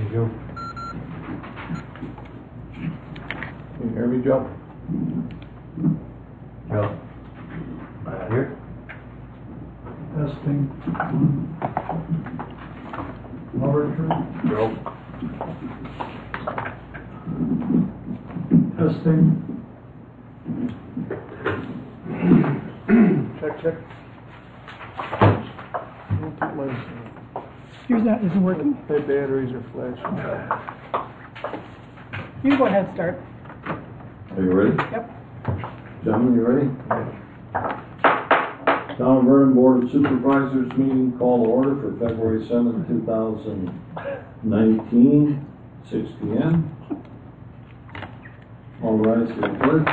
you go. Can you hear me, Joe? Joe. Here. Testing. Laboratory. Joe. Testing. Check, check. Yours isn't working? My batteries are flashing. You can go ahead and start. Are you ready? Yep. Gentlemen, you ready? Town of Vernon Board of Supervisors meeting call to order for February 7th, 2019, 6 p.m. All rise for the pledge.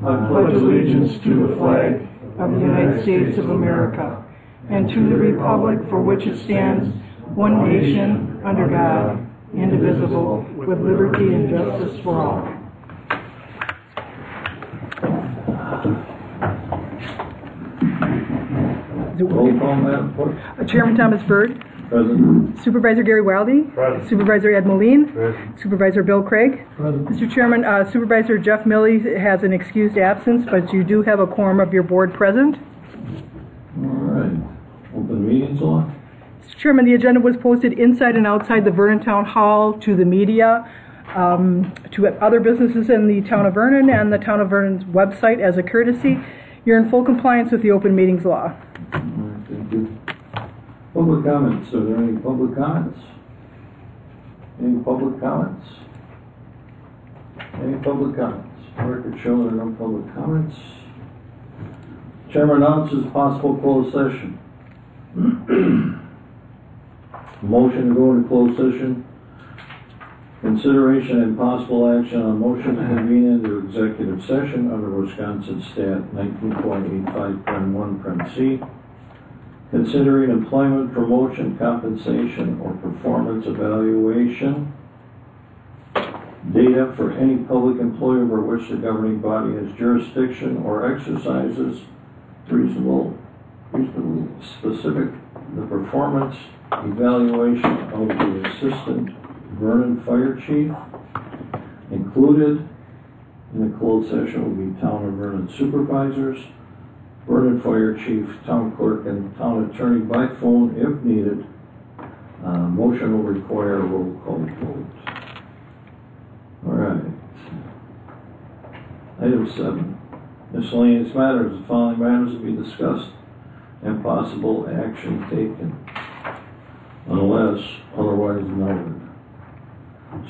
I pledge allegiance to the flag of the United States of America and to the republic for which it stands, one nation, under God, indivisible, with liberty and justice for all. Roll call, Madam Clerk. Chairman Thomas Byrd. Present. Supervisor Gary Wildy. Present. Supervisor Ed Moline. Present. Supervisor Bill Craig. Present. Mr. Chairman, Supervisor Jeff Milley has an excused absence, but you do have a quorum of your board present. All right. Open meetings law. Mr. Chairman, the agenda was posted inside and outside the Vernon Town Hall to the media, to other businesses in the town of Vernon and the town of Vernon's website as a courtesy. You're in full compliance with the open meetings law. All right, thank you. Public comments. Are there any public comments? Any public comments? Any public comments? Record show there are no public comments. Chairman announces possible closed session. Motion to go into closed session. Consideration and possible action on motion to convene into executive session under Wisconsin Stat 19.85(1)(c). Considering employment, promotion, compensation, or performance evaluation data for any public employee over which the governing body has jurisdiction or exercises reasonably specific the performance evaluation of the assistant Vernon Fire Chief. Included in the closed session will be Town of Vernon Supervisors, Vernon Fire Chief, Town Clerk, and Town Attorney by phone if needed. Motion will require a roll call vote. All right. Item 7. Miscellaneous matters. The following matters to be discussed and possible action taken unless otherwise noted.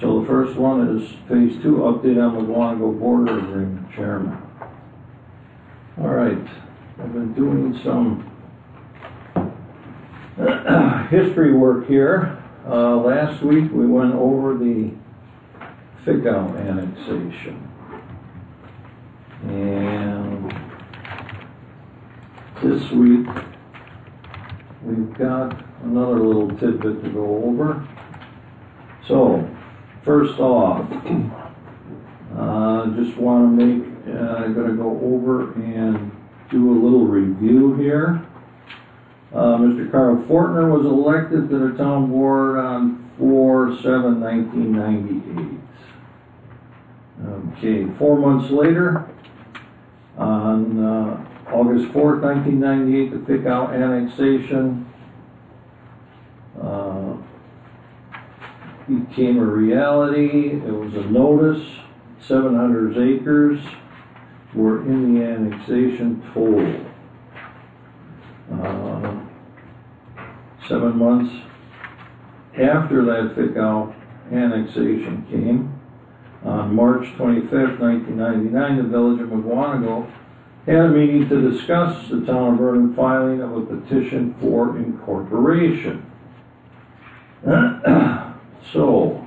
So the first one is Phase 2 update on the Wanego border agreement, Chairman. All right. I've been doing some history work here. Last week we went over the Fickout annexation. And this week we've got another little tidbit to go over. So, first off, just want to make, I'm going to go over and do a little review here. Mr. Carl Fortner was elected to the town board on 4/7/1998. Okay, 4 months later, on August 4th, 1998, the Fickout annexation became a reality. It was a notice. 700 acres were in the annexation total. 7 months after that Fickout annexation came, on March 25th, 1999, the village of Wanego had a meeting to discuss the town of Vernon filing of a petition for incorporation. So,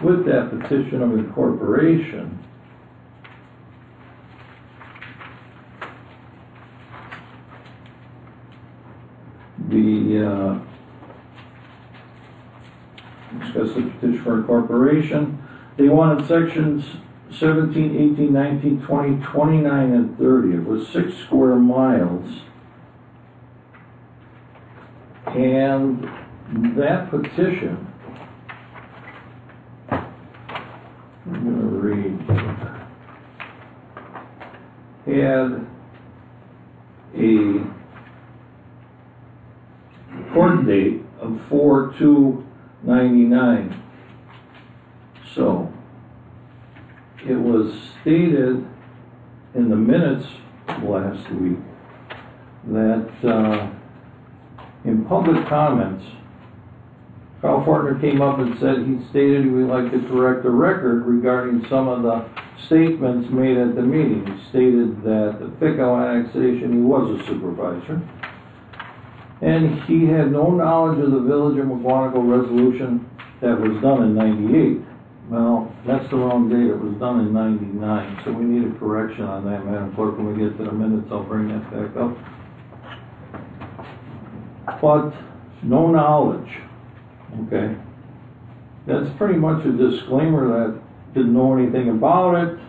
with that petition of incorporation, discuss the petition for incorporation. They wanted sections 17, 18, 19, 20, 29, and 30. It was 6 square miles And that petition, I'm going to read, had a court date of 4/2/99. So it was stated in the minutes last week that in public comments, Carl Fortner came up and said he stated he would like to correct the record regarding some of the statements made at the meeting. He stated that the FICO annexation, he was a supervisor, and he had no knowledge of the Village of McGuanago resolution that was done in '98. Well, that's the wrong date. It was done in '99, so we need a correction on that, Madam Clerk. When we get to the minutes, I'll bring that back up. But no knowledge, okay? That's pretty much a disclaimer that didn't know anything about it.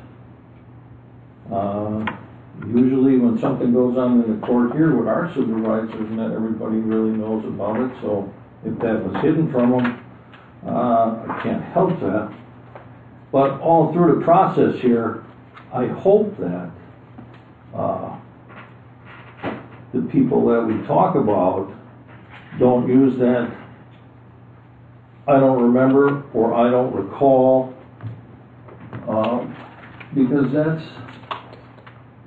Usually when something goes on in the court here with our supervisors, not everybody really knows about it, so if that was hidden from them, I can't help that. But all through the process here, I hope that the people that we talk about don't use that "I don't remember" or "I don't recall," because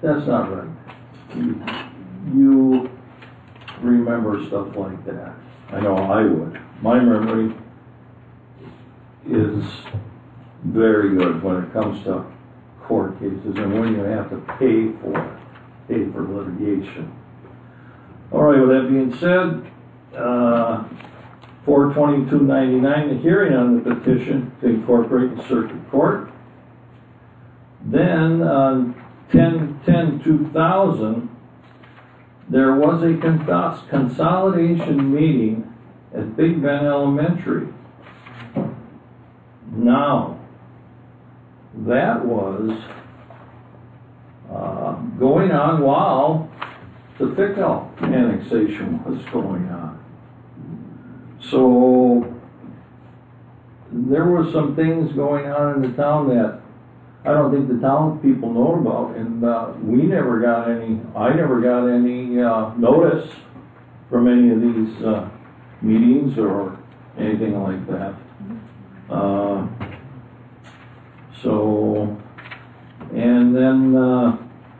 that's not right. You remember stuff like that. I know I would. My memory is very good when it comes to court cases and when you have to pay for litigation. All right, with that being said, 4/22/99, the hearing on the petition to incorporate the circuit court. Then on 10/10/2000, there was a consolidation meeting at Big Bend Elementary. Now, that was going on while the FICO annexation was going on. So there were some things going on in the town that I don't think the town people know about, and I never got any notice from any of these meetings or anything like that. And then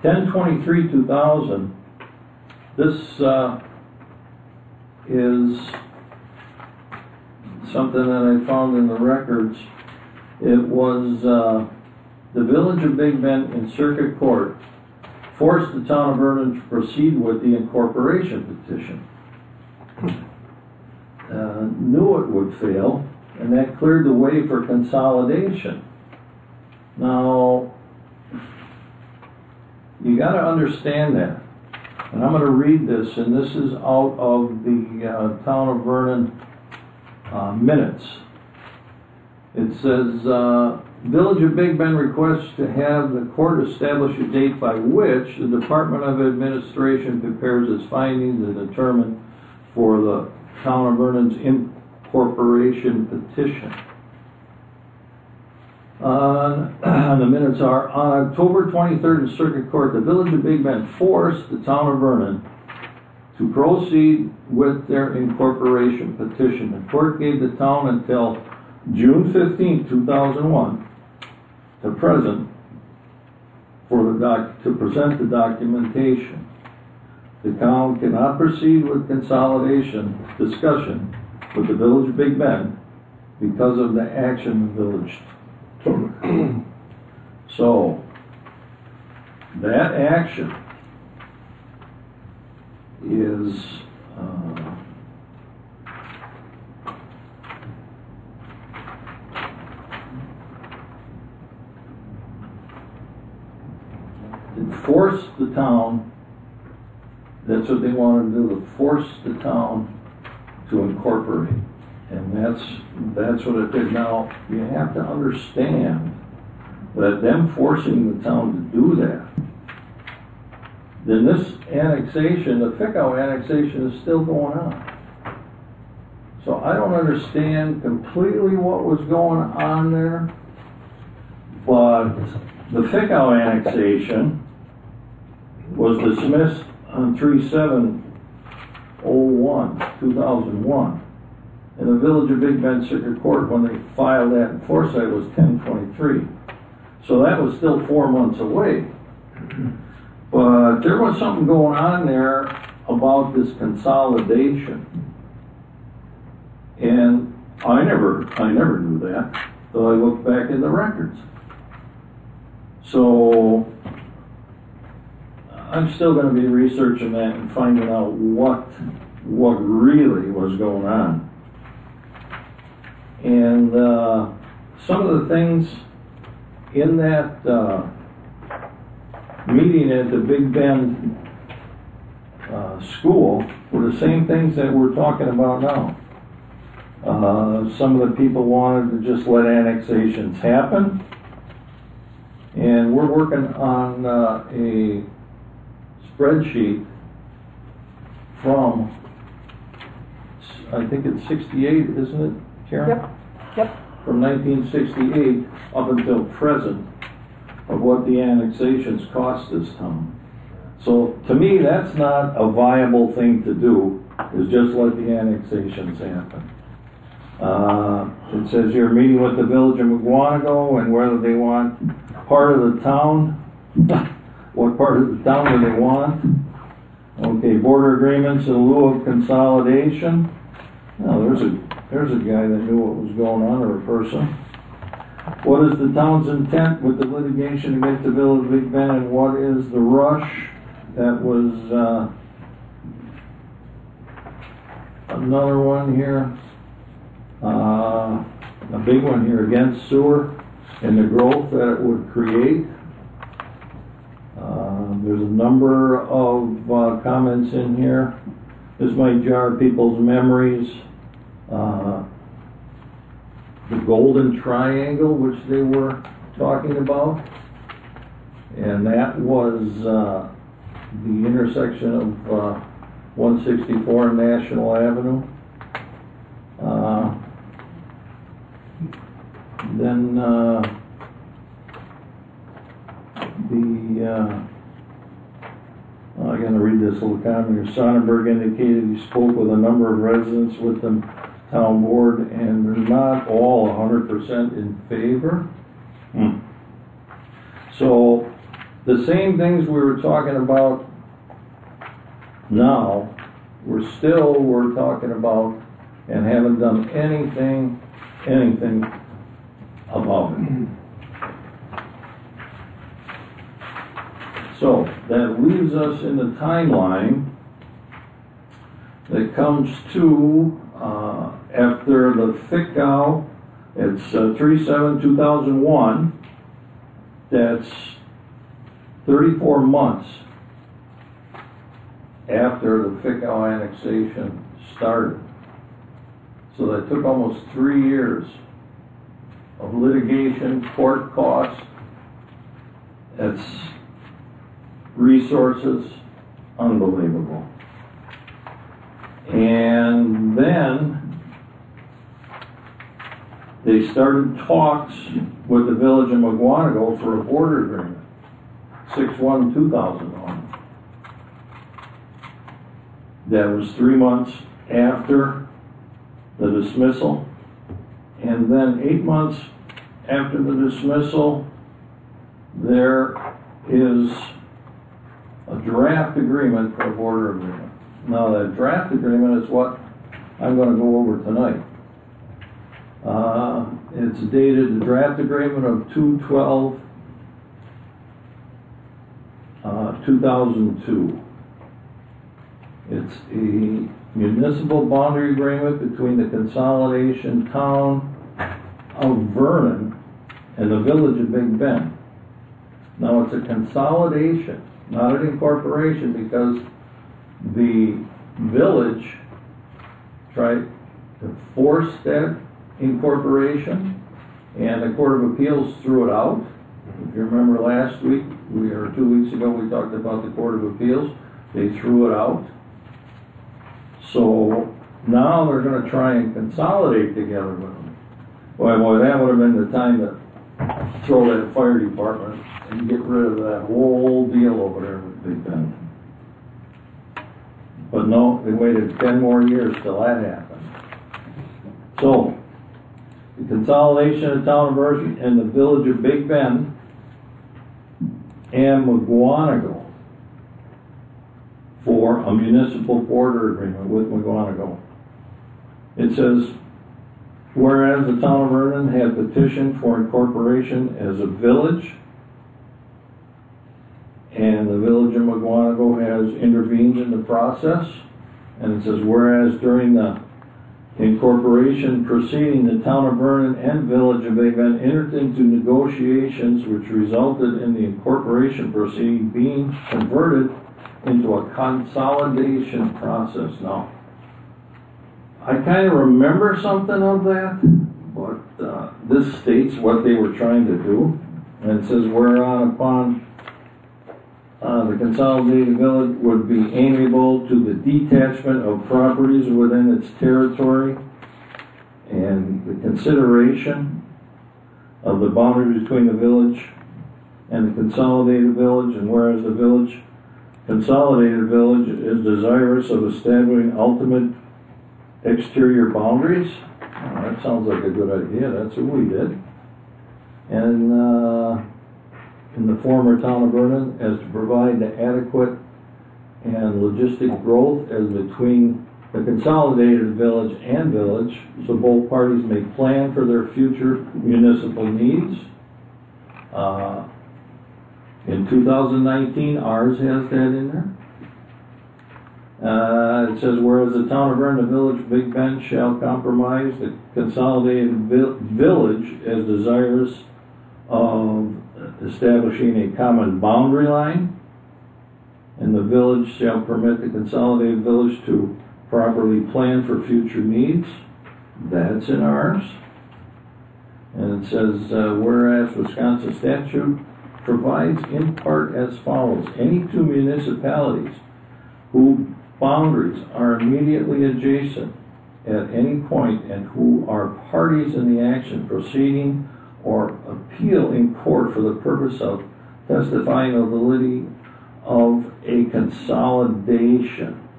10/23/2000, this is something that I found in the records. It was the Village of Big Bend in Circuit Court forced the town of Vernon to proceed with the incorporation petition. Knew it would fail, and that cleared the way for consolidation. Now, you got to understand that. And I'm going to read this, and this is out of the town of Vernon minutes. It says, Village of Big Bend requests to have the court establish a date by which the Department of Administration prepares its findings and determine for the town of Vernon's incorporation petition. The minutes are, on October 23rd in Circuit Court, the Village of Big Bend forced the town of Vernon to proceed with their incorporation petition. The court gave the town until June 15, 2001 to present to present the documentation. The town cannot proceed with consolidation discussion with the Village of Big Bend because of the action the village took. So, that action is it forced the town, that's what they wanted to do, to force the town to incorporate. And that's what it did. Now, you have to understand that them forcing the town to do that, then this annexation, the FICO annexation, is still going on. I don't understand completely what was going on there, but the Fickow annexation was dismissed on 3/7/01/2001. And the Village of Big Bend Circuit Court, when they filed that in Forsyth, was 10/23. So that was still 4 months away. But there was something going on there about this consolidation. And I never knew that, till I looked back in the records. So I'm still going to be researching that and finding out what really was going on. And some of the things in that meeting at the Big Bend school were the same things that we're talking about now. Some of the people wanted to just let annexations happen. And we're working on a spreadsheet from, I think it's 68, isn't it, Karen? Yep. From 1968 up until present of what the annexations cost this town. So to me, that's not a viable thing to do, is just let the annexations happen. It says here, meeting with the Village of McGuanago and whether they want part of the town. What part of the town do they want? Okay, border agreements in lieu of consolidation. Now, there's a guy that knew what was going on, or a person. What is the town's intent with the litigation against the Village of Big Bend, and what is the rush? That was another one here. A big one here, against sewer and the growth that it would create. There's a number of comments in here. This might jar people's memories. The Golden Triangle, which they were talking about, and that was the intersection of 164 and National Avenue. Then I'm going to read this little comment here. Sonnenberg indicated he spoke with a number of residents with the town board, and they're not all 100% in favor. So the same things we were talking about now, we're talking about and haven't done anything about it. So that leaves us in the timeline that comes to after the Fickow, it's 3/7/2001. That's 34 months after the Fickow annexation started. So that took almost 3 years of litigation, court costs, it's resources, unbelievable. And then they started talks with the Village of McGuanago for a border agreement, 6/1/2001. That was 3 months after the dismissal, and then 8 months after the dismissal, there is a draft agreement for a border agreement. Now, that draft agreement is what I'm going to go over tonight. It's dated, the draft agreement of 2/12/2002. It's a municipal boundary agreement between the consolidation town of Vernon and the Village of Big Bend. Now, it's a consolidation, not an incorporation, because the village tried to force that incorporation, and the Court of Appeals threw it out. If you remember last week, or 2 weeks ago, we talked about the Court of Appeals. They threw it out. So Now they're gonna try and consolidate together with them. Boy, that would have been the time to throw that fire department and get rid of that whole deal over there with Big Bend. But no, they waited 10 more years till that happened. So, the consolidation of the town of Vernon and the village of Big Bend and McGuanago for a municipal border agreement with McGuanago. It says, whereas the town of Vernon had petitioned for incorporation as a village, and the village of McGuanago has intervened in the process, and it says, whereas during the incorporation proceeding, the town of Vernon and village of Big Bend entered into negotiations which resulted in the incorporation proceeding being converted into a consolidation process. Now, I kind of remember something of that, but this states what they were trying to do, and it says, whereon upon the consolidated village would be amiable to the detachment of properties within its territory and the consideration of the boundary between the village and the consolidated village, and whereas the consolidated village is desirous of establishing ultimate exterior boundaries. Oh, that sounds like a good idea. That's what we did. And in the former town of Vernon, as to provide the adequate and logistic growth as between the consolidated village and village, so both parties may plan for their future municipal needs. In 2019, ours has that in there. It says, whereas the town of Vernon, the village of Big Bend shall compromise the consolidated village as desirous of establishing a common boundary line, and the village shall permit the consolidated village to properly plan for future needs. That's in ours. And it says, whereas Wisconsin statute provides in part as follows: any two municipalities whose boundaries are immediately adjacent at any point and who are parties in the action proceeding or appeal in court for the purpose of testifying of validity of a consolidation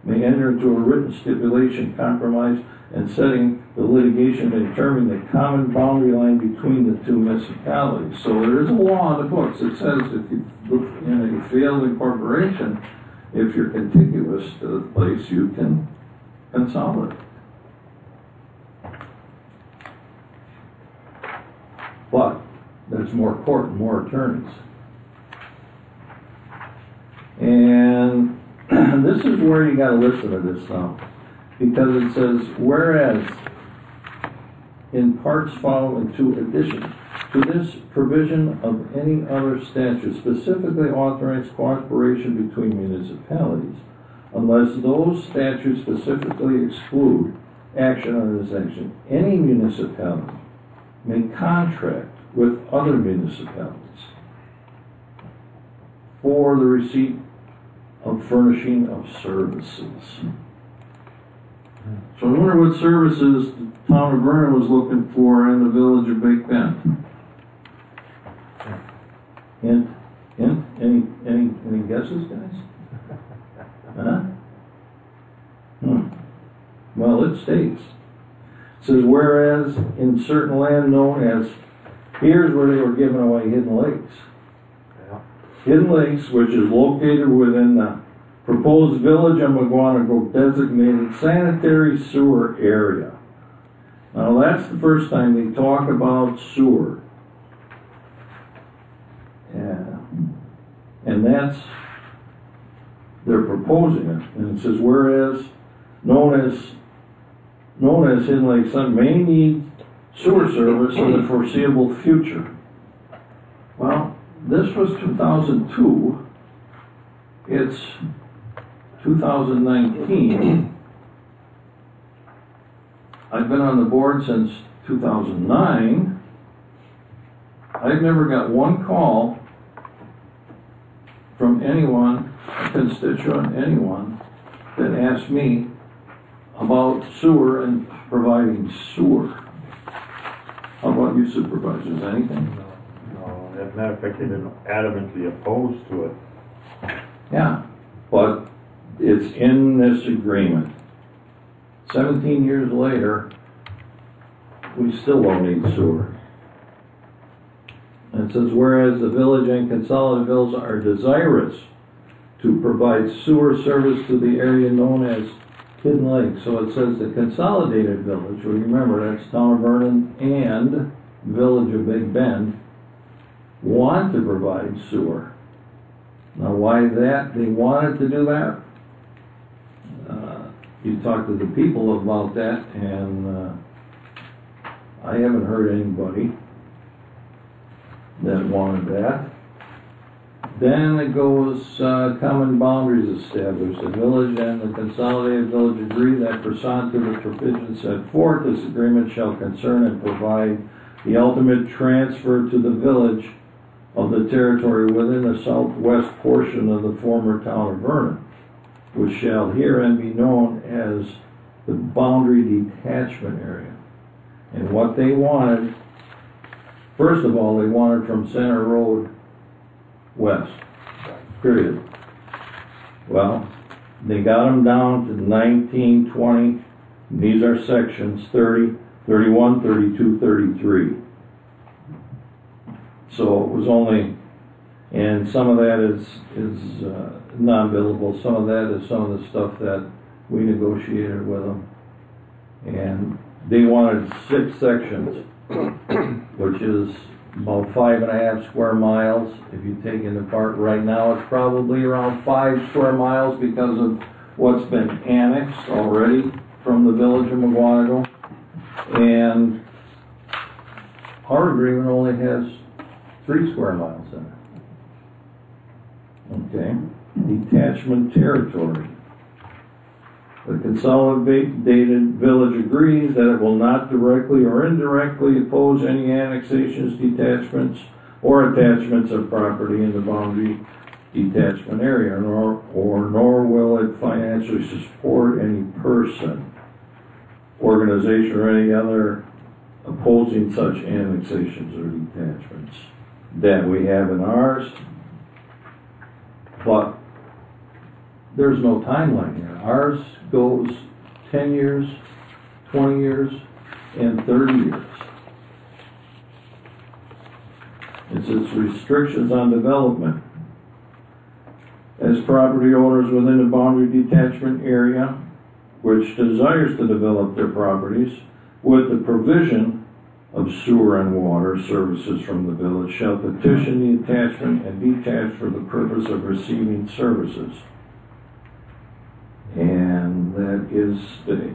may enter into a written stipulation, compromise, and setting the litigation to determine the common boundary line between the two municipalities. So there is a law in the books that says if you look in a failed incorporation, if you're contiguous to the place, you can consolidate. But there's more court and more attorneys. And this is where you got to listen to this now, because it says, whereas in parts following to addition to this provision of any other statute specifically authorize cooperation between municipalities, unless those statutes specifically exclude action under this section, any municipality may contract with other municipalities for the receipt of furnishing of services. So I wonder what services the town of Vernon was looking for in the village of Big Bend. Hint? Any guesses, guys? Huh? Well, it states. It says, whereas in certain land known as, here's where they were giving away Hidden Lakes. Yeah. Hidden Lakes, which is located within the proposed village of McGuanago designated sanitary sewer area. Now that's the first time they talk about sewer. Yeah. And that's, they're proposing it. And it says, whereas known as Hidden Lake Sun may need sewer service in the foreseeable future. Well, this was 2002. It's 2019. I've been on the board since 2009. I've never got one call from anyone, a constituent, anyone, that asked me about sewer and providing sewer. How about you supervisors, anything? No, as a matter of fact, they've been adamantly opposed to it. Yeah, but it's in this agreement. 17 years later, we still don't need sewer. And it says, whereas the village and consolidated villages are desirous to provide sewer service to the area known as Hidden Lake. So it says the consolidated village, well, you remember that's Town of Vernon and Village of Big Bend, want to provide sewer. Now why that, they wanted to do that? You talk to the people about that, and I haven't heard anybody that wanted that. Then it goes, common boundaries established. The village and the consolidated village agree that pursuant to the provisions set forth, this agreement shall concern and provide the ultimate transfer to the village of the territory within the southwest portion of the former town of Vernon, which shall herein be known as the boundary detachment area. And what they wanted, first of all, they wanted from Center Road west, period. Well, they got them down to 19, 20, these are sections 30, 31, 32, 33. So it was only, and some of that is non-billable, some of that is some of the stuff that we negotiated with them. And they wanted 6 sections, which is about 5.5 square miles. If you take into part right now, it's probably around 5 square miles because of what's been annexed already from the village of McGuanago. And our agreement only has 3 square miles in it. Okay, detachment territory. The consolidated village agrees that it will not directly or indirectly oppose any annexations, detachments, or attachments of property in the boundary detachment area, nor will it financially support any person, organization, or any other opposing such annexations or detachments that we have in ours. But there's no timeline here. Ours goes 10 years, 20 years, and 30 years. It says restrictions on development. As property owners within the boundary detachment area, which desires to develop their properties with the provision of sewer and water services from the village, shall petition the attachment and detach for the purpose of receiving services. And that is, the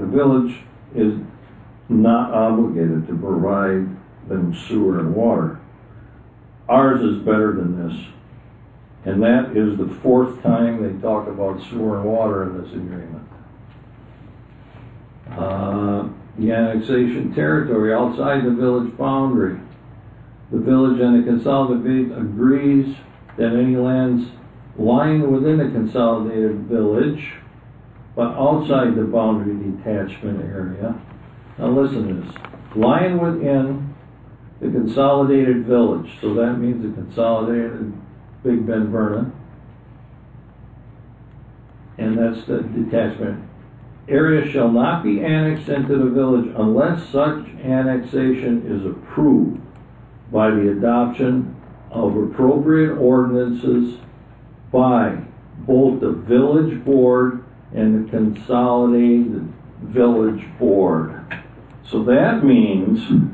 village is not obligated to provide them sewer and water. Ours is better than this. And that is the 4th time they talk about sewer and water in this agreement. The annexation territory outside the village boundary. The village and the consolidated agrees that any lands lying within the consolidated village, but outside the boundary detachment area. Now listen to this. Lying within the consolidated village, so that means the consolidated Big Bend Vernon, and that's the detachment area, shall not be annexed into the village unless such annexation is approved by the adoption of appropriate ordinances by both the village board and the consolidated village board. So that means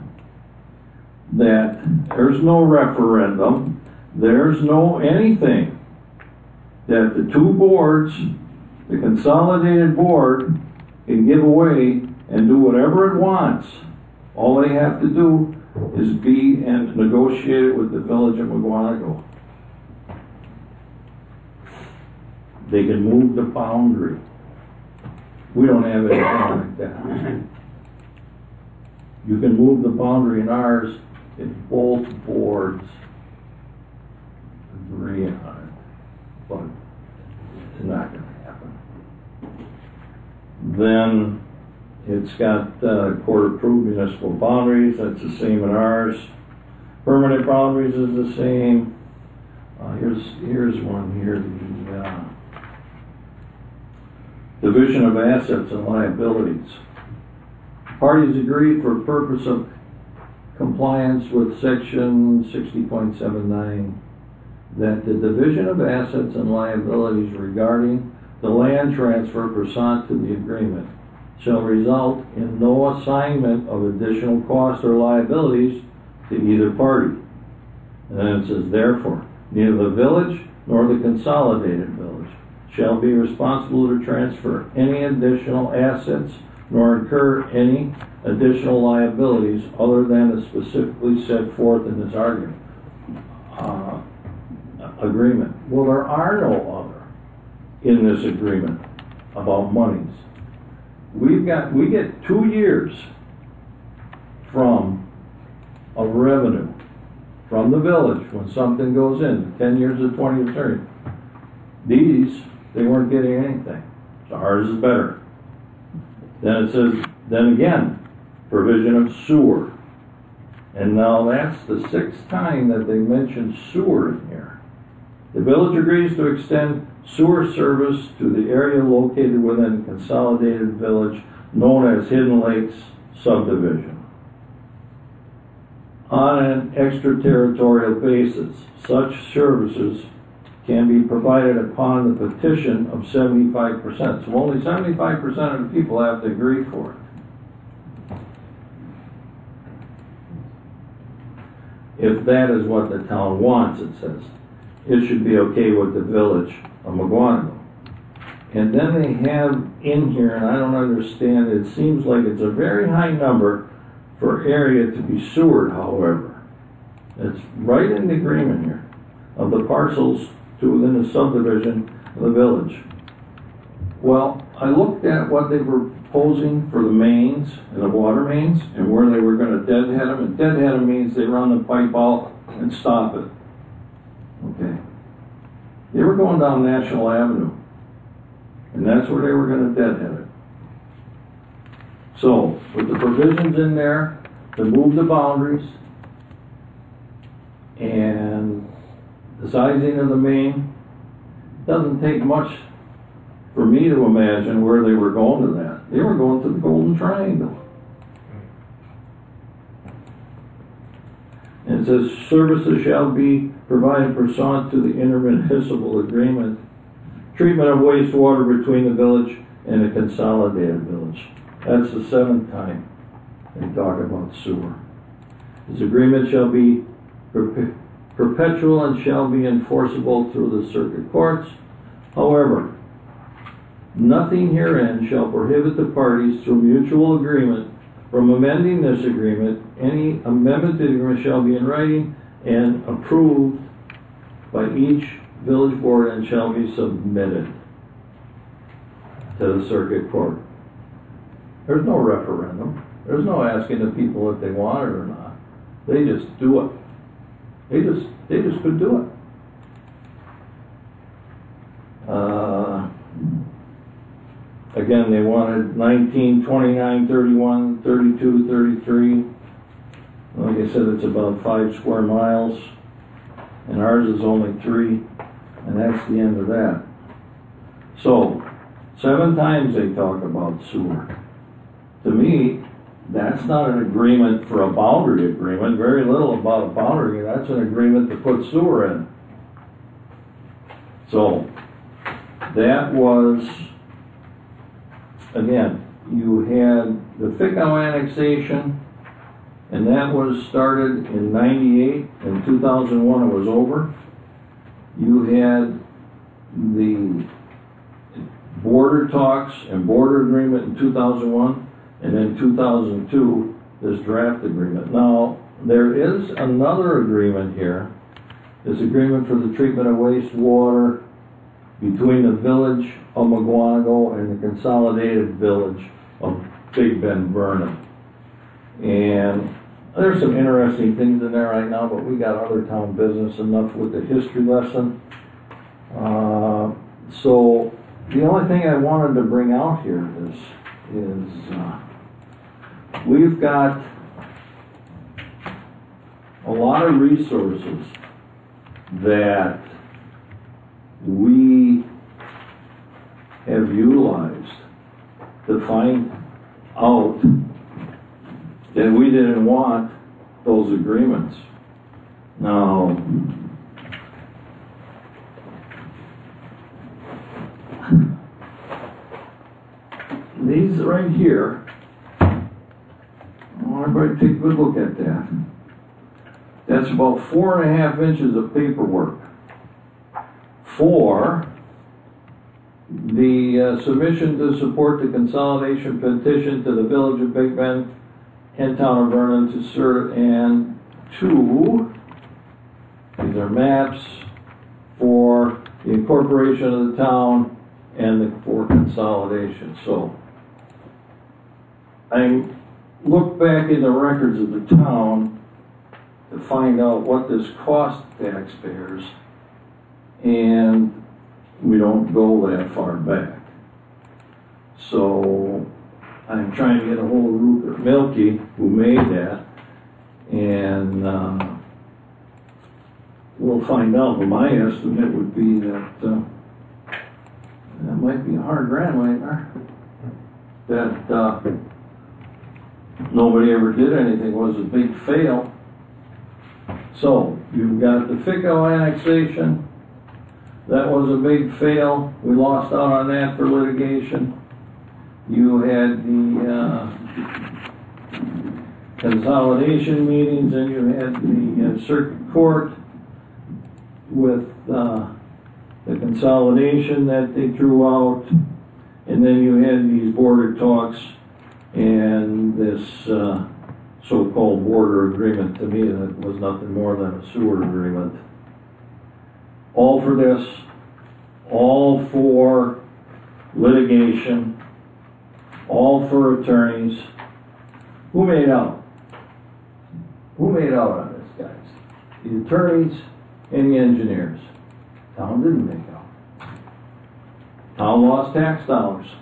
that there's no referendum, there's no anything, that the 2 boards, the consolidated board, can give away and do whatever it wants. All they have to do is be and negotiate it with the village of McGuanago. They can move the boundary. We don't have anything like that. You can move the boundary in ours if both boards agree on it, but it's not going to happen. Then it's got court-approved municipal boundaries. That's the same in ours. Permanent boundaries is the same. Here's one here. The division of assets and liabilities. Parties agree for purpose of compliance with section 60.79 that the division of assets and liabilities regarding the land transfer pursuant to the agreement shall result in no assignment of additional costs or liabilities to either party. And then it says, therefore, neither the village nor the consolidated village shall be responsible to transfer any additional assets nor incur any additional liabilities other than is specifically set forth in this agreement. Well, there are no other in this agreement about monies. We get 2 years from a revenue from the village when something goes in, 10 years or 20 or 30. These, they weren't getting anything. So ours is better. Then it says, then again, provision of sewer. And now that's the 6th time that they mentioned sewer in here. The village agrees to extend sewer service to the area located within consolidated village known as Hidden Lakes subdivision. On an extraterritorial basis, such services can be provided upon the petition of 75%. So only 75% of the people have to agree for it. If that is what the town wants, it says, it should be okay with the village of McGuanago. And then they have in here, and I don't understand, it seems like it's a very high number for area to be sewered, however. It's right in the agreement here of the parcels to within the subdivision of the village. Well, I looked at what they were proposing for the mains and the water mains and where they were going to deadhead them. And deadhead them means they run the pipe out and stop it. Okay. They were going down National Avenue. And that's where they were going to deadhead it. So, with the provisions in there to move the boundaries and the sizing of the main, it doesn't take much for me to imagine where they were going to that. They were going to the Golden Triangle. And it says, services shall be provided pursuant to the intermunicipal agreement, treatment of wastewater between the village and the consolidated village. That's the 7th time they talk about sewer. This agreement shall be perpetual and shall be enforceable through the circuit courts. However, nothing herein shall prohibit the parties through mutual agreement from amending this agreement. Any amendment to the agreement shall be in writing and approved by each village board and shall be submitted to the circuit court. There's no referendum. There's no asking the people if they want it or not. They just do it. They just could do it. Again, they wanted 19, 29, 31, 32, 33. Like I said, it's about 5 square miles. And ours is only 3. And that's the end of that. So, 7 times they talk about sewer. To me, that's not an agreement for a boundary agreement. Very little about a boundary. That's an agreement to put sewer in. So, that was, again, you had the Fickow annexation, and that was started in 98. In 2001 it was over. You had the border talks and border agreement in 2001. And in 2002, this draft agreement. Now, there is another agreement here. This agreement for the treatment of wastewater between the village of McGuanago and the consolidated village of Big Bend, Vernon. And there's some interesting things in there right now, but we got other town business, enough with the history lesson. So, the only thing I wanted to bring out here is is we've got a lot of resources that we have utilized to find out that we didn't want those agreements. Now, these right here, oh, everybody take a good look at that. That's about 4.5 inches of paperwork for the submission to support the consolidation petition to the Village of Big Bend and Town of Vernon to serve, and two, these are maps for the incorporation of the town and for consolidation. So I looked back in the records of the town to find out what this cost taxpayers, and we don't go that far back. So I'm trying to get a hold of Rupert Milkey, who made that, and we'll find out. But my estimate would be that that might be a hard grand later. That nobody ever did anything, was a big fail. So you've got the FICO annexation. That was a big fail. We lost out on that for litigation. You had the consolidation meetings, and you had the circuit court with the consolidation that they threw out, and then you had these border talks and this so-called border agreement. To me, that was nothing more than a sewer agreement. All for this, all for litigation, all for attorneys. Who made out? Who made out on this, guys? The attorneys and the engineers. Town didn't make out. Town lost tax dollars.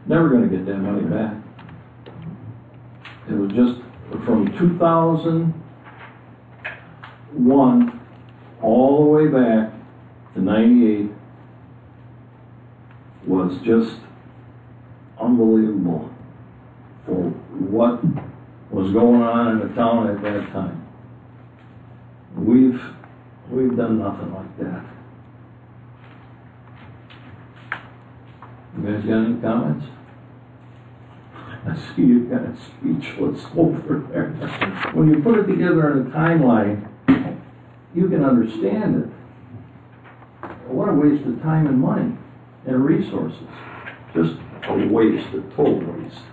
Never going to get that money back. It was just from 2001 all the way back to 98 was just unbelievable for what was going on in the town at that time. We've done nothing like that. You guys got any comments? I see you kind of speechless over there. When you put it together in a timeline, you can understand it. What a waste of time and money and resources. Just a waste, a total waste.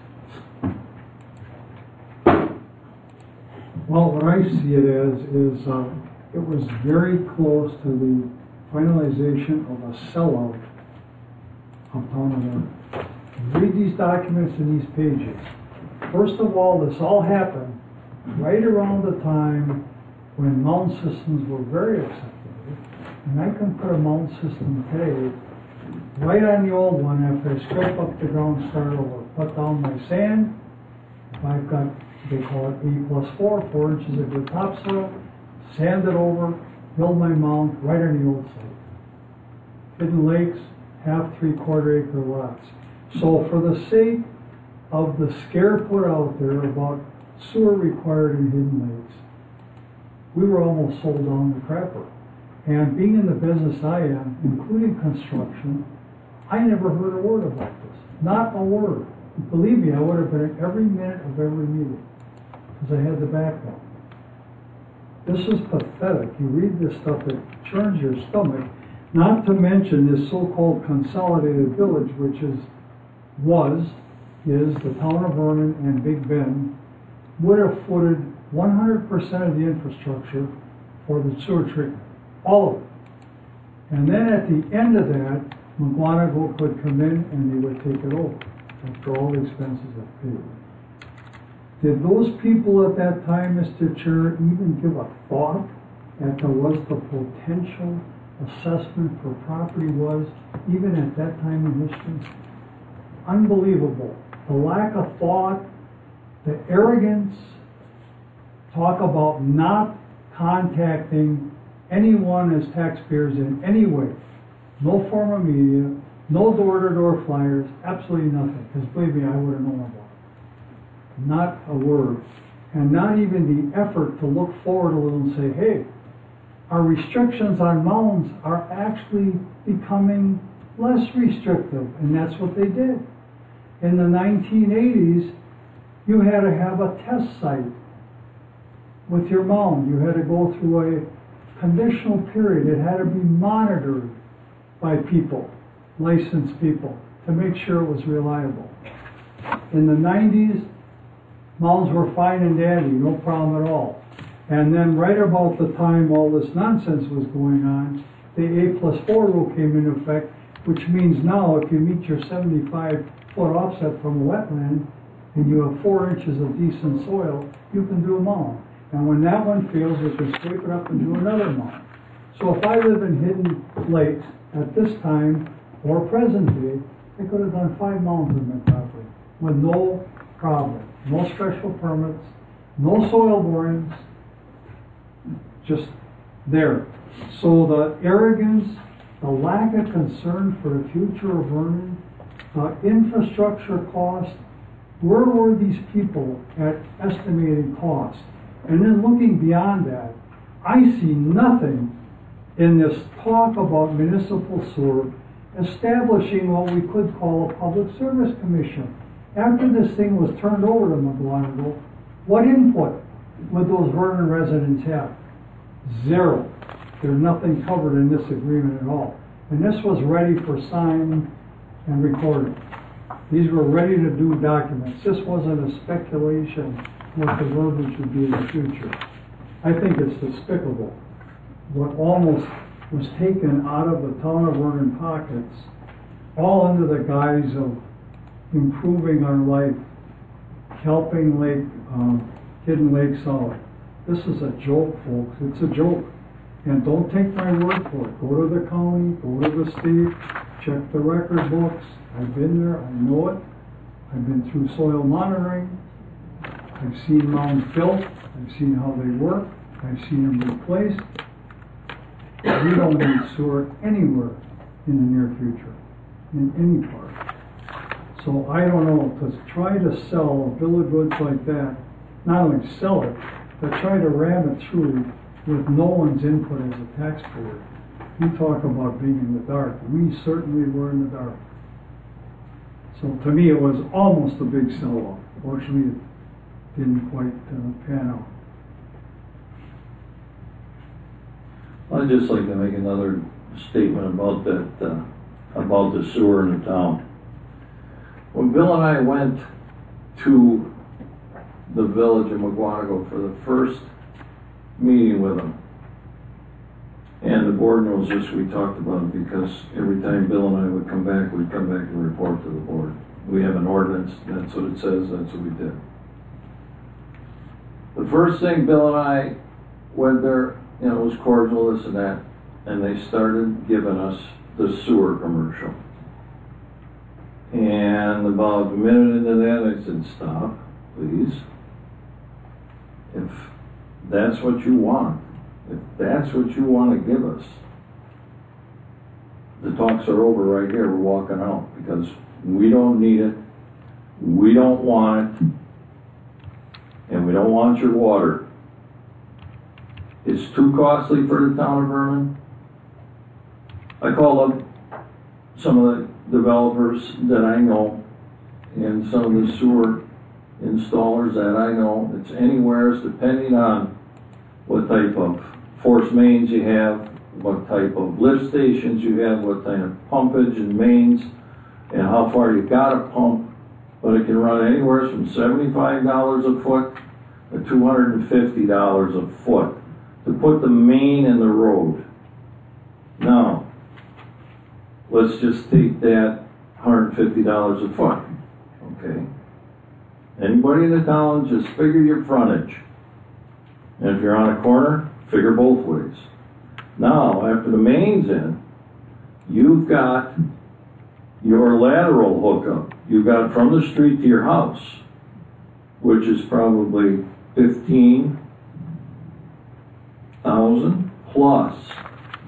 Well, what I see it as is it was very close to the finalization of a sellout of Town of Vernon. Read these documents and these pages. First of all, this all happened right around the time when mound systems were very accepted. And I can put a mound system today right on the old one after I scrape up the ground, start over, put down my sand. If I've got, they call it A+4, 4 inches of good topsoil, sand it over, build my mound right on the old site. Hidden lakes, half, 3/4 acre lots. So for the sake of the scare put out there about sewer required in hidden lakes, we were almost sold down the crapper. And being in the business I am, including construction, I never heard a word about this. Not a word. Believe me, I would have been at every minute of every meeting because I had the background. This is pathetic. You read this stuff, it churns your stomach. Not to mention this so-called consolidated village, which is the town of Vernon and Big Bend, would have footed 100% of the infrastructure for the sewer treatment. All of it. And then at the end of that, McGuanago could come in and they would take it over after all the expenses are paid. Did those people at that time, Mr. Chair, even give a thought that there was the potential assessment for property was, even at that time in history? unbelievable. The lack of thought, the arrogance, talk about not contacting anyone as taxpayers in any way. No form of media, no door-to-door flyers, absolutely nothing. Because believe me, I would have known about it. Not a word. And not even the effort to look forward a little and say, hey, our restrictions on mounds are actually becoming less restrictive. And that's what they did. In the 1980s, you had to have a test site with your mound. You had to go through a conditional period. It had to be monitored by people, licensed people, to make sure it was reliable. In the 90s, mounds were fine and dandy, no problem at all. And then right about the time all this nonsense was going on, the A+4 rule came into effect, which means now if you meet your 75-foot offset from a wetland and you have 4 inches of decent soil, you can do a mound. And when that one fails, you can scrape it up and do another mound. So if I live in Hidden Lakes at this time or present day, I could have done 5 mounds on my property with no problem. No special permits, no soil borings, just there. So the arrogance, the lack of concern for the future of Vernon, the infrastructure cost, where were these people at estimated cost? And then looking beyond that, I see nothing in this talk about municipal sewer establishing what we could call a public service commission. After this thing was turned over to McGonigal, what input would those Vernon residents have? Zero. There's nothing covered in this agreement at all. And this was ready for signing and recording. These were ready to do documents. This wasn't a speculation what the verbiage would be in the future. I think it's despicable what almost was taken out of the town of Vernon pockets, all under the guise of improving our life, helping Hidden Lakes out. This is a joke, folks. It's a joke. And don't take my word for it. Go to the county, go to the state, check the record books. I've been there, I know it. I've been through soil monitoring. I've seen mounds built. I've seen how they work. I've seen them replaced. We don't need sewer anywhere in the near future, in any part. So I don't know, to try to sell a bill of goods like that, not only sell it, but try to ram it through with no one's input as a taxpayer. You talk about being in the dark. We certainly were in the dark. So to me, it was almost a big sell-off. Fortunately, it didn't quite pan out. I'd just like to make another statement about that, about the sewer in the town. When Bill and I went to the village of McGonigal for the first meeting with them, and the board knows this, we talked about it because every time Bill and I would come back, we'd come back and report to the board. We have an ordinance, that's what it says, that's what we did. The first thing Bill and I went there, it was cordial, this and that, and they started giving us the sewer commercial. And about a minute into that, I said, stop, please. If that's what you want, if that's what you want to give us, the talks are over right here, we're walking out, because we don't need it, we don't want it, and we don't want your water. It's too costly for the town of Vernon. I called up some of the developers that I know and some of the sewer installers that I know. It's anywhere, depending on what type of force mains you have, what type of lift stations you have, what kind of pumpage and mains, and how far you gotta pump. But it can run anywhere from $75 a foot to $250 a foot to put the main in the road. Now, let's just take that $150 a foot, okay? Anybody in the town, just figure your frontage. And if you're on a corner, figure both ways. Now, after the main's in, you've got your lateral hookup. you've got from the street to your house, which is probably 15,000 plus.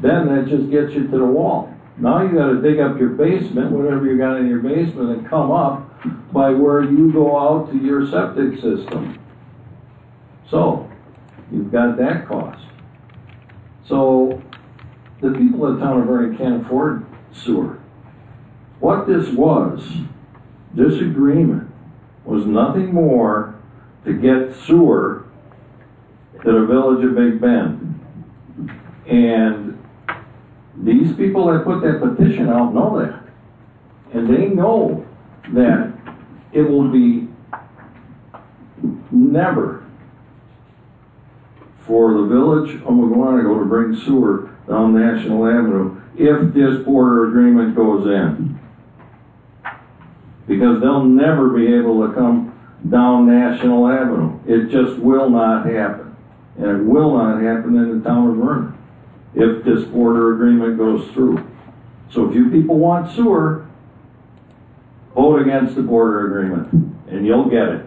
Then that just gets you to the wall. Now you gotta dig up your basement, whatever you got in your basement, and come up by where you go out to your septic system. So, you've got that cost. So, the people of the town of Vernon can't afford sewer. What this agreement was nothing more to get sewer to the village of Big Bend. And these people that put that petition out know that. And they know that it will be never for the village of McGuanago to bring sewer down National Avenue if this border agreement goes in. Because they'll never be able to come down National Avenue. It just will not happen. And it will not happen in the town of Vernon if this border agreement goes through. So if you people want sewer, vote against the border agreement and you'll get it.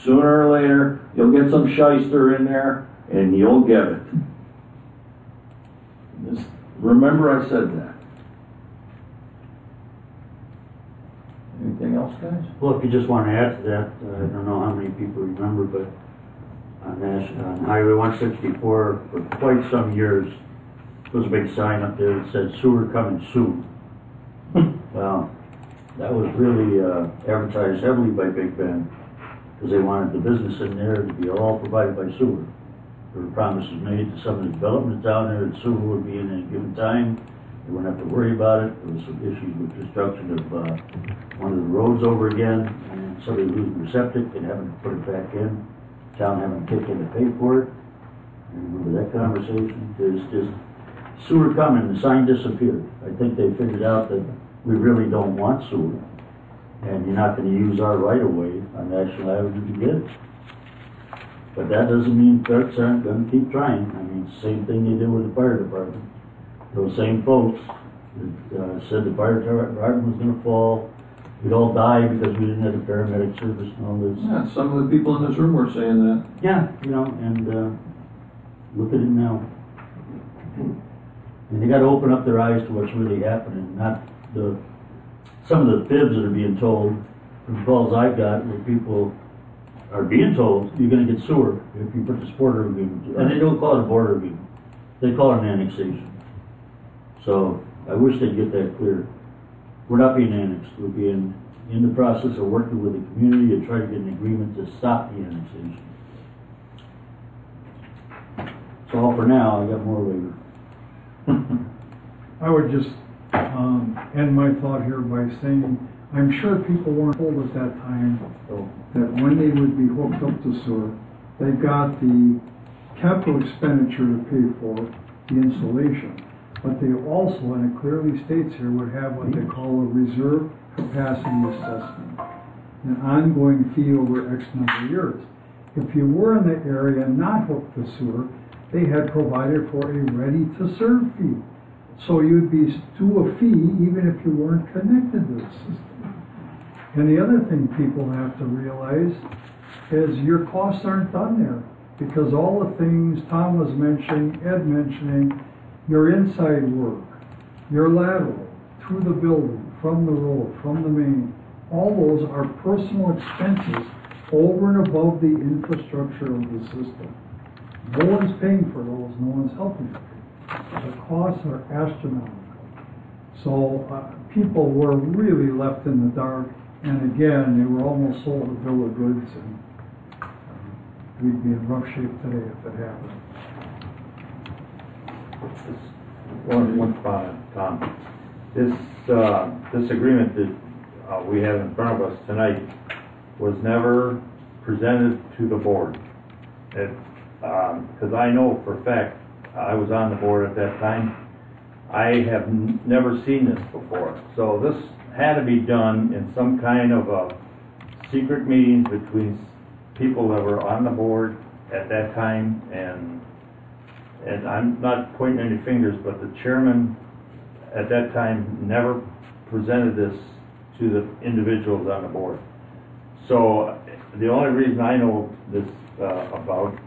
Sooner or later, you'll get some shyster in there and you'll get it. Just remember I said that. Anything else, guys? Well, if you just want to add to that, I don't know how many people remember, but on Highway 164 for quite some years, there was a big sign up there that said sewer coming soon. Well, that was really advertised heavily by Big Bend because they wanted the business in there to be all provided by sewer. There were promises made to some of the development down there that sewer would be in at a given time. They wouldn't have to worry about it. There was some issues with construction of one of the roads over again, and somebody losing their septic and having to put it back in. Town having to kick in to pay for it. I remember that conversation. There's just sewer coming, the sign disappeared. I think they figured out that we really don't want sewer, and you're not going to use our right of way on National Avenue to get it. But that doesn't mean clerks aren't going to keep trying. I mean, same thing you did with the fire department. Those same folks that said the fire department was going to fall, we'd all die because we didn't have the paramedic service and all this. Yeah, some of the people in this room were saying that. Yeah, you know, and look at it now. And they got to open up their eyes to what's really happening, not some of the fibs that are being told from calls I got where people are being told you're going to get sewer if you put this border agreement through. And they don't call it a border agreement. They call it an annexation. So I wish they'd get that clear. We're not being annexed. We're being in the process of working with the community to try to get an agreement to stop the annexation. So all for now. I got more later. I would just end my thought here by saying I'm sure people weren't told at that time that when they would be hooked up to sewer, they got the capital expenditure to pay for the installation. But they also, and it clearly states here, would have what they call a reserve capacity assessment, an ongoing fee over X number of years. If you were in the area not hooked to sewer, they had provided for a ready-to-serve fee. So you'd be due a fee even if you weren't connected to the system. And the other thing people have to realize is your costs aren't done there, because all the things Tom was mentioning, Ed mentioning, your inside work, your lateral, through the building, from the road, from the main, all those are personal expenses over and above the infrastructure of the system. No one's paying for those, no one's helping you. The costs are astronomical. So people were really left in the dark, and again, they were almost sold a bill of goods, and we'd be in rough shape today if it happened. One thought, Tom. This agreement that we have in front of us tonight was never presented to the board. Because I know for a fact, I was on the board at that time, I have never seen this before. So this had to be done in some kind of a secret meeting between people that were on the board at that time, and I'm not pointing any fingers, but the chairman at that time never presented this to the individuals on the board. So the only reason I know this about,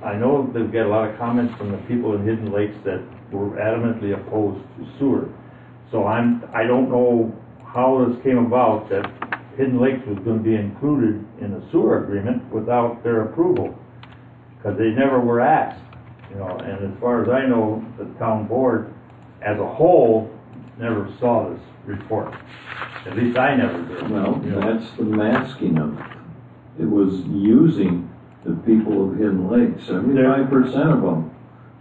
I know they've got a lot of comments from the people in Hidden Lakes that were adamantly opposed to sewer. So I don't know how this came about that Hidden Lakes was going to be included in the sewer agreement without their approval, because they never were asked, you know. And as far as I know, the town board as a whole never saw this report. At least I never did. Well, you know. that's the masking of it. It was using the people of Hidden Lake, 75% of them,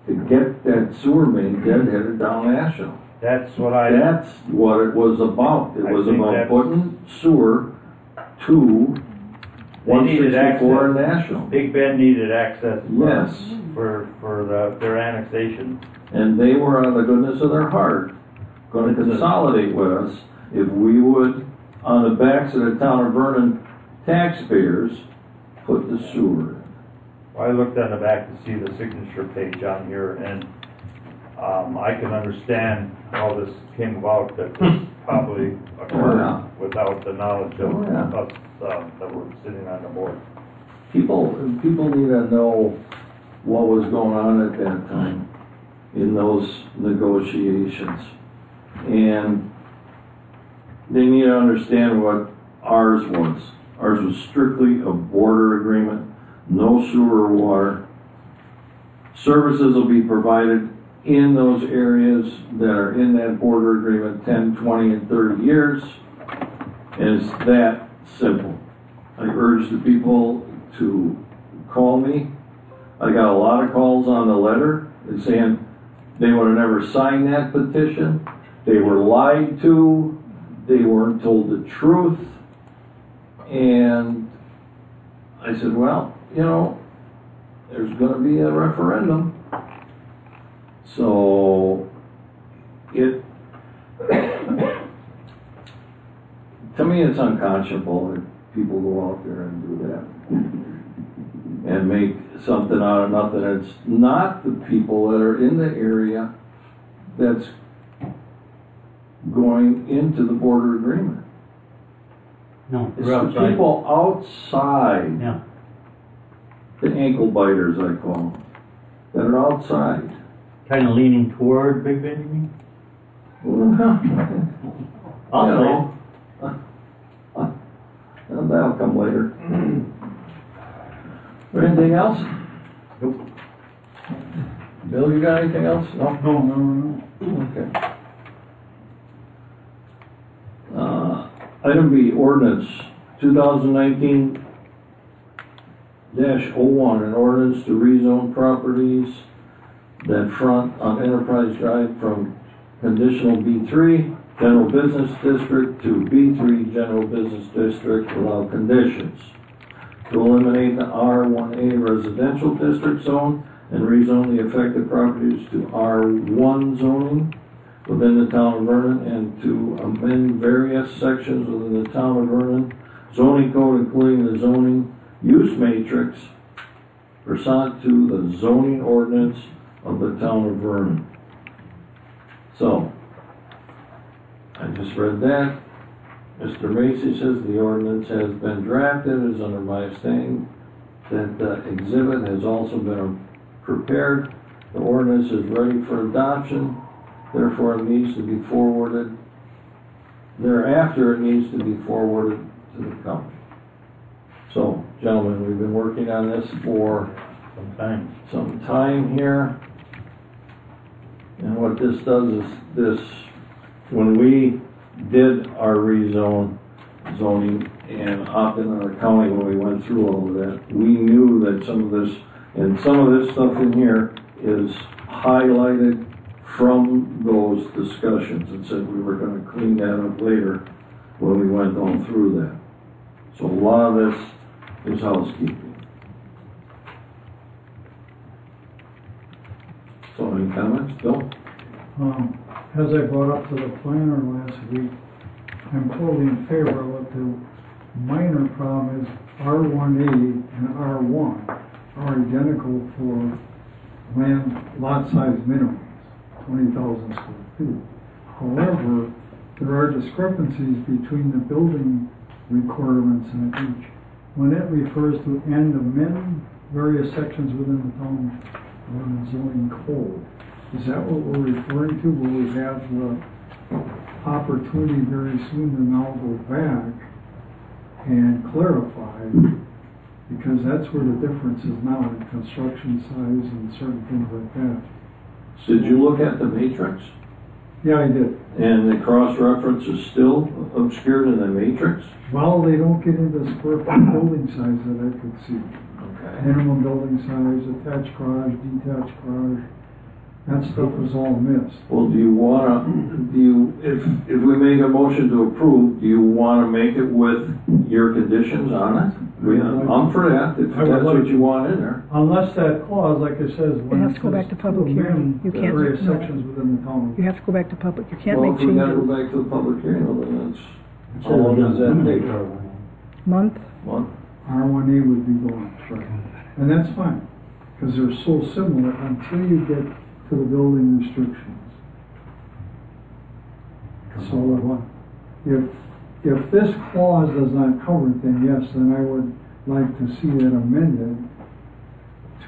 to get that sewer main deadheaded down National. That's what That's what it was about. It I was think about that's- putting sewer to They needed 164 access. National. Big Ben needed access Yes, for their annexation. and they were on the goodness of their heart going to consolidate with us if we would, on the backs of the town of Vernon taxpayers, put the sewer. I looked on the back to see the signature page on here, and I can understand how this came about, that this probably occurred yeah. without the knowledge of Oh, yeah. us that were sitting on the board. People need to know what was going on at that time in those negotiations. And they need to understand what ours was. Ours was strictly a border agreement, no sewer or water. Services will be provided in those areas that are in that border agreement 10, 20, and 30 years. And it's that simple. I urge the people to call me. I got a lot of calls on the letter saying they would have never signed that petition. They were lied to. They weren't told the truth. And I said, well, you know, there's going to be a referendum. So to me, it's unconscionable that people go out there and do that and make something out of nothing. It's not the people that are in the area that's going into the border agreement. No, It's we're the outside. people outside, Yeah. the ankle biters, I call them, that are outside. Kind of leaning toward Big Bend, you mean? I'll You say it. know, and that'll come later. Anything else? Nope. Bill, you got anything else? No? No. Okay. Item B, ordinance 2019-01, an ordinance to rezone properties that front on Enterprise Drive from conditional B3 General Business District to B3 General Business District without conditions. To eliminate the R1A residential district zone and rezone the affected properties to R1 zoning within the town of Vernon, and to amend various sections within the town of Vernon zoning code, including the zoning use matrix pursuant to the zoning ordinance of the town of Vernon. So, I just read that. Mr. Macy says the ordinance has been drafted, is under my understanding that the exhibit has also been prepared. The ordinance is ready for adoption, therefore it needs to be forwarded. Thereafter, it needs to be forwarded to the company. So, gentlemen, we've been working on this for some time here. And what this does is this, when we did our zoning and opt in our county, when we went through all of that, we knew that some of this stuff in here is highlighted from those discussions, and said we were going to clean that up later when we went on through that. So a lot of this is housekeeping. So any comments, Bill? As I brought up to the planner last week, I'm totally in favor of it. The minor problem is R1A and R1 are identical for land lot size minimums, 20,000 square feet. However, there are are discrepancies between the building requirements in each. When it refers to and amend various sections within the town zoning code, is that what we're referring to? Will we have the opportunity very soon to now go back and clarify? Because that's where the difference is now in construction size and certain things like that. Did you look at the matrix? Yeah, I did. And the cross-reference is still obscured in the matrix? Well, they don't get into square foot building size that I could see. Okay. Minimum building size, attached garage, detached garage, that stuff was all missed. Well, if we make a motion to approve, do you wanna make it with your conditions on it? I'm for that, if that's what you want in there. Unless that clause, like it says, when has to go back to public hearing. You can't various do that. sections within the town. You have to go back to public, you can't Well, make if we gotta go changes. back to the public hearing, well, then that's, It how long does that says take? Month? Month? R1A would be gone, right. And that's fine, because they're so similar until you get to the building restrictions. So if this clause does not cover it, then yes, then I would like to see it amended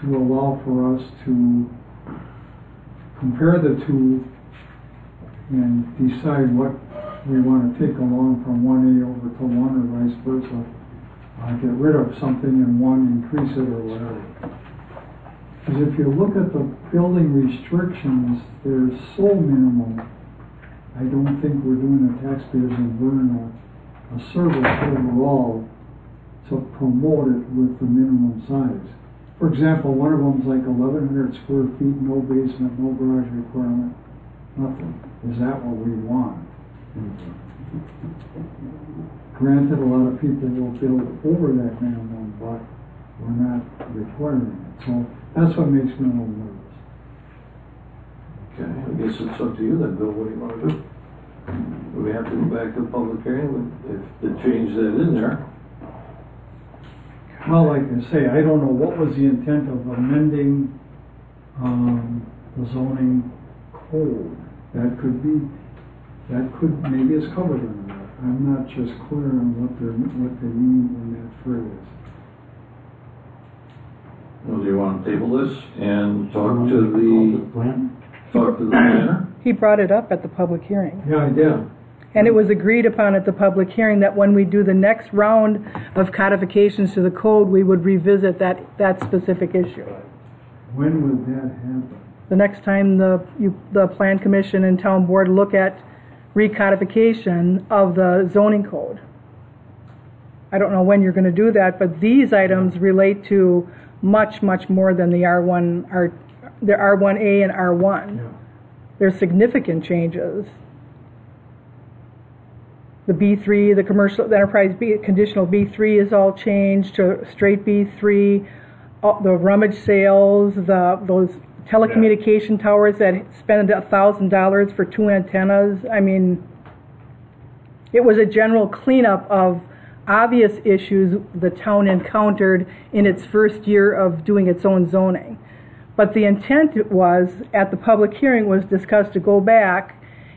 to allow for us to compare the two and decide what we want to take along from 1A over to 1 or vice versa. Get rid of something in one, increase it or whatever. Because if you look at the building restrictions, they're so minimal. I don't think we're doing the taxpayers in Vernon a service overall to promote it with the minimum size. For example, one of them's like 1,100 square feet, no basement, no garage requirement, nothing. Is that what we want? Granted, a lot of people will build over that minimum, but we're not requiring it. So that's what makes me a little nervous. Okay, I guess it's up to you then, Bill, what do you wanna do? Do we have to go back to the public hearing if to change that in there? Well, like I say, I don't know what was the intent of amending the zoning code. Maybe it's covered in that. I'm not just clear on what they mean in that phrase. Well, do you want to table this and talk to the planner? He brought it up at the public hearing. Yeah, I did. And it was agreed upon at the public hearing that when we do the next round of codifications to the code, we would revisit that specific issue. When would that happen? The next time the Plan Commission and Town Board look at recodification of the zoning code. I don't know when you're going to do that, but these items relate to much, much more than the R1A and R1. Yeah. There's significant changes. The B3, the enterprise conditional B3 is all changed to straight B3. The rummage sales, those telecommunication towers that spend $1,000 for 2 antennas. I mean, it was a general cleanup of obvious issues the town encountered in its first year of doing its own zoning. But the intent was, at the public hearing, was discussed to go back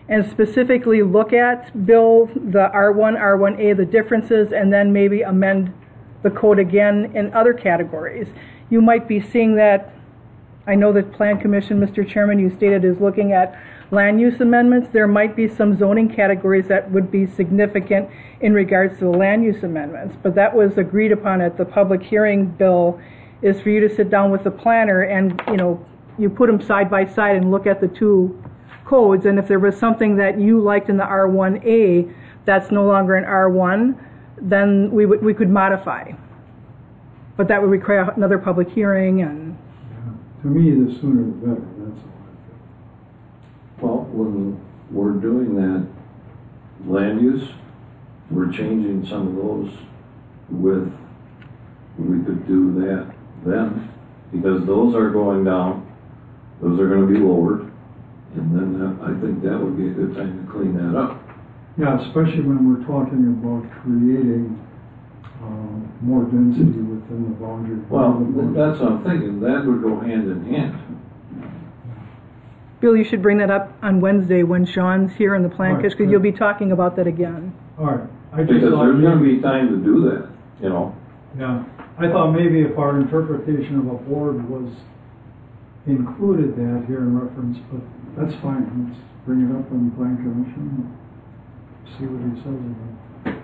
and specifically look at, Bill, the R1, R1A, the differences, and then maybe amend the code again in other categories. You might be seeing that. I know that Plan Commission, Mr. Chairman, you stated is looking at land use amendments. There might be some zoning categories that would be significant in regards to the land use amendments. But that was agreed upon at the public hearing, Bill, is for you to sit down with the planner and, you put them side by side and look at the two codes. And if there was something that you liked in the R1A that's no longer in R1, then we could modify. But that would require another public hearing and... To me, the sooner the better, that's all I feel. Well, when we're doing that land use, we're changing some of those we could do that then, because those are going down, those are gonna be lowered, and then I think that would be a good time to clean that up. Yeah, especially when we're talking about creating more density within the boundary. Well, that's what I'm thinking, that would go hand in hand. Bill, you should bring that up on Wednesday when Sean's here in the plan, Right, because yeah. you'll be talking about that again. All right. I just Because thought there's gonna maybe- be time to do that, you know? Yeah, I thought maybe if our interpretation of a board was included that here in reference, but that's fine. Let's bring it up in the plan commission and see what he says about it.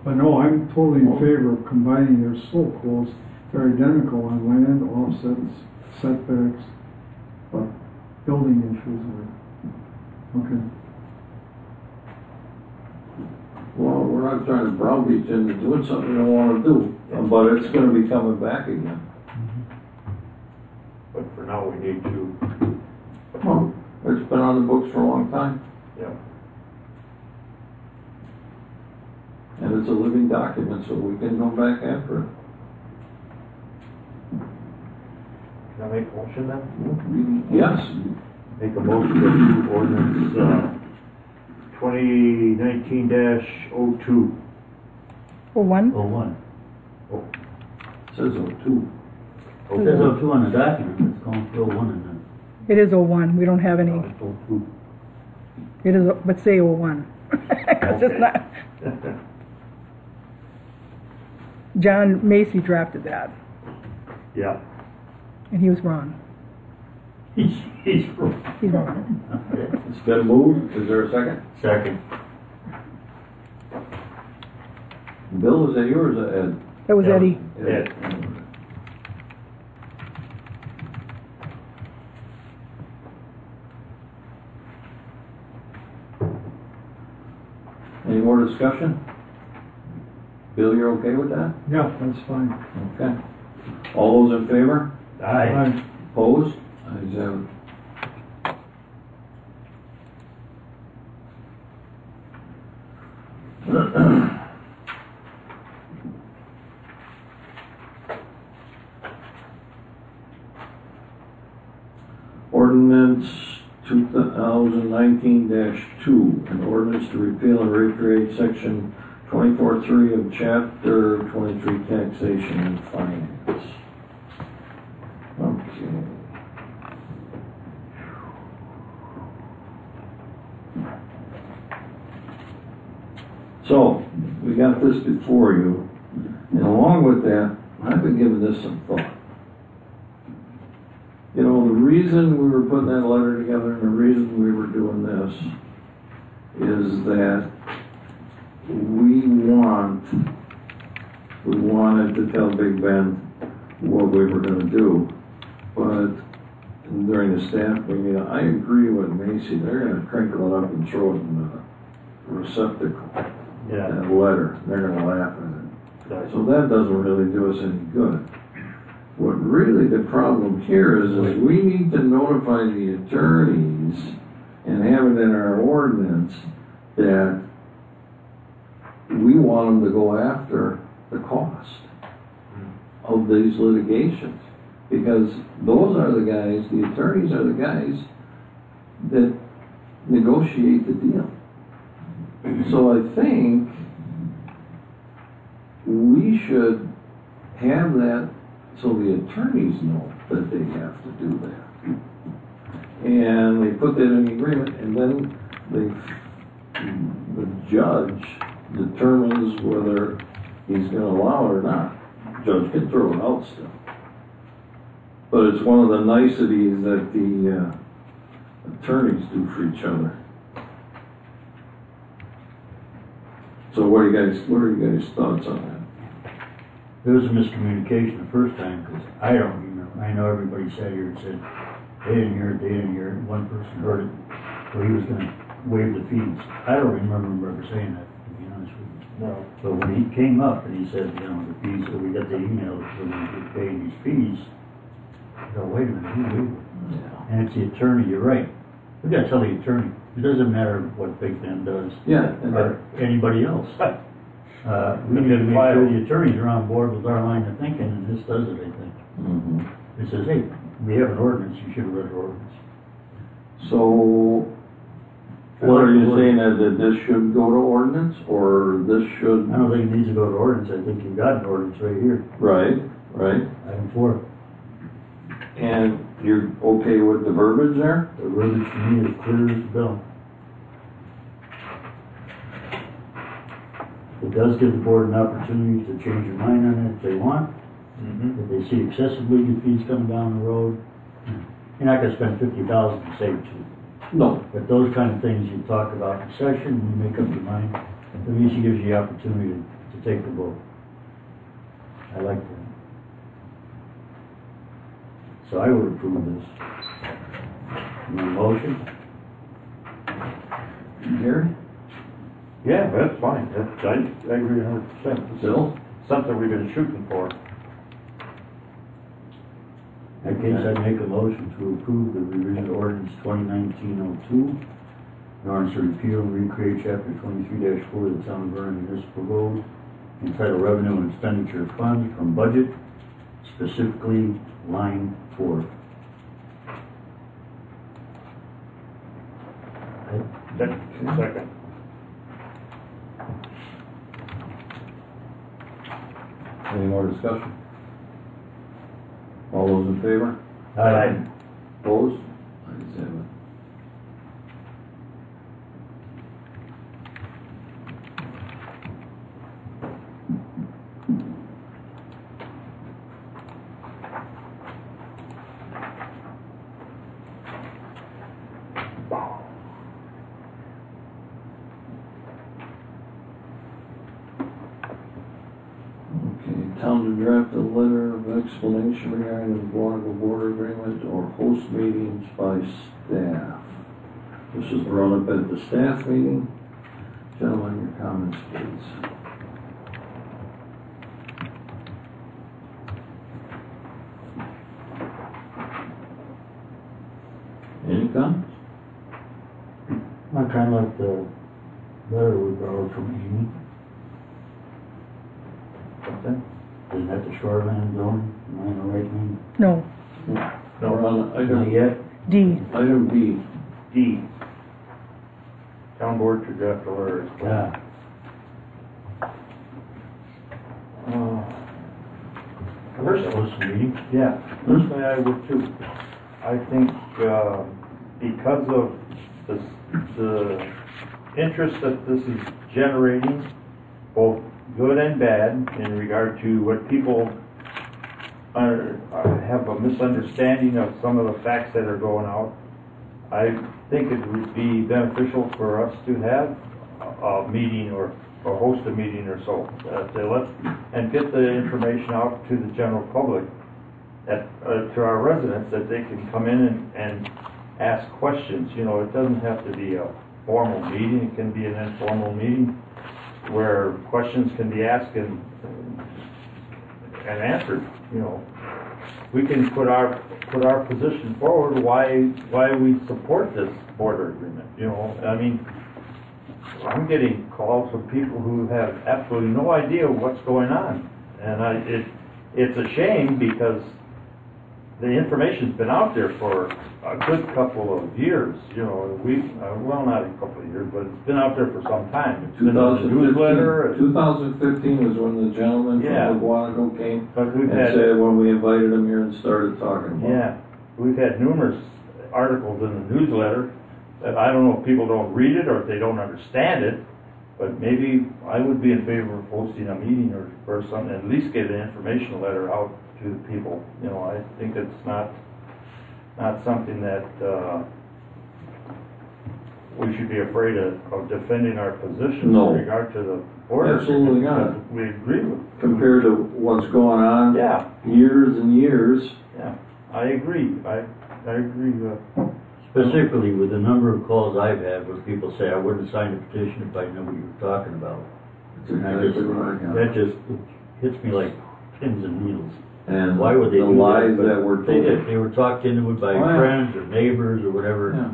But no, I'm totally in favor of combining. They're so close. They're identical on land, offsets, setbacks, but building issues are, okay. Well, we're not trying to browbeat you into doing something you don't wanna do, but it's gonna be coming back again. But for now, we need to, Well, it's been on the books for a long time, yeah. and it's a living document, so we can go back after it. Can I make a motion then? Yes, Make a motion to approve ordinance, 2019-02. For one? 01. says so too. It says 02 on the document, it's calling for 01 in It is 01. We don't have any. the, it's 02. It is, but say 01. 'Cause it's not. John Macy drafted that, Yeah. and he was wrong. He's wrong. He's wrong. Okay. It's been moved, is there a second? Second. Bill, is that yours or Ed? That was Yeah. Eddie. Ed. Any more discussion? Bill, you're okay with that? Yeah, that's fine. Okay. All those in favor? Aye. Opposed? Ayes have it. Ordinance 2019-2, an ordinance to repeal and recreate section 24.3 of chapter 23 taxation and finance. Okay. So, we got this before you, and along with that, I've been giving this some thought. You know, the reason we were putting that letter together and the reason we were doing this is that we wanted to tell Big Bend what we were gonna do, but during the staff meeting, I agree with Macy, they're gonna crinkle it up and throw it in the receptacle, Yeah. that letter, they're gonna laugh at it. So that doesn't really do us any good. What really the problem here is we need to notify the attorneys and have it in our ordinance that we want them to go after the cost of these litigations. Because those are the guys, the attorneys are the guys that negotiate the deal. So I think we should have that so the attorneys know that they have to do that. And they put that in the agreement, and then the judge determines whether he's gonna allow it or not. Judge can throw it out still. But it's one of the niceties that the attorneys do for each other. So what are you guys' thoughts on that? There was a miscommunication the first time, because I don't remember. I know everybody sat here and said, they didn't hear it, they didn't hear it. One person heard it, so he was gonna waive the fees. I don't remember him ever saying that, to be honest with you. No. But when he came up and he said, you know, the fees, so we got the email that we're gonna get paid these fees, I go, wait a minute, who waived it? And it's the attorney, you're right. We gotta tell the attorney. It doesn't matter what Big Ben does, Yeah, or anybody else. We need to make sure the attorneys are on board with our line of thinking, and this does it, I think. mhm. It says, hey, we have an ordinance, you should have read our ordinance. So, what are you saying, that this should go to ordinance, or this should? I don't think it needs to go to ordinance, I think you've got an ordinance right here, Right, right. item 4. And you're okay with the verbiage there? The verbiage to me is clear as a bell. It does give the board an opportunity to change their mind on it if they want. If they see excessive legal fees coming down the road, you're not gonna spend $50,000 to save two. No. But those kind of things you talk about in session, you make up your mind, at least it gives you the opportunity to take the vote. I like that. So I would approve this. Any motion? Gary? Yeah, that's fine. I agree 100%. Bill? Something we've been shooting for. In that case, I'd make a motion to approve the revision to ordinance 2019-02, an ordinance to repeal and recreate chapter 23-4 of the Town of Vernon Municipal Code, entitled Revenue and Expenditure Funds from Budget, specifically line 4. Second. Any more discussion? All those in favor? Aye. Opposed? Ayes have it. Okay, town to draft a letter of explanation regarding the Guadalupe border agreement or host meetings by staff. This is brought up at the staff meeting. Gentlemen, your comments, please. Any comments? I kind of like the letter we borrowed from Amy. What's that? Isn't that the shoreline zone? Am I in the right name? No, We're on Not item, yet? D. item B. D. Town board to draft a letter. Yeah. Personally, Host a meeting? yeah, personally I would too. I think, because of the interest that this is generating, both good and bad, in regard to what people have a misunderstanding of some of the facts that are going out, I think it would be beneficial for us to have a meeting or host a meeting or so, and get the information out to the general public, to our residents, that they can come in and ask questions. You know, it doesn't have to be a formal meeting, it can be an informal meeting where questions can be asked and answered. You know, we can put our position forward, why we support this border agreement. You know, I mean, I'm getting calls from people who have absolutely no idea what's going on, and it's a shame, because the information's been out there for a good couple of years. You know, well, not a couple of years, but it's been out there for some time. It's been in the newsletter. 2015 was when the gentleman Yeah. from the Guadalupe came But we've and had, said when we invited him here and started talking about it. yeah, we've had numerous articles in the newsletter that I don't know if people don't read it or if they don't understand it, but maybe I would be in favor of hosting a meeting or something, at least get an information letter out to the people. You know, I think it's not something that we should be afraid of defending our positions No. in regard to the border. Absolutely not. Because we agree with. Compared to what's going on Yeah, years and years. yeah, I agree. I agree. Specifically with the number of calls I've had where people say, I wouldn't have signed a petition if I knew what you were talking about. That's exactly what I got. That just hits me like pins and needles. And Why would they the do that? lies But that were they told. did. They were talked into it by Oh, yeah. friends or neighbors or whatever. Yeah.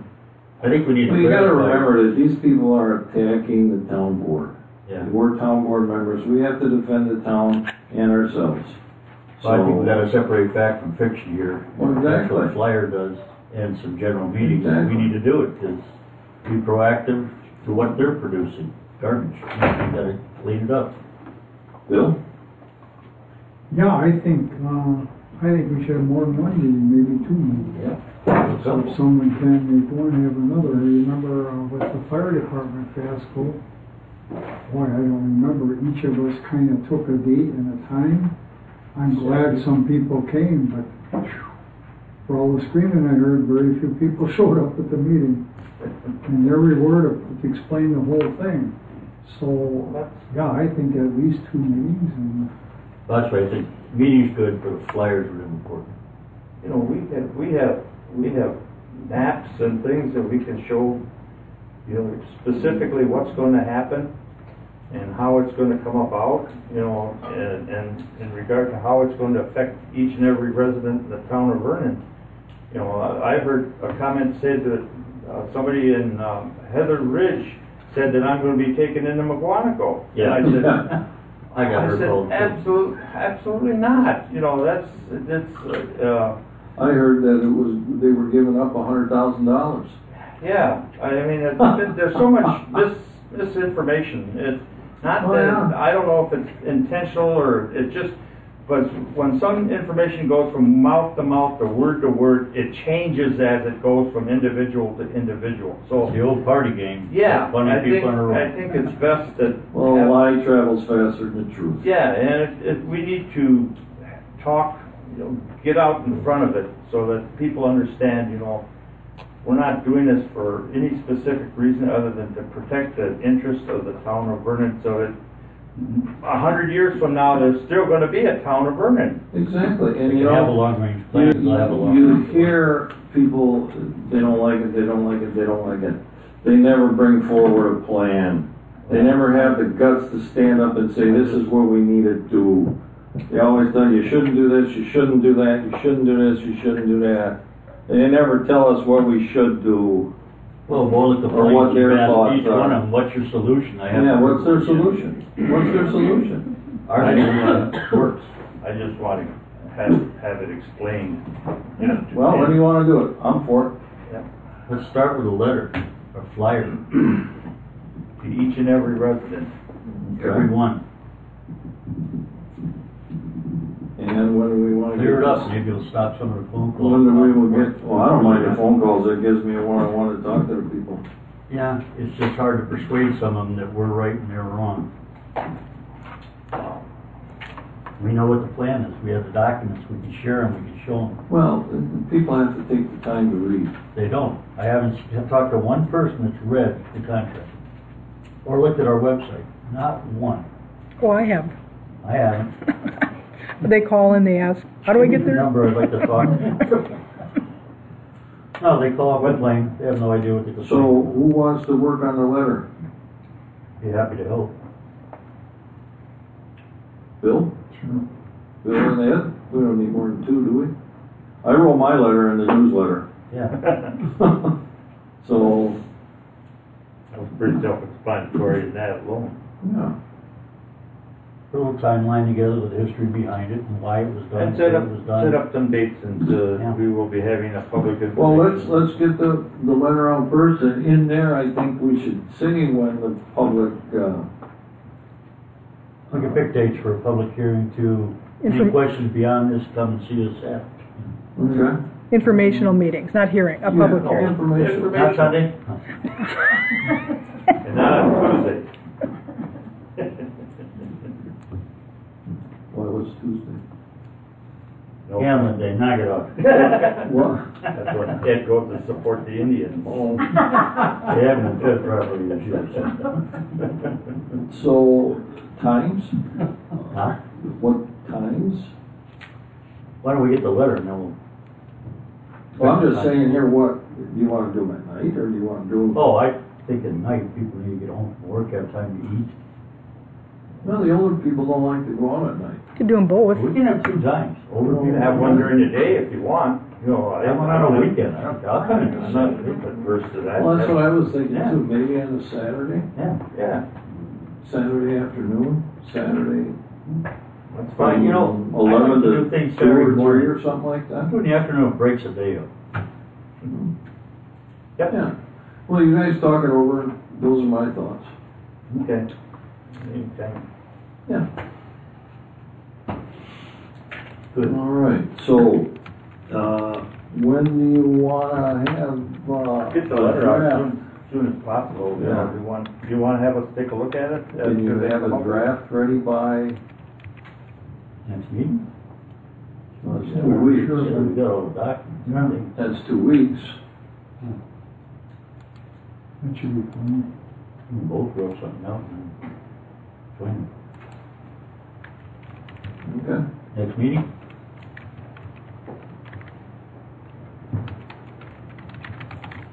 I think we need to Well, you gotta clarify. remember that these people are attacking the town board. Yeah. We're town board members, we have to defend the town and ourselves. So I think we gotta separate fact from fiction here. Well, That's what exactly. the flyer does, and some general meetings. Exactly. We need to do it, because be proactive to what they're producing, garbage. We gotta clean it up. Bill? Yeah, I think, I think we should have more than one meeting, maybe two meetings. Yeah. So if someone can make one, have another. I remember with the fire department fiasco, boy, I don't remember, each of us kind of took a date and a time. I'm glad some people came, but for all the screaming I heard, very few people showed up at the meeting. And every word explained the whole thing. So, yeah, I think at least two meetings. And That's why I think meeting's good, but the flyers are important. You know, we have maps and things that we can show, you know, specifically what's going to happen and how it's going to come about, you know, and in regard to how it's going to affect each and every resident in the town of Vernon. You know, I heard a comment said that somebody in Heather Ridge said that I'm going to be taken into McGuanaco. Yeah. And I said, I got her told. absolutely not. You know, that's I heard that they were giving up $100,000. yeah. I mean, there's so much misinformation. It's not Oh, that yeah. I don't know if it's intentional or it just. But when some information goes from mouth to mouth or word to word, it changes as it goes from individual to individual. So It's the old party game. yeah, Funny people in a row. I think it's best that. Well, a lie travels faster than the truth. Yeah, and we need to talk, you know, get out in front of it so that people understand, you know, we're not doing this for any specific reason other than to protect the interests of the town of Vernon so that 100 years from now, there's still going to be a town of Vernon. Exactly, and We you can have a know, long range plan, we'll have a long you range plan. hear people, they don't like it, they don't like it, they don't like it. They never bring forward a plan. They never have the guts to stand up and say, this is what we need to do. They always tell you, you shouldn't do this, you shouldn't do that, you shouldn't do this, you shouldn't do that. They never tell us what we should do. Well, all the Or what complaints, their you ask thoughts each one are. of them, what's your solution? I have Yeah, to- what's their solution? What's their solution? Our solution works. I just want to have it explained. You know, Well, when do you wanna do it? I'm for it. Let's start with a letter, a flyer, To each and every resident. every one. And when do we wanna get Clear it up, this? maybe it'll stop some of the phone calls. When do we will get, well, I don't mind the phone calls, it gives me a one-on-one to talk to the people. Yeah, it's just hard to persuade some of them that we're right and they're wrong. We know what the plan is, we have the documents, we can share them, we can show them. Well, the people have to take the time to read. They don't. I haven't talked to one person that's read the contract or looked at our website. Not one. Oh, I have. I haven't. They call and they ask, how do I get The there? number I'd like to talk to. No, they call up complain. They have no idea what they complain. So who wants to work on the letter? Be happy to help. Bill? Sure. Bill and Ed? We don't need more than two, do we? I wrote my letter in the newsletter. Yeah. So, That was pretty self-explanatory in that alone. yeah. Put a little timeline together with the history behind it and why it was done. And set when it was done. up some dates and Yeah. we will be having a public information. Well, let's get the letter out first, and in there, I think we should say when the public, We can pick dates for a public hearing too. Any Inform- questions beyond this, come and see us at. okay? Informational meetings, not hearing, a public Yeah, hearing. information. Not Sunday? And not on Tuesday. Well, what's Tuesday? No. Hamlin Day, knock it off. What? That's when Ed goes to support the Indians. Oh, They haven't been fed properly this year. so, times? Huh? What times? Why don't we get the letter and then we'll. Well, I'm just saying here, what, do you wanna do them at night, or do you wanna do them? Oh, I think at night people need to get home from work, have time to eat. Well, the older people don't like to go out at night. Could do them both. We can have two times. Older You people can have one during the day if you want, you know. Have one on a weekend. I don't care. I'll come in. I'm not adverse to that. Well, that's what I was thinking Yeah. too, maybe on a Saturday, Yeah. Yeah, Saturday afternoon, Saturday. that's Fine, fine. you know, I 11 like to to do things 2 or Saturday 3 morning. or something like that. In the afternoon, it breaks a day up. Yep. Yeah. Well, you guys talk it over, those are my thoughts. Okay. Anytime. Yeah. Good. All right, so, when do you wanna have, Get the letter out draft? soon as possible. You know, Yeah. do you wanna have us take a look at it? Can you have a draft ready by, Next meeting? well, it's Yeah, 2 weeks? sure. Yeah, we got all the documents. Yeah. That's 2 weeks. That should be fine. We can both wrote something out and join Okay. next meeting?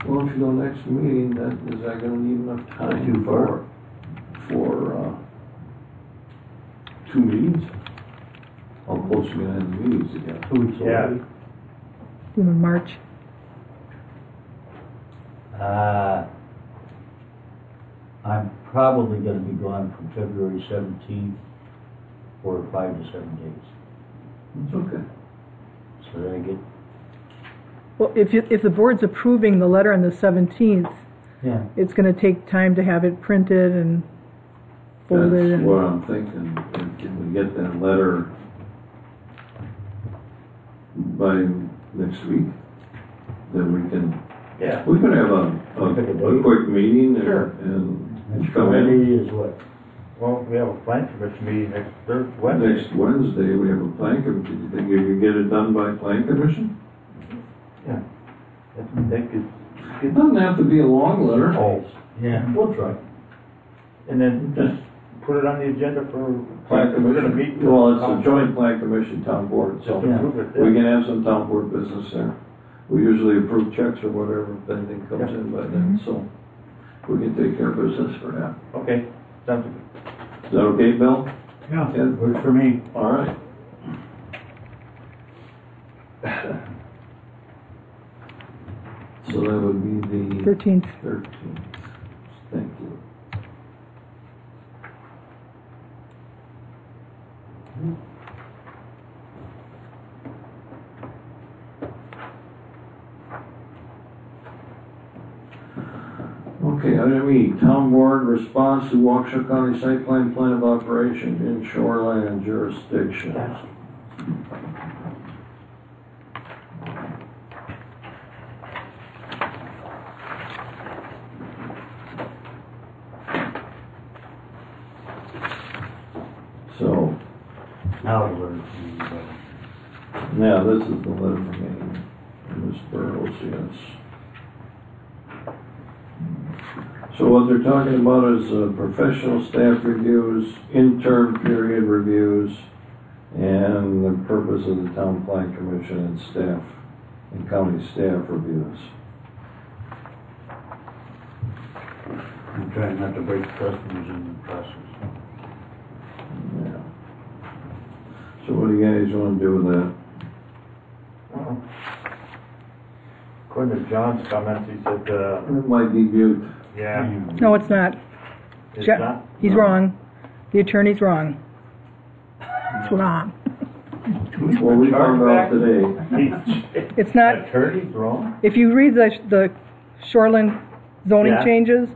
Well, if you go next meeting, is that gonna leave enough time Too far. for 2 meetings? How close are you gonna have the meetings again? 2 weeks Yeah. already? In March. I'm probably gonna be gone from February 17th for 5 to 7 days. It's okay. So that I get, Well, if the board's approving the letter on the 17th, yeah, it's going to take time to have it printed and folded. That's And what I'm thinking. Can we get that letter by next week? Then we can Yeah. have a quick meeting Sure. and next come in. Friday is what? Well, we have a plan commission meeting next Wednesday. Next Wednesday, we have a plan commission. Do you think you can get it done by plan commission? Yeah. I think It doesn't have to be a long letter. Oh, Yeah, we'll try. and then just put it on the agenda for Plan we're gonna meet. commission. Well, it's a joint plan commission town board, so Just approve it. we can have some town board business there. We usually approve checks or whatever if anything comes Yeah. in by then, so we can take care of business for that. Okay, sounds good. Is that okay, Bill? Yeah. Ed? Works for me. All right. So that would be the 13th. 13th. Thank you. Okay, item E, town board response to Waukesha County site plan of operation in shoreline jurisdiction. So, Now to learn. yeah, this is the letter from me, Ms. Burrows, yes. So what they're talking about is professional staff reviews, interim period reviews, and the purpose of the town plan commission and staff, and county staff reviews. I'm trying not to break customers in the process. Yeah. So what do you guys want to do with that? According to John's comments, he said, It might be Butte. yeah, No, it's not. it's Je- not. He's wrong. The attorney's wrong. It's wrong. Well, we found out today. It's not. Attorney's wrong? If you read the shoreline zoning Yeah. changes,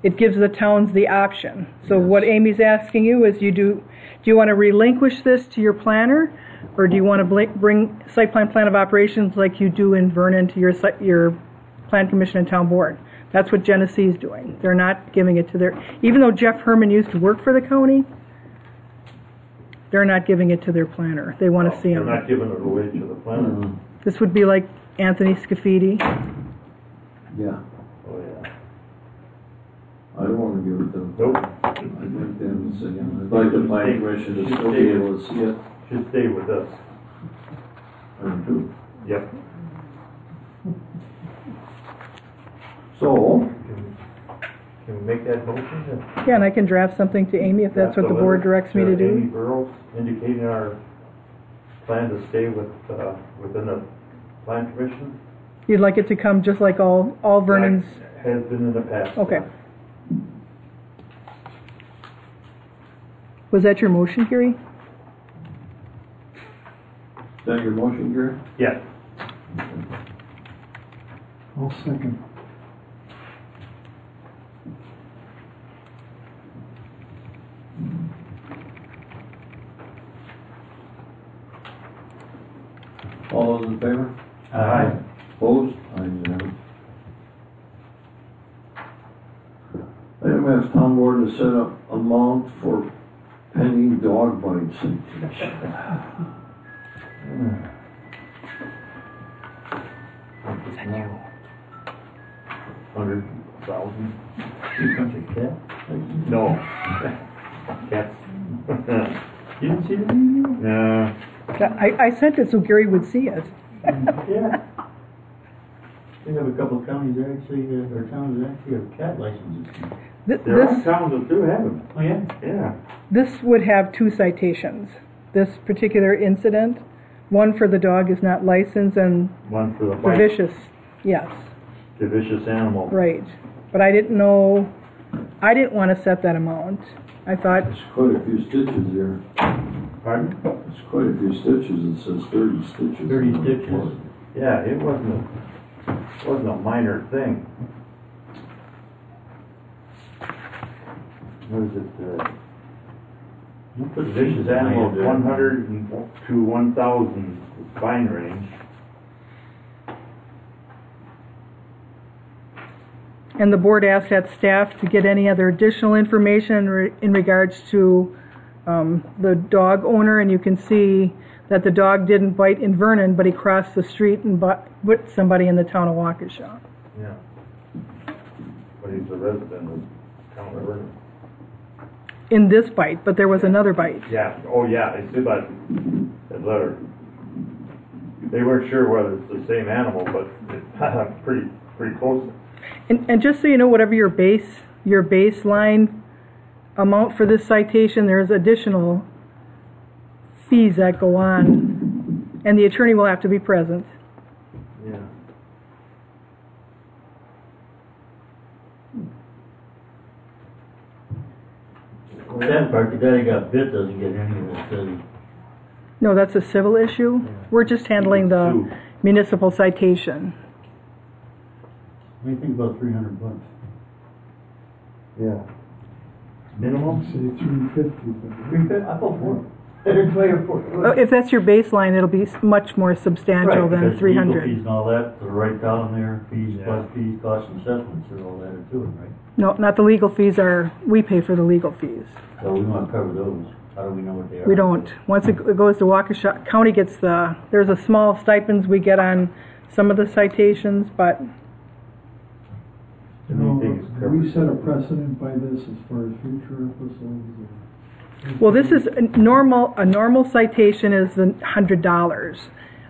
it gives the towns the option. So what Amy's asking you is, do you want to relinquish this to your planner, or do you want to bring site plan of operations like you do in Vernon to your plan commission and town board? That's what Genesee's doing. They're not giving it to even though Jeff Herman used to work for the county, they're not giving it to their planner. They want to see They're him. not giving it away to the planner. This would be like Anthony Scafidi. Yeah, Oh, yeah. I don't want to give it to them. Nope, I'd like them to see it. I'd like the plan commission to still be able to see it. should stay with us. Or do. Yep. So, Can we make that motion? Yeah, and I can draft something to Amy if that's what the board directs me to Amy do. Burrows indicating our plan to stay within the plan commission? You'd like it to come just like all Vernon's, Like has been in the past. okay. Was that your motion, Gary? is that your motion, Gary? Yeah. I'll second. those in favor? Aye. Opposed? Ayes have it. Item F, town board to set up amount for pending dog bite citation. $100,000. You country cat? No. Cats. You didn't see the email? No. I sent it so Gary would see it. Yeah. We have a couple of counties that actually, or towns that actually have cat licenses. There are towns that do have them. Oh, yeah? Yeah. This would have 2 citations. This particular incident, one for the dog is not licensed, and One for the the bite, vicious, yes, the vicious animal. right. But I didn't know, I didn't want to set that amount. I thought, There's quite a few stitches there. Pardon? There's quite a few stitches. It says 30 stitches. 30 stitches. Yeah, it wasn't a minor thing. What is it, You put vicious animal, 100 to 1,000 fine range. and the board asked that staff to get any other additional information in regards to the dog owner, and you can see that the dog didn't bite in Vernon, but he crossed the street and bit somebody in the town of Waukesha. Yeah. But he's a resident of town of Vernon. In this bite, but there was another bite. Yeah, oh yeah, I see that letter. They weren't sure whether it's the same animal, but it's pretty close. And just so you know, whatever your baseline amount for this citation, there's additional fees that go on, and the attorney will have to be present. Yeah. That part, the guy that got bit doesn't get any of this, does he? No, that's a civil issue. We're just handling the municipal citation. What do you think about $300? Yeah. Minimum? Say 350, but I thought 4. It's way up 4. If that's your baseline, it'll be much more substantial Right, than because legal 300. fees and all that, the right down there, fees Yeah. plus fees, costs and assessments are all added to it, right? No, not the legal fees we pay for the legal fees. So we want to cover those. How do we know what they are? We don't. Once it goes to Waukesha, county gets there's a small stipends we get on some of the citations, but you know, do we set a precedent by this as far as future episodes? well, this is a normal citation is the $100.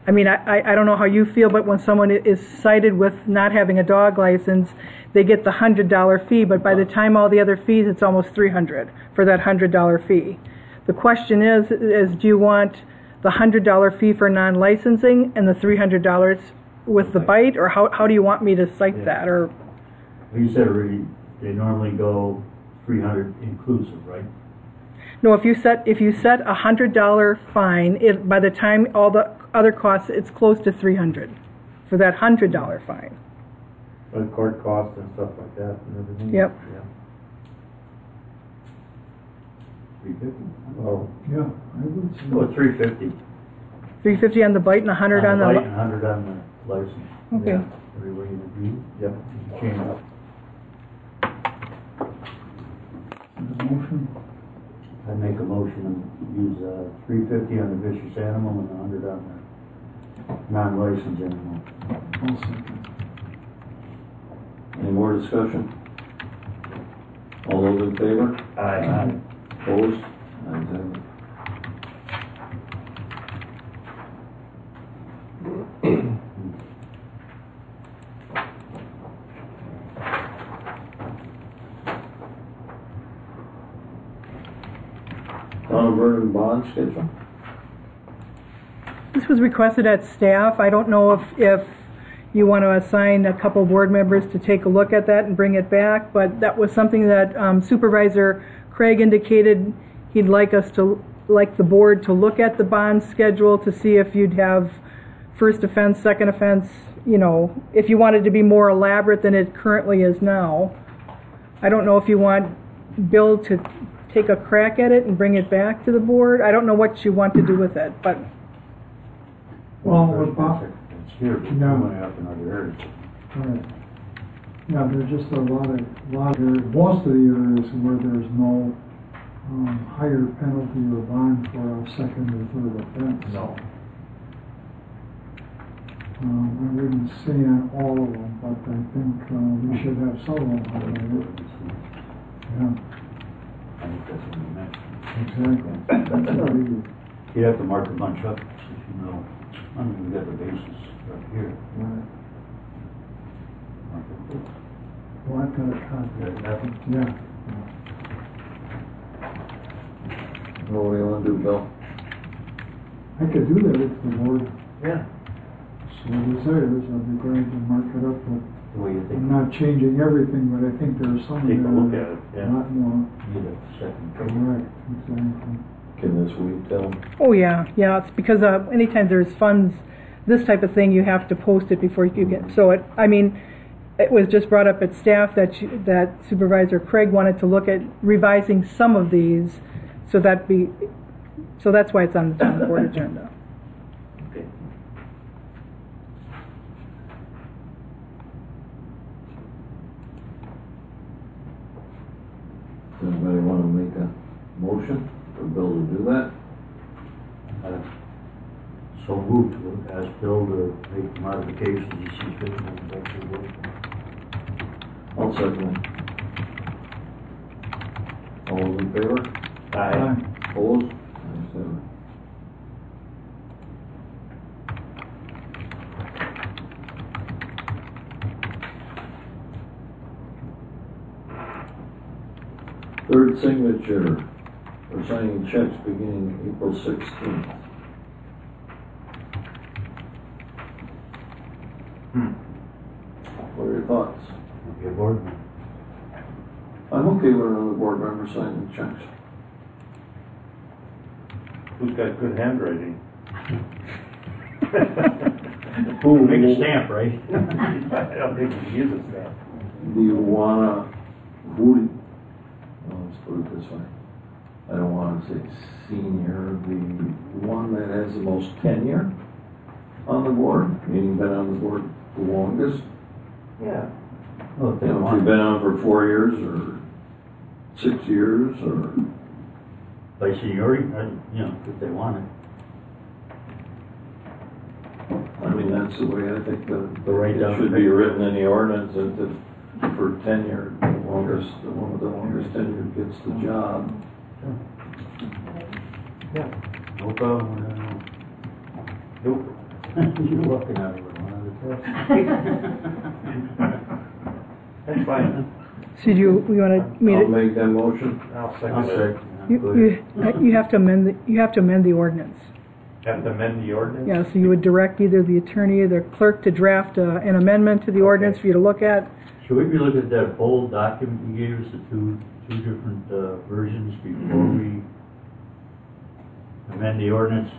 I mean, I don't know how you feel, but when someone is cited with not having a dog license, they get the $100 fee, but by the time all the other fees, it's almost $300 for that $100 fee. The question is do you want the $100 fee for non-licensing and the $300 with the bite, or how do you want me to cite that? Or You said they normally go 300 inclusive, right? no, if you set a $100 fine, by the time all the other costs, it's close to $300 for that $100 fine. But court costs and stuff like that and everything. Yep. Yeah. 350. Oh, Yeah, I would say. Well, 350. $350 on the bite and $100 on the bite and 100 on the license. okay. yeah. Everybody agree? Yep. Change up. The motion, I make a motion to use 350 on the vicious animal and 100 on the non-licensed animal. I'll second. Any more discussion? All those in favor? Aye. Opposed? Ayes have it. Town of Vernon bond schedule? This was requested at staff. I don't know if you want to assign a couple board members to take a look at that and bring it back, but that was something that Supervisor Craig indicated he'd like the board to look at the bond schedule to see if you'd have first offense, second offense, if you wanted to be more elaborate than it currently is now. I don't know if you want Bill to take a crack at it and bring it back to the board. I don't know what you want to do with it, but Well, what Bob, It's here, but Yeah. going up in other areas. right. Yeah, there's just a lot of areas, most of the areas where there's no, higher penalty or bond for a second or third offense. No. I wouldn't say on all of them, but I think, we should have some of them highlighted. Yeah, I think that's what you mentioned. exactly. That's pretty good. You have to mark a bunch up, so you know, I mean, we got the basis right here. Right. Mark it up. Well, I've got a copy. Got nothing? Yeah. What do you wanna do, Bill? I could do that if the board Yeah. so desires. I'd be glad to mark it up, but The way you think. I'm not changing everything, but I think there's some Take a there look that at it, are yeah. a lot more. Need a second. Correct, exactly. Can this week tell? Oh, yeah, yeah, it's because anytime there's funds, this type of thing, you have to post it before you get, so it, I mean, it was just brought up at staff that that Supervisor Craig wanted to look at revising some of these, so that's why it's on the board agenda. Okay. Does anybody wanna make a motion for Bill to do that? So moved to ask Bill to make modifications as he fit and back to work. I'll second it. All those in favor? Aye. Opposed? Ayes have it. Third signature for signing checks beginning April 16th. What are your thoughts? Be a board member. I'm okay with another board member signing checks. Who's got good handwriting? Ooh, make a stamp, right? I don't think you can use a stamp. Do you wanna, well, let's put it this way. I don't wanna say senior, the one that has the most tenure on the board, meaning been on the board the longest. Yeah. Well, if You they know, if want you've been on for 4 years or 6 years or, by seniority, you know, if they want it. I mean, that's the way I think Go right it down should the be middle. written in the ordinance that for tenure, the one with the longest tenure gets the job. No problem. Nope. You're looking at it with one of the That's fine. So you want I'll to, make that motion. I'll I'll second say. it. you have to amend the ordinance. Have to amend the ordinance? Yeah, so you would direct either the attorney or the clerk to draft an amendment to the ordinance for you to look at. Should we be looking at that old document you gave us, the two different versions before we amend the ordinance?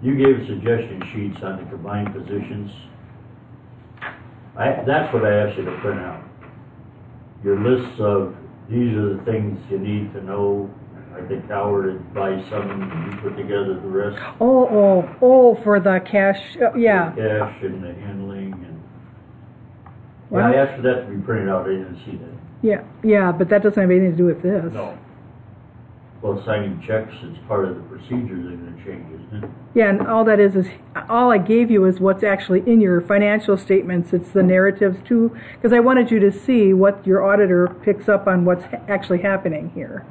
You gave suggestion sheets on the combined positions. That's what I asked you to print out. Your lists of, these are the things you need to know. I think Howard advised some, and you put together the rest. For the cash, yeah. Cash and the handling and. Well- Yeah, I asked for that to be printed out, I didn't see that. Yeah, but that doesn't have anything to do with this. No. Well, signing checks is part of the procedure they're gonna change, isn't it? Yeah, and all that is all I gave you is what's actually in your financial statements. It's the narratives too, because I wanted you to see what your auditor picks up on what's actually happening here.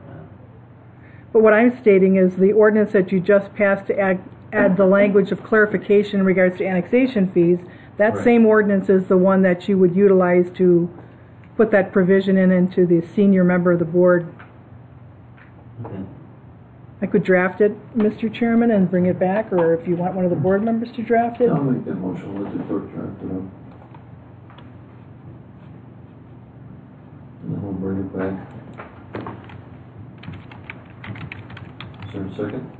But what I'm stating is the ordinance that you just passed to add the language of clarification in regards to annexation fees, that Right. same ordinance is the one that you would utilize to put that provision into the senior member of the board. Okay. I could draft it, Mr. Chairman, and bring it back, or if you want one of the board members to draft it. I'll make that motion, let the clerk draft it up. And then we'll bring it back. Is there a second?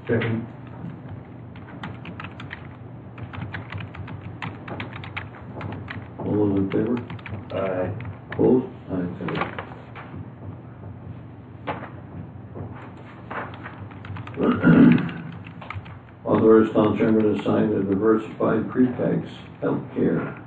Second. All those in favor? Opposed? Ayes have it. whereas town chairman assigned a diversified pre-tax healthcare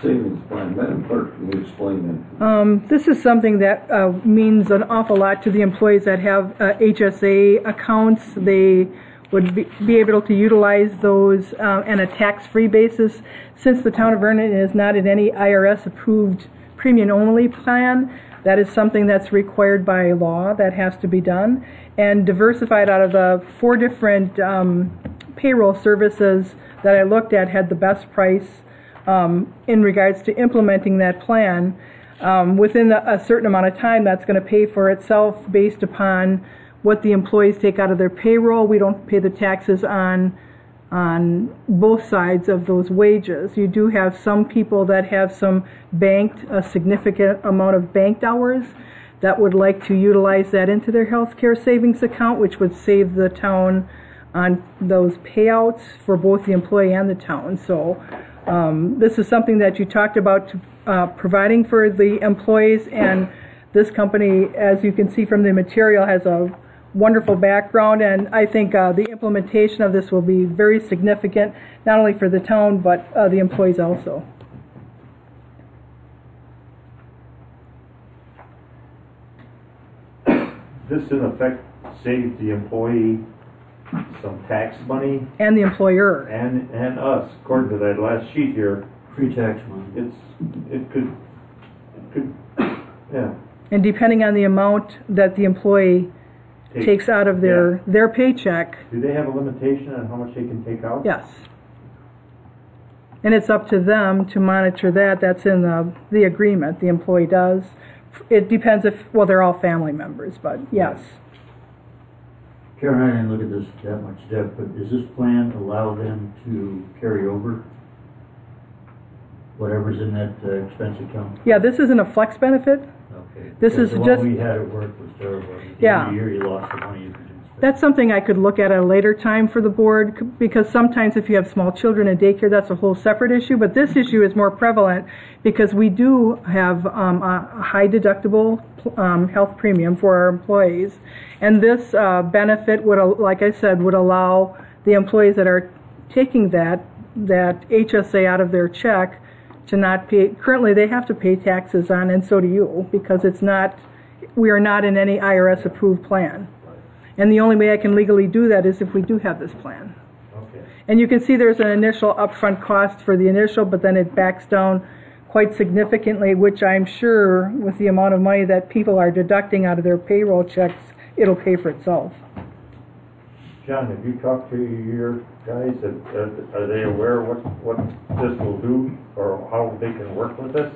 savings plan. Madam Clerk, can you explain that? This is something that means an awful lot to the employees that have HSA accounts. They would be able to utilize those on a tax-free basis. Since the town of Vernon is not in any IRS-approved premium-only plan, that is something that's required by law that has to be done. And diversified out of the 4 different payroll services that I looked at had the best price in regards to implementing that plan. Within a certain amount of time, that's going to pay for itself based upon what the employees take out of their payroll. We don't pay the taxes on both sides of those wages. You do have some people that have a significant amount of banked hours that would like to utilize that into their health care savings account, which would save the town on those payouts for both the employee and the town. So this is something that you talked about providing for the employees, and this company, as you can see from the material, has a wonderful background, and I think the implementation of this will be very significant, not only for the town, but the employees also. This in effect saves the employee some tax money And the employer. and us, according to that last sheet here. Free tax money. It could, yeah. And depending on the amount that the employee takes out of their paycheck. Do they have a limitation on how much they can take out? Yes. And it's up to them to monitor that. That's in the agreement, the employee does. It depends well, they're all family members, but yes. Karen, I didn't look at this that much depth, but does this plan allow them to carry over whatever's in that expense account? Yeah, this isn't a flex benefit. Okay. This is the just... one we had at work was terrible. Yeah. Every year you lost the money you could spend. That's something I could look at a later time for the board, because sometimes if you have small children in daycare, that's a whole separate issue. But this issue is more prevalent because we do have a high deductible health premium for our employees. And this benefit would, like I said, would allow the employees that are taking that HSA out of their check to not pay. Currently, they have to pay taxes on, and so do you, because we are not in any IRS approved plan. And the only way I can legally do that is if we do have this plan. Okay. And you can see there's an initial upfront cost for the initial, but then it backs down quite significantly, which I'm sure with the amount of money that people are deducting out of their payroll checks, it'll pay for itself. John, have you talked to your guys? Are they aware what this will do or how they can work with this?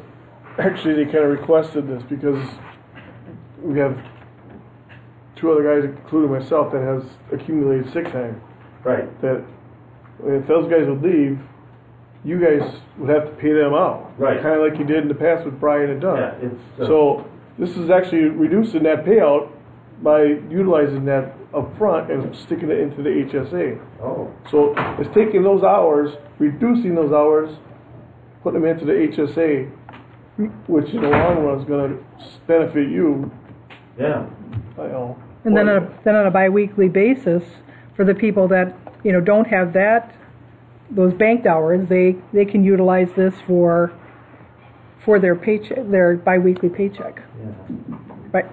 Actually, they kind of requested this because we have 2 other guys, including myself, that has accumulated sick time. Right. That if those guys would leave, you guys would have to pay them out. Right. Kind of like you did in the past with Brian and Doug. Yeah, it's... So this is actually reducing that payout by utilizing that up front and sticking it into the HSA. Oh. So it's taking those hours, reducing those hours, putting them into the HSA, which in the long run is going to benefit you. Yeah. I know. And then on a biweekly basis, for the people that don't have those banked hours, they can utilize this for their paycheck, their biweekly paycheck. Yeah. Right.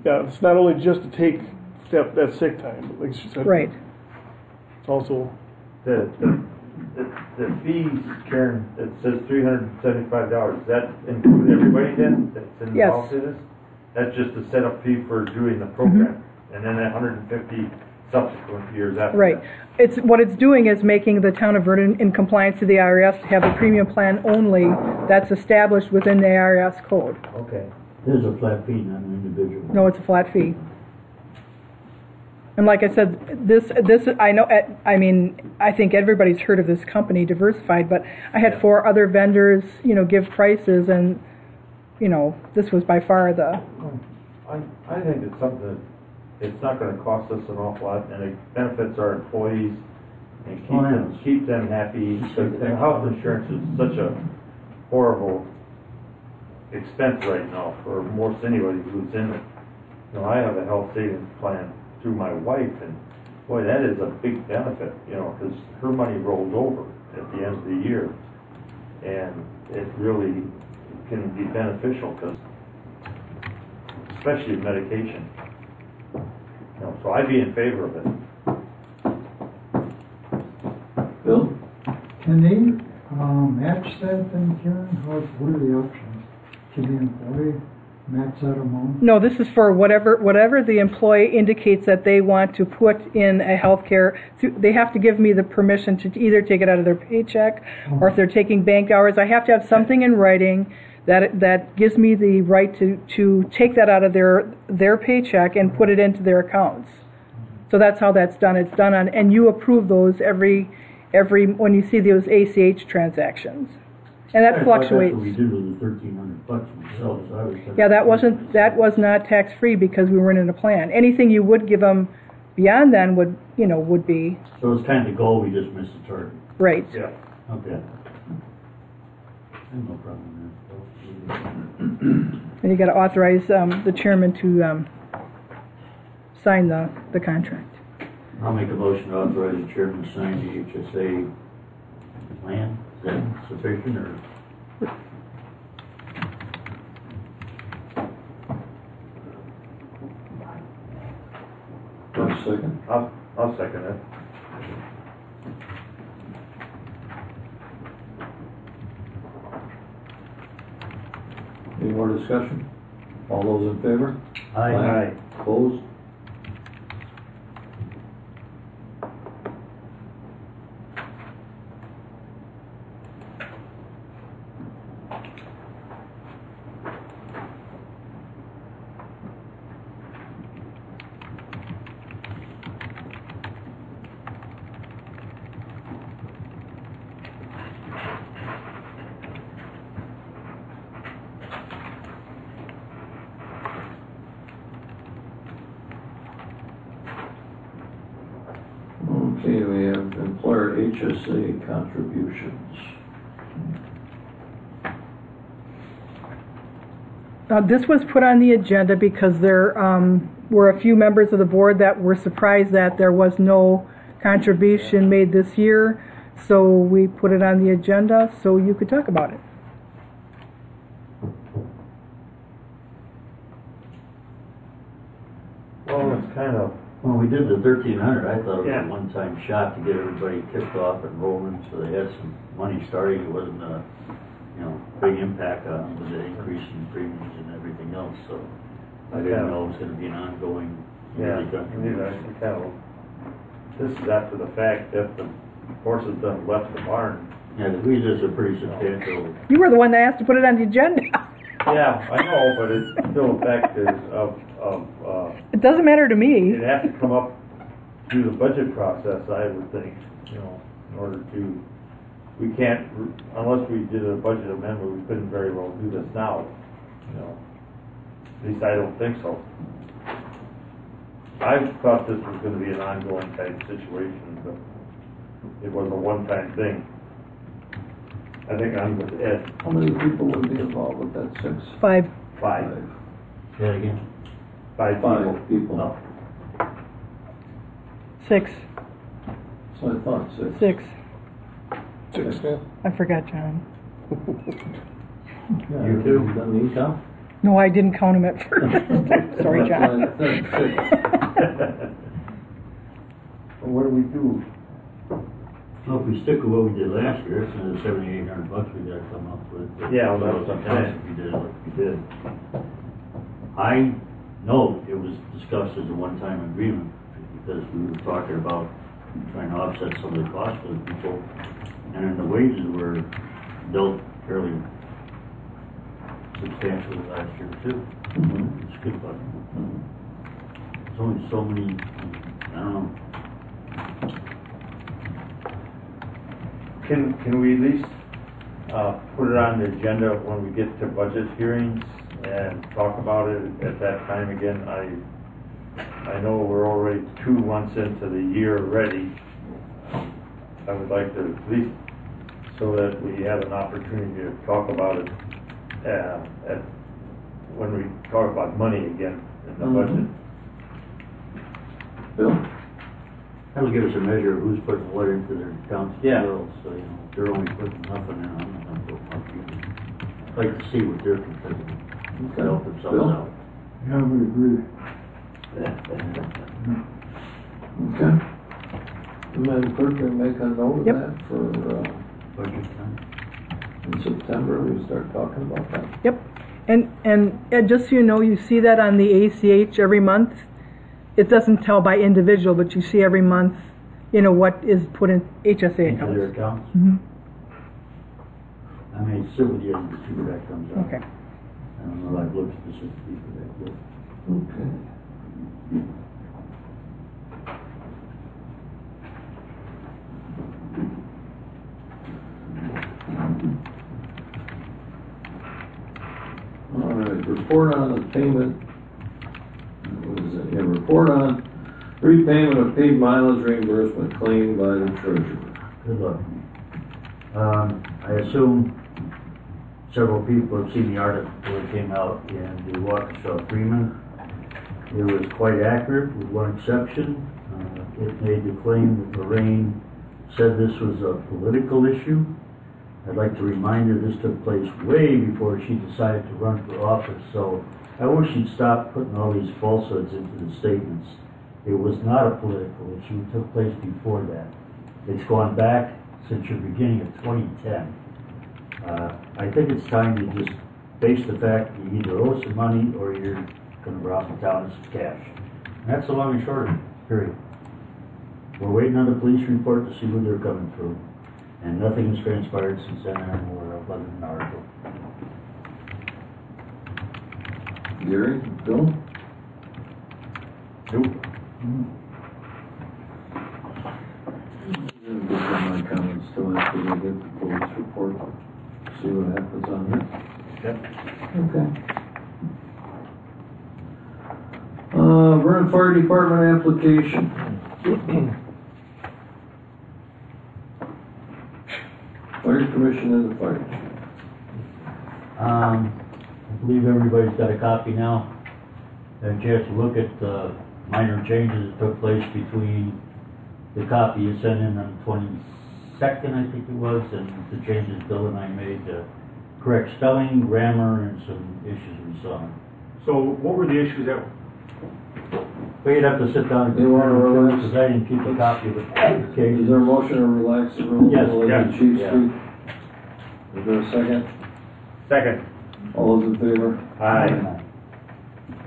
Yeah, it's not only just to take that sick time, but like she said, Right. It's also The fees, Karen, it says $375. Does that include everybody then that's involved in this? That's just the setup fee for doing the program, and then 150 subsequent years after. Right. That. What it's doing is making the town of Vernon in compliance to the IRS to have a premium plan only that's established within the IRS code. Okay. There's a flat fee, not an individual. No, it's a flat fee. And like I said, this I know. I mean, I think everybody's heard of this company, Diversified, but I had 4 other vendors, give prices, and this was by far the. I think it's something that it's not going to cost us an awful lot, and it benefits our employees and keep them happy. Because health insurance is such a horrible expense right now for most anybody who's in it. I have a health savings plan through my wife, and Boy, that is a big benefit, you know, because her money rolls over at the end of the year. And it really can be beneficial, because, especially medication. You know, so I'd be in favor of it. Bill? Can they match that then, Karen? What are the options? Can the employee match that amount? No, this is for whatever the employee indicates that they want to put in a healthcare. They have to give me the permission to either take it out of their paycheck, or if they're taking bank hours, I have to have something in writing that gives me the right to take that out of their paycheck and put it into their accounts. So that's how that's done. It's done on, and you approve those every when you see those ACH transactions. And that fluctuates. That's what we did with the $1,300 myself, so I was. Yeah, that was not tax free because we weren't in a plan. Anything you would give them beyond then would be So it's kind of the goal, we just missed the target. right. Yeah. Okay. I have no problem with And you got to authorize the chairman to sign the contract. that. I'll make a motion to authorize the chairman to sign the HSA plan. Is that sufficient, or? One second. I'll second it. Any more discussion? All those in favor? Aye. Opposed? Okay, we have employer HSA contributions. This was put on the agenda because there were a few members of the board that were surprised that there was no contribution made this year. So we put it on the agenda so you could talk about it. Well, it's kind of, Well, we did the 1,300, I thought it was Yeah. a one-time shot to get everybody kicked off and rolling, so they had some money starting. It wasn't a, big impact on them with the increase in premiums and everything else, so I didn't know it was gonna be an ongoing yeah, yearly contribution. you kind of, this is after the fact that the horses done left the barn. Yeah, the wages are pretty substantial. You were the one that asked to put it on the agenda. Yeah, I know, but it's still a fact of It doesn't matter to me. it'd have to come up through the budget process, I would think, in order to, we can't, unless we did a budget amendment, we couldn't very well do this now, At least I don't think so. I thought this was gonna be an ongoing type situation, but it was a one-time thing. I think I'm with Ed, How many people would be involved with that? 6? 5. five Say that again? people. 5 people. 6. So I thought 6. 6. 6, yeah. I forgot, John. Yeah, You too? Doesn't he count? No, I didn't count him at first. Sorry, John. That's why I said 6. Well, what do we do? Well, if we stick with what we did last year, it's another $7,800 we gotta come up with. Yeah, well, that's what I'm saying. If we did it like we did. I know it was discussed as a one-time agreement, because we were talking about trying to offset some of the costs for the people, and then the wages were dealt fairly substantially last year too. It's good, but there's only so many, I don't know. Can we at least put it on the agenda when we get to budget hearings and talk about it at that time again? I know we're already 2 months into the year already. I would like to at least, so that we have an opportunity to talk about it when we talk about money again in the budget. Bill? That'll give us a measure of who's putting what into their accounts and Yeah. bills, so, if they're only putting nothing in, I'm not gonna put much either. I'd like to see what they're contributing, to help themselves Bill? out. Yeah, I would agree. Okay. Madam Clerk, can make a note of Yep. that for, Budget time. in September, we start talking about that. Yep. And Ed, just so you know, you see that on the ACH every month. It doesn't tell by individual, but you see every month, what is put in HSA Into their accounts. accounts. Mhm. I may sit with you and see where that comes out. Okay. I don't know, I've looked specifically for that, but Okay. All right, report on the payment. What is it? Yeah, report on repayment of paid mileage reimbursement claimed by the treasurer. good luck. I assume several people have seen the article that came out in the Waukesha Freeman. It was quite accurate, with one exception. It made the claim that Lorraine said this was a political issue. I'd like to remind her this took place way before she decided to run for office, so I wish she'd stop putting all these falsehoods into the statements. It was not a political issue, it took place before that. It's gone back since your beginning of 2010. I think it's time to just face the fact that you either owe some money or you're gonna rob the town of some cash. And that's the long and short of it, period. We're waiting on the police report to see who they're coming through. And nothing has transpired since then, I'm aware of, other than an article. Gary, Bill? Nope. I'm gonna give my comments till after we get the police report, see what happens on that. Yep. Okay. Vernon Fire Department application. Fire Commission and the Fire Chief. I believe everybody's got a copy now. Had a chance to look at the minor changes that took place between the copy you sent in on the 22nd, I think it was, and the changes Bill and I made to correct spelling, grammar, and some issues we saw. So what were the issues that, But you'd have to sit down and You wanna compare them, relax? because I didn't keep a copy of the Is there a application. motion to relax the rules? Yes, and let yeah, the chief yeah. speak? Is there a second? second? All those in favor? Aye.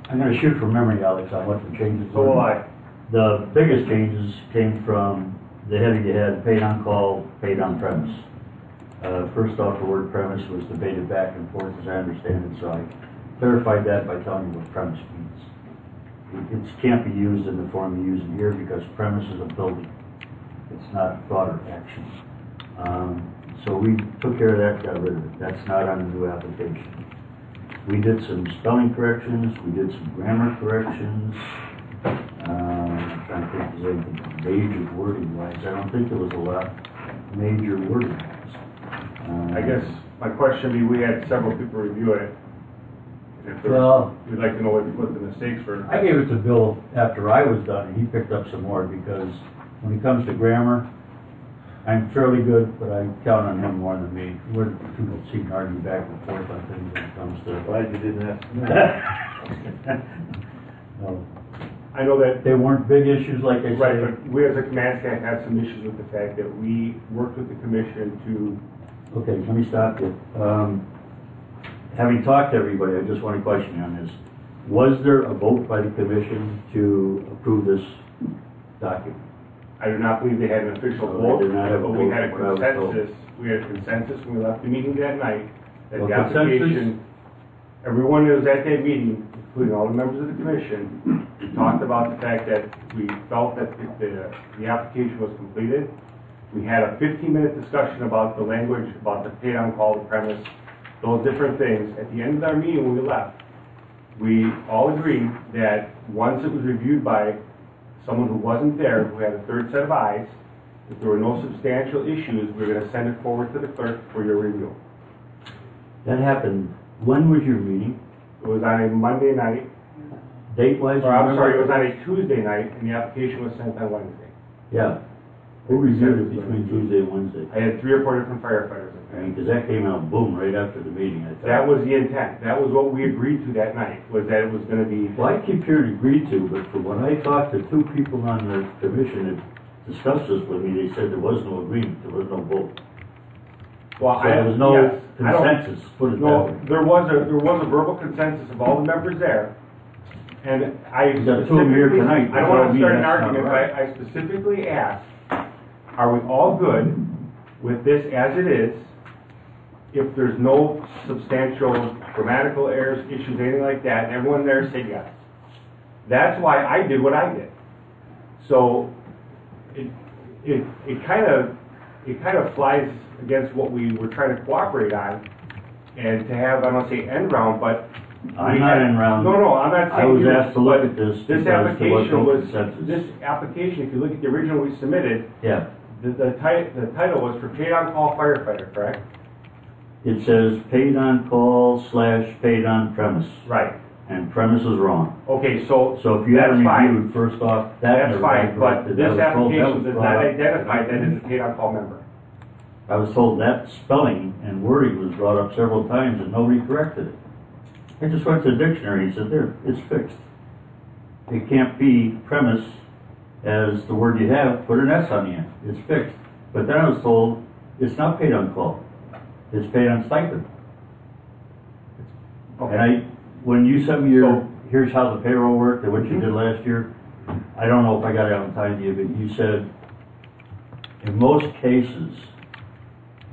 I'm gonna shoot from memory, Alex, on what the changes So were. will I. The biggest changes came from the heading you had, paid on call, paid on premise. First off, the word premise was debated back and forth, as I understand it, so I clarified that by telling you what premise means. It can't be used in the form you use it here because premise is a building. It's not thought or action. So we took care of that, got rid of it. That's not on the new application. We did some spelling corrections, we did some grammar corrections. I'm trying to think if there's anything major wording wise. I don't think there was a lot major wording wise. I guess my question would be, we had several people review it. And if there's, Well- we'd like to know what the mistakes were. I gave it to Bill after I was done, and he picked up some more because when it comes to grammar, I'm fairly good, but I count on him more than me. We're two that seem to argue back and forth on things when it comes to. Glad you didn't ask me. No, I know that, they weren't big issues, like I right, said. but we as a command staff had some issues with the fact that we worked with the commission to, Okay, let me stop you. Having talked to everybody, I just want to question you on this. Was there a vote by the commission to approve this document? I do not believe they had an official No, vote, they did not have a but we vote, had a what I was told. consensus. We had a consensus when we left the meeting that night, that A the consensus? application, everyone that was at that meeting, including all the members of the commission, talked about the fact that we felt that the application was completed. We had a 15-minute discussion about the language, about the paid on call, the premise, those different things. At the end of our meeting, when we left, we all agreed that once it was reviewed by someone who wasn't there, who had a third set of eyes, if there were no substantial issues, we were going to send it forward to the clerk for your review. That happened, when was your meeting? It was on a Monday night, Date-wise? or I'm sorry, it was on a Tuesday night, and the application was sent on Wednesday. Yeah. Who reviewed it between Tuesday and Wednesday? I had 3 or 4 different firefighters. I mean, because that came out boom right after the meeting, I thought. That was the intent. That was what we agreed to that night, was that it was gonna be, Well, I keep hearing agreed to, but from when I talked to 2 people on the commission that discussed this with me, they said there was no agreement, there was no vote. well, So there was no yes, I don't- consensus, put it that No, way. there was a verbal consensus of all the members there, and I You got 2 of them here specifically- tonight. I don't wanna That's start an not argument, right. but I specifically asked, are we all good with this as it is, if there's no substantial grammatical errors, issues, anything like that, and everyone there said yes. That's why I did what I did. So, it kind of flies against what we were trying to cooperate on, and to have, I don't want to say end round, but. I'm not end round. No, I'm not saying. I was you, asked to look but at this This because there was application no was, consensus. this application, if you look at the original we submitted, Yeah. the title was for paid on-call firefighter, correct? It says paid on call / paid on premise. Right. And premise is wrong. Okay, so. So if you haven't that's fine. reviewed, first off, that That's never fine, got but corrected. this I was told that application was does brought not up. identify that as a paid on-call member. I was told that spelling and wording was brought up several times and nobody corrected it. I just went to the dictionary and said, there, it's fixed. It can't be premise as the word you have, put an S on the end. It's fixed. But then I was told, it's not paid on call. It's paid on stipend. And I, when you sent me your, here's how the payroll worked and what you did last year, I don't know if I got it on time to you, but you said, in most cases,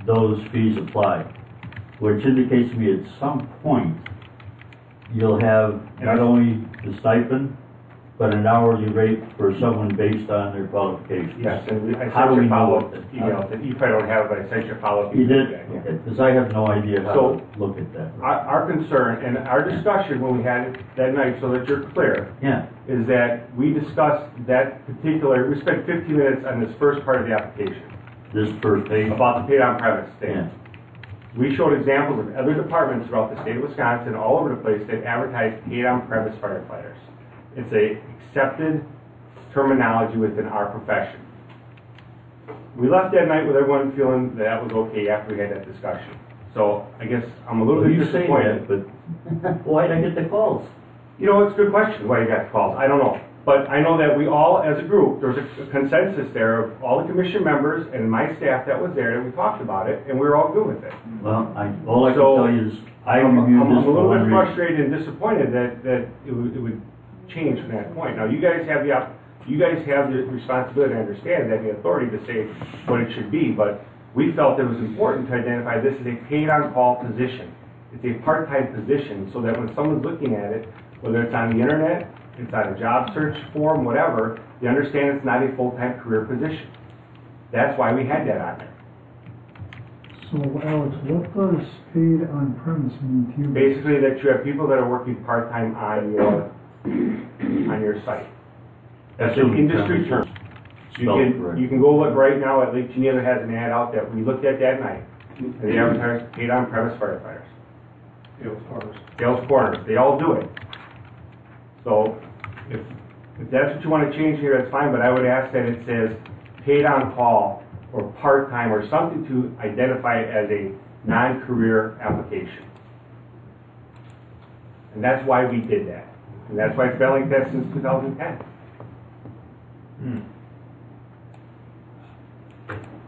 those fees apply, which indicates to me at some point, you'll have not only the stipend, but an hourly rate for someone based on their qualifications. Yes, and I How do sent we you know follow-up what email, that you probably don't have, but I sent you a follow-up. You did? Yeah. Because I have no idea how So- to look at that. Our concern and our discussion when we had it that night, so that you're clear, Yeah, is that we discussed that particular, we spent 15 minutes on this first part of the application, this first page. about the paid on premise thing. Yeah. We showed examples of other departments throughout the state of Wisconsin, all over the place, that advertise paid on premise firefighters. It's a accepted terminology within our profession. We left that night with everyone feeling that was okay after we had that discussion. So I guess I'm a little Well, bit you say disappointed. that, but why did I get the calls? You know, it's a good question why you got calls. I don't know. But I know that we all, as a group, there was a consensus there of all the commission members and my staff that was there, and we talked about it, and we were all good with it. Well, all I can So, tell you is, I I'm reviewed this a for little one bit reason. frustrated and disappointed that it would change from that point. Now, you guys have the responsibility, I understand that, the authority to say what it should be, but we felt it was important to identify this as a paid on-call position. It's a part-time position, so that when someone's looking at it, whether it's on the internet, it's on a job search form, whatever, you understand it's not a full-time career position. That's why we had that on there. So Alex, what does paid on premise mean to you? Basically, that you have people that are working part-time on your site. That's an industry term. You can go look right now at Lake Geneva has an ad out that we looked at that night. And they advertise paid on premise firefighters. Dale's Corners. They all do it. So if that's what you want to change here, that's fine, but I would ask that it says paid on call or part-time or something to identify it as a non-career application. And that's why we did that. And that's why it's been like that since 2010.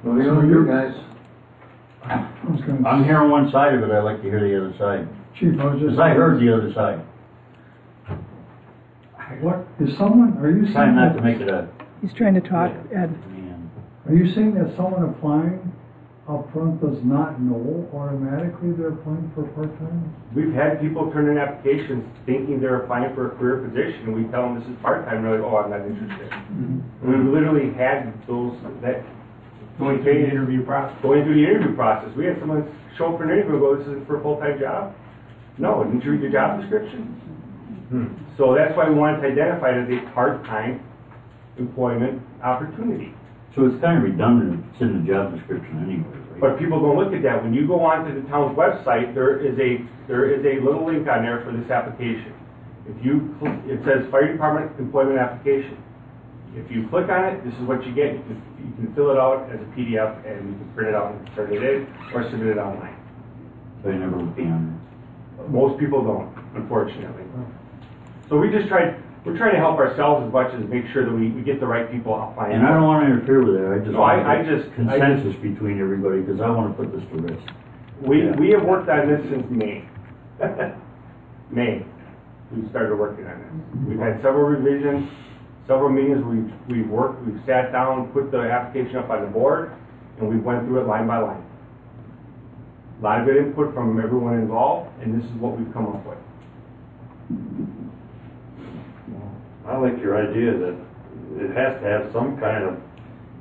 What do you guys? I was gonna- I'm hearing one side of it, I'd like to hear the other side. Chief, I was just. Because I heard the other side. What, is someone, are you saying? Trying not to that- make it a, He's trying to talk, Ed. man. Are you saying that someone applying up front does not know automatically they're applying for part-time? We've had people turn in applications thinking they're applying for a career position, and we tell them this is part-time, and they're like, oh, I'm not interested. And we've literally had those, that, going through the interview process. We had someone show up for an interview and go, this isn't for a full-time job? No, didn't you read the job description? So that's why we wanted to identify it as a part-time employment opportunity. So it's kind of redundant, it's in the job description anyway, right? But people don't look at that. When you go onto the town's website, there is a little link on there for this application. If you, it says Fire Department Employment Application. If you click on it, this is what you get. You can fill it out as a PDF and you can print it out and turn it in or submit it online. So I never looked beyond Most people don't, unfortunately. So we're trying to help ourselves as much as make sure that we get the right people that. applying. And I don't want to interfere with it, I just No, want I just- consensus between everybody, because I want to put this to rest. We have worked on this since May. May, we started working on this. We've had several revisions, several meetings, we've worked, we've sat down, put the application up on the board, and we went through it line by line. A lot of good input from everyone involved, and this is what we've come up with. I like your idea that it has to have some kind of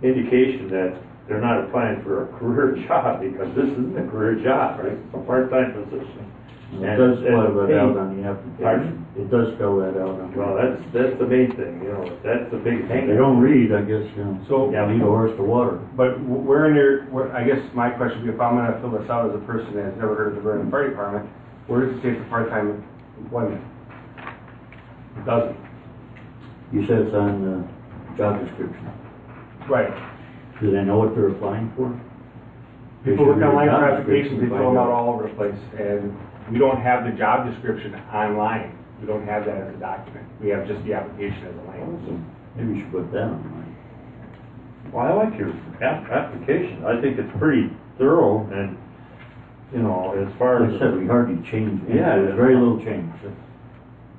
indication that they're not applying for a career job, because this isn't a career job, right? It's a part-time position. It does spell the that out pay- on the application. Pardon? It does spell that out on. Well, that's the main thing, you know, that's the big If thing. they don't read, I guess, you know, So- yeah, lead a horse to water. But we're in there, I guess my question would be, if I'm gonna fill this out as a person that has never heard of the Vernon Fire Department, where does it say for part-time employment? It doesn't. You said it's on the job description. Right. Do they know what they're applying for? They People should look read the online job for applications, they description fill to them find out all over the place, and we don't have the job description online. We don't have that as a document. We have just the application as a link. So maybe you should put that online. Well, I like your application. I think it's pretty thorough and, you know, as far Like as. I said, we hardly changed it. Yeah. There was very little change.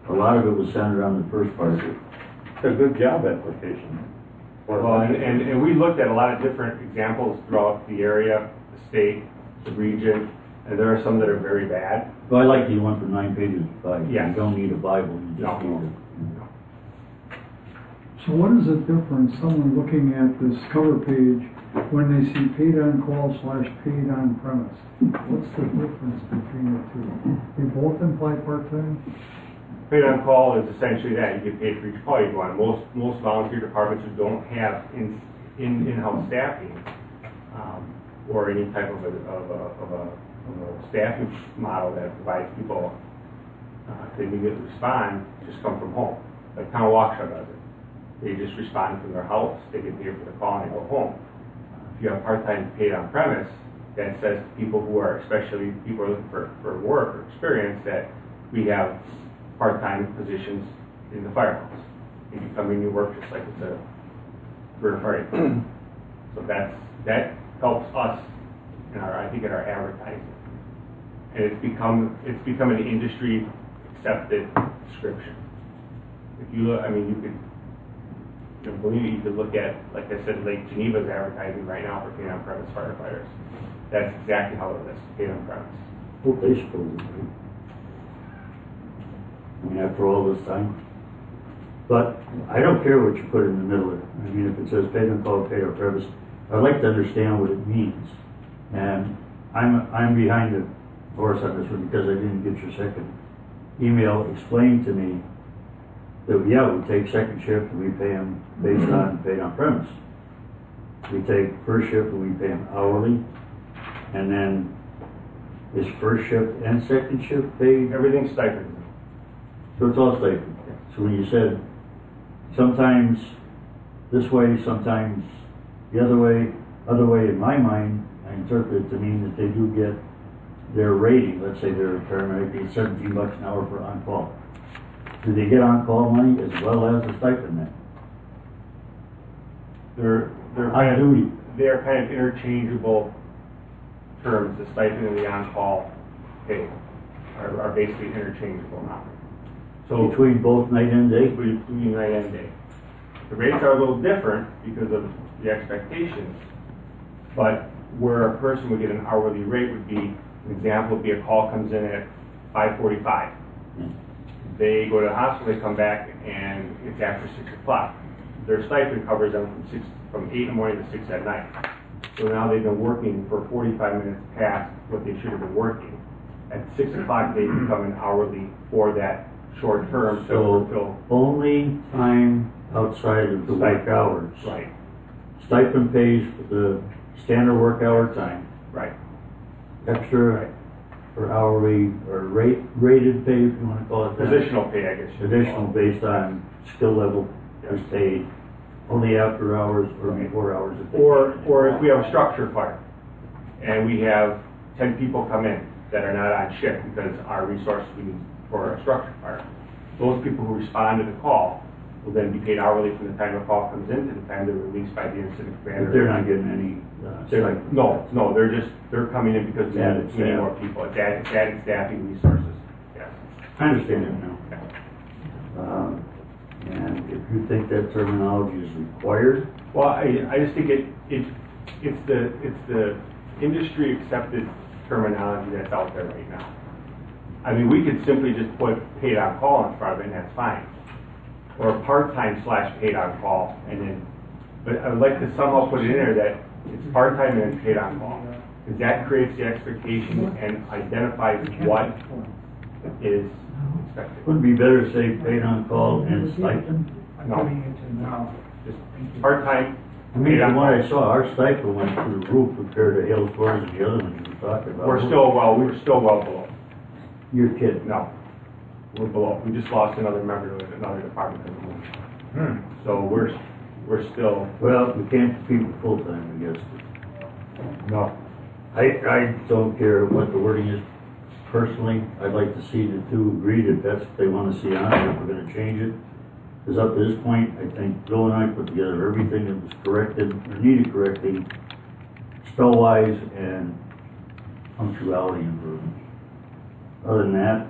A lot of it was centered on the first part of it. It's a good job application. Well, and we looked at a lot of different examples throughout the area, the state, the region, and there are some that are very bad. Well, I like the one from 9 pages to 5. Yeah. You don't need a Bible, you just No. need So what is the difference, someone looking at this cover page, when they see paid on call / paid on premise? What's the difference between the two? They both imply part-time? Paid on call is essentially that, you get paid for each call you go on. Most volunteer departments who don't have in-house staffing, or any type of a staffing model that provides people to immediately respond, just come from home. Like Town Waukesha does it. They just respond from their house, they get paid for the call and they go home. If you have part-time paid on premise, that says to people who are, especially people who are looking for work or experience, that we have part-time positions in the firehouse. If you come in, you work just like it's a career fire department. So that helps us in our advertising. And it's become an industry accepted description. If you look, I mean, you could look at, like I said, Lake Geneva's advertising right now for paid on premise firefighters. That's exactly how it is, paid on premise. Hope they supposed to be. I mean, after all this time. But I don't care what you put in the middle of it. I mean, if it says paid on call, paid on premise, I'd like to understand what it means. And I'm behind the horse on this one because I didn't get your second email. Explain to me that, yeah, we take second shift and we pay them based on paid on premise. We take first shift and we pay them hourly. And then is first shift and second shift paid? Everything's stipend. So it's all stipend. So when you said sometimes this way, sometimes the other way, in my mind, I interpret it to mean that they do get their rating. Let's say they're a paramedic, they get $17 an hour for on-call. Do they get on-call money as well as the stipend then? They're On duty. They're kind of interchangeable terms. The stipend and the on-call pay are basically interchangeable now. So Between both night and day? between night and day. The rates are a little different because of the expectations, but where a person would get an hourly rate would be, an example would be a call comes in at 5:45. They go to the hospital, they come back, and it's after 6 o'clock. Their stipend covers them from 8 in the morning to 6 at night. So now they've been working for 45 minutes past what they should have been working. At 6 o'clock, they become an hourly for that short term to So fulfill. only time outside of the work hours. Right, Stipend pays for the standard work hour time. right. Extra for hourly or rated pay, if you want to call it that. Positional pay, I guess. you could call Additional it. based on skill level is paid. Only after hours or before hours. Or if we have a structure fire, and we have 10 people come in that are not on shift because our resources we need for a structure fire. Those people who respond to the call will then be paid hourly from the time the call comes in to the time they're released by the incident commander. But they're not getting any, stipend. No, they're coming in because we need more people. It's added staffing resources, yes. I understand it now. And if you think that terminology is required, Well, I just think it's the industry accepted terminology that's out there right now. I mean, we could simply just put paid on call in front of it and that's fine. Or part-time / paid on call, and then, but I would like to somehow put it in there that it's part-time and paid on call. Because that creates the expectation and identifies what is expected. wouldn't it be better to say paid on call and stipend? No, just part-time, I mean, paid on from what call. I saw, our stipend went through the roof compared to Hale Stores and the other ones you were talking about. We're still well below. You're kidding. No, we're below. We just lost another member to another department. So we're still, Well, we can't compete with full-time, I guess. no. I don't care what the wording is. Personally, I'd like to see the two agree that that's what they want to see on it, if we're gonna change it. Because up to this point, I think Bill and I put together everything that was corrected, or needed correcting, spell-wise and punctuality improvement. Other than that,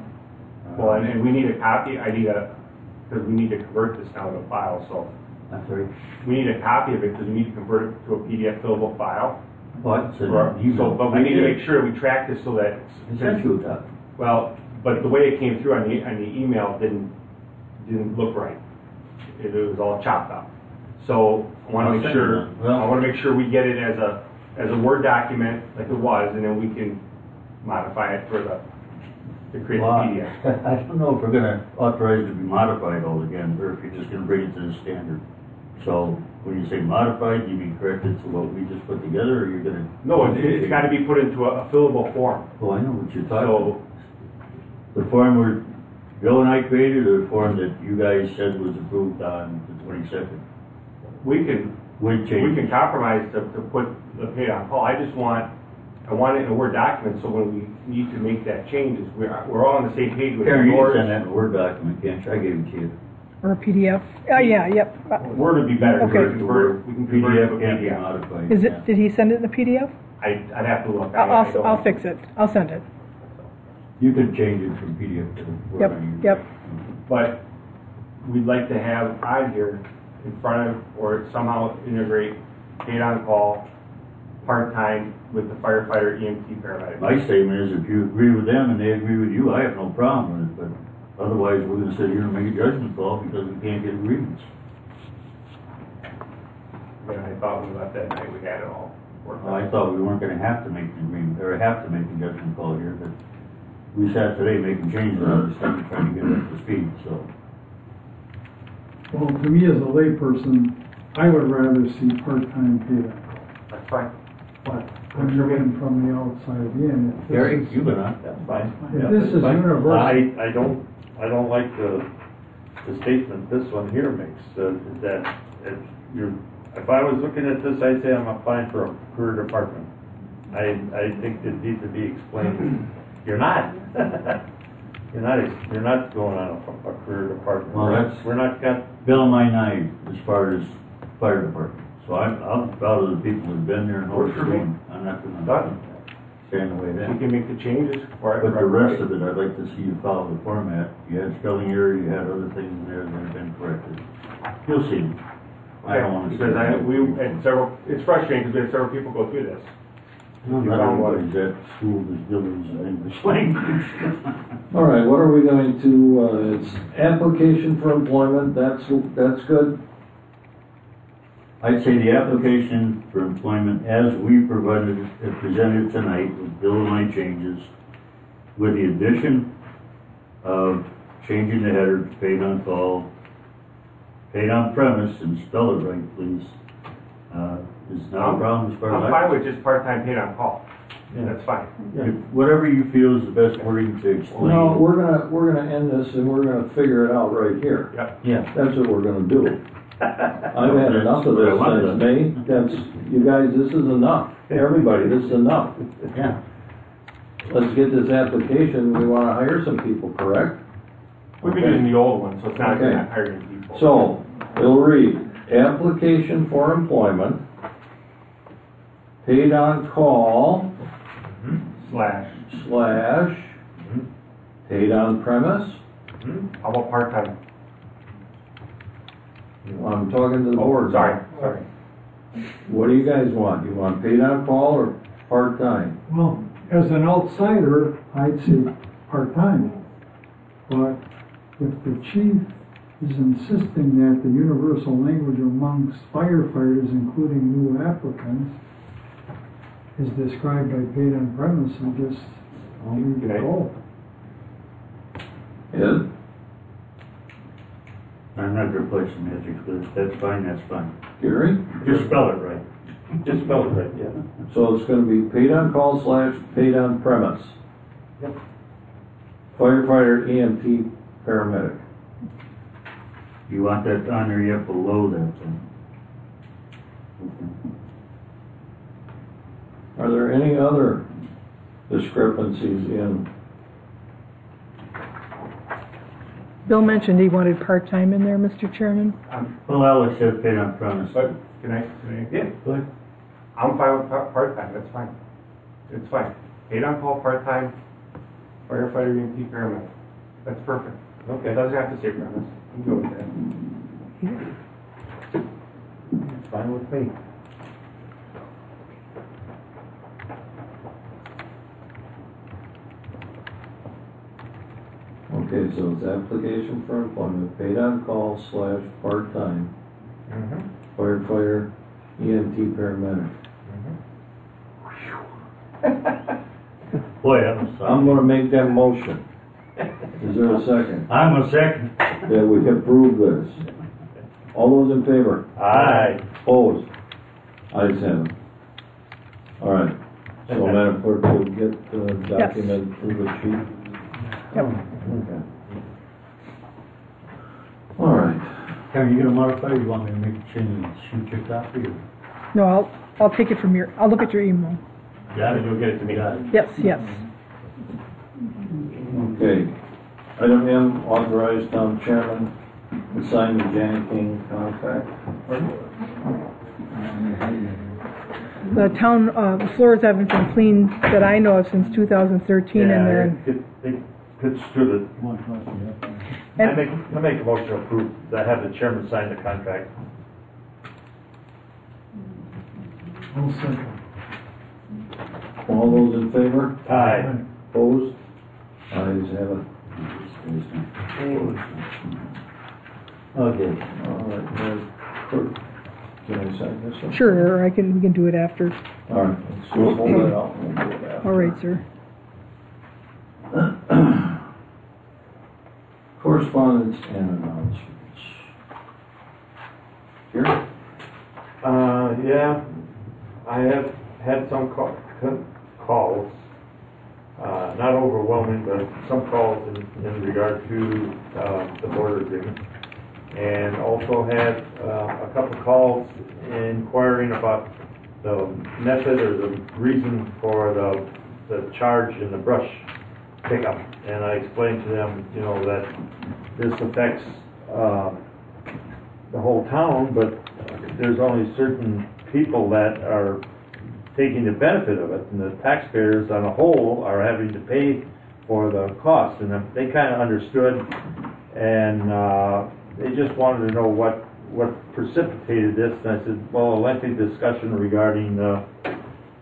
Well, and we need a copy, because we need to convert this now to a file, so I'm sorry, we need a copy of it because we need to convert it to a PDF fillable file. what, so But we need to make sure we track this so that I sent you a copy. well, but the way it came through on the email didn't look right. It was all chopped up. So I want I'll to make send sure, it then. Well- I want to make sure we get it as a Word document like it was, and then we can modify it to create the Well, PDF. I don't know if we're gonna authorize it to be modified all again, or if you're just gonna bring it to the standard. So, when you say modified, you mean corrected to what we just put together, or you're gonna? No, it's got to be put into a fillable form. Oh, I know what you're talking So about. The form where Bill and I created, or the form that you guys said was approved on the 22nd? we can We changed. compromise to put the paid on call. I want it in a Word document so when we need to make that change, we're all on the same page with Karen, you can yours. send that in a Word document, can't you? I gave it to you. Or a PDF. Yeah, yep. Word would be better. Okay. We can convert it to PDF a can't be PDF. modified. Is yeah. it, did he send it in a PDF? I'd have to look. I'll fix it. I'll send it. You could change it from PDF to Yep, whatever you. yep. But we'd like to have on here in front of, or somehow integrate paid on call, part-time with the firefighter, EMT, paramedic. My statement is, if you agree with them and they agree with you, I have no problem with it, but otherwise, we're gonna sit here and make a judgment call because we can't get agreements. And I thought when we left that night, we had it all worked Well, I out. thought we weren't gonna have to make an agreement, or have to make a judgment call here, but we sat today making changes on this thing, trying to get it up to speed, so. Well, to me as a layperson, I would rather see part-time paid on call. That's fine. But I'm looking from the outside in. If this Gary, is- you've been on. That's fine. If this is universal. I don't like the statement this one here makes, that if I was looking at this, I'd say I'm applying for a career department. I think it needs to be explained. You're not. You're not going on a career department. Well, that's- We're not got, Bill and I as far as fire department, so I'm proud of the people who've been there and know what Works they're for me. doing. I'm not gonna Done. stand away We there. can make the changes for it. But the rest of it, I'd like to see you follow the format. You had spelling error, you had other things in there that have been corrected. You'll see them. I don't want to. Because it's frustrating because we had several people go through this. Not everybody's at school as diligent in English language. All right, what are we going to, it's application for employment, that's good. I'd say the application for employment as we presented tonight with Bill and my changes, with the addition of changing the header to paid on call, paid on premise, and spell it right, please, is not a problem as far as I'm fine with just part-time paid on call. Yeah. That's fine. Whatever you feel is the best wording to explain. No, we're gonna end this and we're gonna figure it out right here. Yep. Yeah. That's what we're gonna do. I've had enough of this since May. That's, you guys, this is enough. Everybody, this is enough. Yeah. Let's get this application, we wanna hire some people, correct? We've been using the old one, so it's not Okay. hiring people. So, it'll read, application for employment, paid on call, Slash. slash, paid on premise. How about part-time? I'm talking to the board. Sorry. What do you guys want? You want paid on call or part-time? Well, as an outsider, I'd say part-time. But if the chief is insisting that the universal language amongst firefighters, including new applicants, is described by paid on premise, I'll leave it go. Ed? I'm not replacing Hedrick, but that's fine. Gary? Just spell it right. Just spell it right, yeah. So it's gonna be paid on call slash paid on premise. Yep. Firefighter, EMT, paramedic. You want that on or yet below that then? Are there any other discrepancies in? Bill mentioned he wanted part-time in there, Mr. Chairman. Well, Alex said paid on premise. But, can I? Yeah, go ahead. I'm fine with part-time, that's fine. It's fine. Paid on call, part-time, firefighter, EMT, paramedic. That's perfect. It Okay, doesn't have to say premise. I'm good with that. that's fine with me. Okay, so it's application for employment, paid on call slash part-time, firefighter, EMT, paramedic. Boy, I'm sorry. I'm gonna make that motion. Is there a second? I'm a second. That we approve this. All those in favor? Aye. Opposed? Ayes have it. All right. So Madam Clerk, will get the document to the chief? Yep. Okay. All right. Are you gonna modify or you want me to make a change and shoot your copy or? No, I'll take it from I'll look at your email. Got it, you'll get it to me. Got it. Yes. Okay. Item M, authorize town chairman to sign the Janet King contract. The town, the floors haven't been cleaned that I know of since 2013 in there. They construed it. I make a motion to approve, that have the chairman sign the contract. I'll second. All those in favor? Aye. Opposed? Ayes have it. Okay. All right, Madam Clerk, can I sign this one? Sure, we can do it after. All right, let's just hold that out. We'll do it after. All right, sir. Correspondence and announcements. Here? Yeah, I have had some calls, not overwhelming, but some calls in regard to the border agreement. And also had a couple calls inquiring about the method or the reason for the charge in the brush pickup. And I explained to them, that this affects the whole town, but there's only certain people that are taking the benefit of it, and the taxpayers on a whole are having to pay for the cost. And they kind of understood, and they just wanted to know what precipitated this. And I said, well, a lengthy discussion regarding the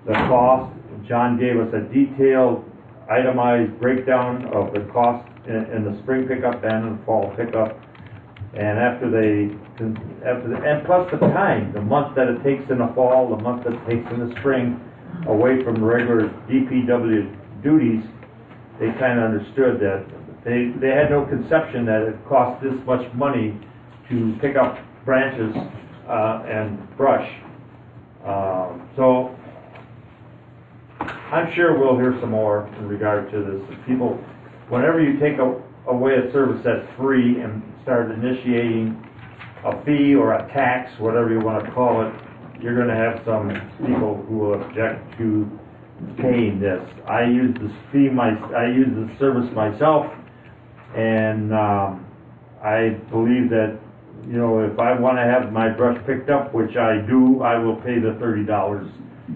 cost. John gave us a detailed, itemized breakdown of the cost in the spring pickup and in the fall pickup. And and plus the time, the month that it takes in the fall, the month that it takes in the spring, away from regular DPW duties, they kind of understood that they had no conception that it cost this much money to pick up branches and brush. So I'm sure we'll hear some more in regard to this. People, whenever you take away a service that's free and start initiating a fee or a tax, whatever you want to call it, you're going to have some people who will object to paying this. I use this I use this service myself, and I believe that, you know, if I want to have my brush picked up, which I do, I will pay the $30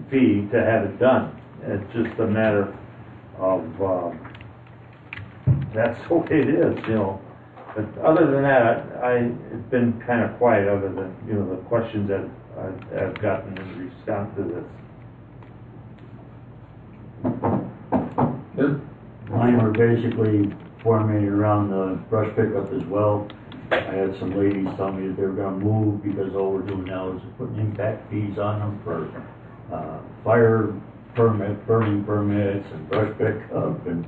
fee to have it done. It's just a matter of, that's the way it is, you know. But other than that, it's been kind of quiet other than, you know, the questions that I've gotten in response to this. Good. Mine were basically formulated around the brush pickup as well. I had some ladies tell me that they were gonna move because all we're doing now is putting impact fees on them for, fire burning permits and brush pickup. And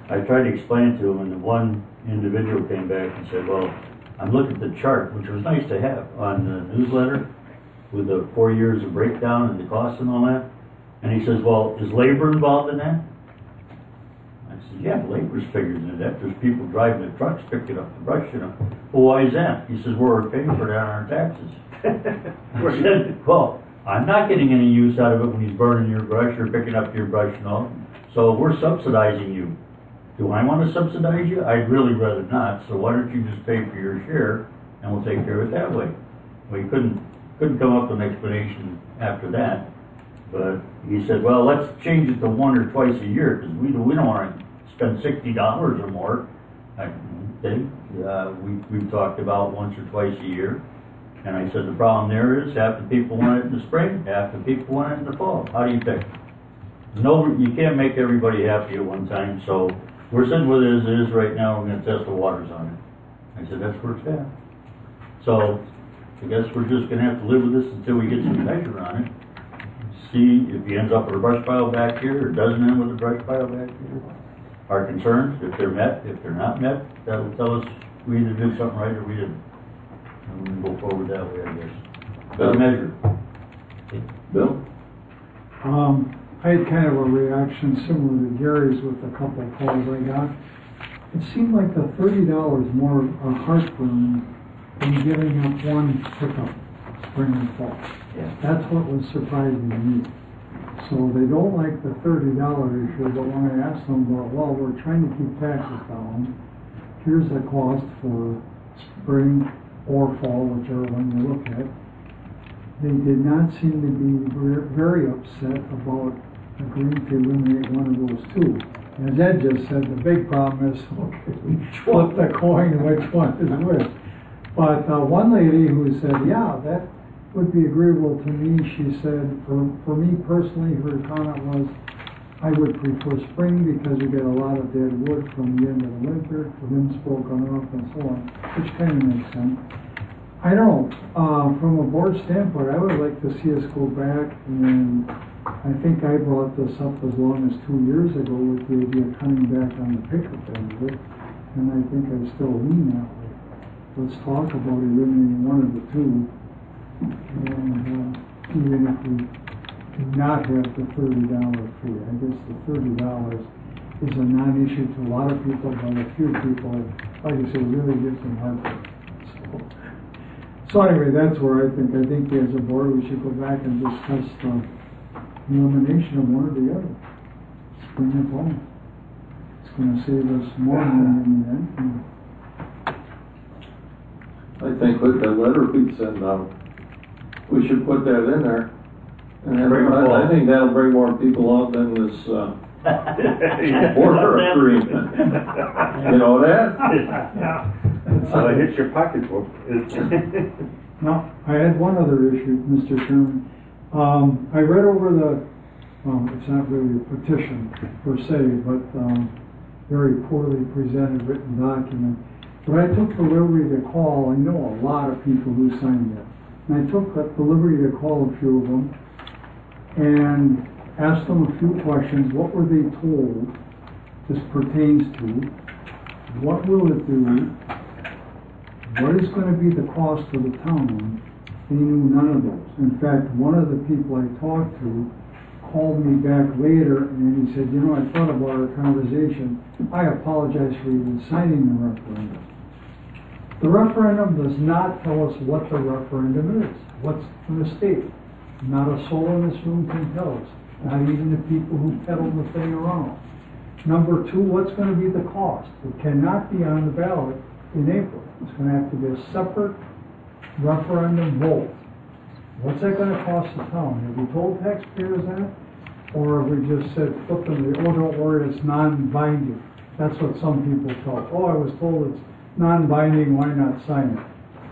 I tried to explain to them, and the one individual came back and said, well, I'm looking at the chart, which was nice to have on the newsletter with the 4 years of breakdown and the costs and all that. And he says, well, is labor involved in that? I said, yeah, labor's figured into that. There's people driving the trucks picking up the brush, you know. Well, why is that? He says, we're paying for that on our taxes. I said, well, I'm not getting any use out of it when he's burning your brush or picking up your brush and all. So we're subsidizing you. Do I want to subsidize you? I'd really rather not. So why don't you just pay for your share and we'll take care of it that way. Well, he couldn't come up with an explanation after that. But he said, well, let's change it to 1 or twice a year because we don't want to spend $60 or more. I think we've talked about once or twice a year. And I said, the problem there is half the people want it in the spring, half the people want it in the fall. How do you pick? No, you can't make everybody happy at one time. So we're sitting with it as it is right now. We're going to test the waters on it. I said, that's where it's at. So I guess we're just going to have to live with this until we get some measure on it. See if he ends up with a brush pile back here or doesn't end with a brush pile back here. Our concerns, if they're met, if they're not met, that'll tell us we either did something right or we didn't. And we can go forward that way, I guess. Better measure. Bill? I had kind of a reaction similar to Gary's with a couple of calls I got. It seemed like the $30 more a heartburn than giving up one pickup spring and fall. Yeah. That's what was surprising to me. So they don't like the $30 issue, but when I asked them about, well, we're trying to keep taxes down, here's the cost for spring or fall, whichever one you look at, they did not seem to be very upset about agreeing to eliminate one of those two. As Ed just said, the big problem is, okay, flip the coin which one is which. But one lady who said, yeah, that would be agreeable to me, she said, for me personally, her comment was, I would prefer spring because you get a lot of dead wood from the end of the winter, the wind's broken off and so on, which kind of makes sense. I don't know, from a board standpoint, I would like to see us go back, and I think I brought this up as long as 2 years ago with the idea of coming back on the pickup end of it, and I think I still lean that way. Let's talk about eliminating one of the two, and even if we do not have the $30 fee, I guess the $30 is a non-issue to a lot of people, but a few people, like I said, really gives them heartburn. So anyway, that's where I think as a board we should go back and discuss the elimination of one or the other. Spring and fall. It's going to save us more money in the end. I think with the letter we send out, we should put that in there. And I think that'll bring more people out than this border agreement. You know that? Yeah. So it hits your pocketbook. Now, I had one other issue, Mr. Chairman. I read over it's not really a petition per se, but very poorly presented written document. But I took the liberty to call, I know a lot of people who signed it, and I took the liberty to call a few of them and asked them a few questions. What were they told this pertains to? What will it do? What is going to be the cost to the town? They knew none of those. In fact, one of the people I talked to called me back later and he said, you know, I thought about our conversation. I apologize for even signing the referendum. The referendum does not tell us what the referendum is, what's the state. Not a soul in this room can tell us, not even the people who peddle the thing around. Number two, what's going to be the cost? It cannot be on the ballot in April. It's going to have to be a separate referendum vote. What's that going to cost the town? Have we told taxpayers that? Or have we just said, flippantly, oh, don't worry, it's non-binding? That's what some people thought. Oh, I was told it's non-binding, why not sign it?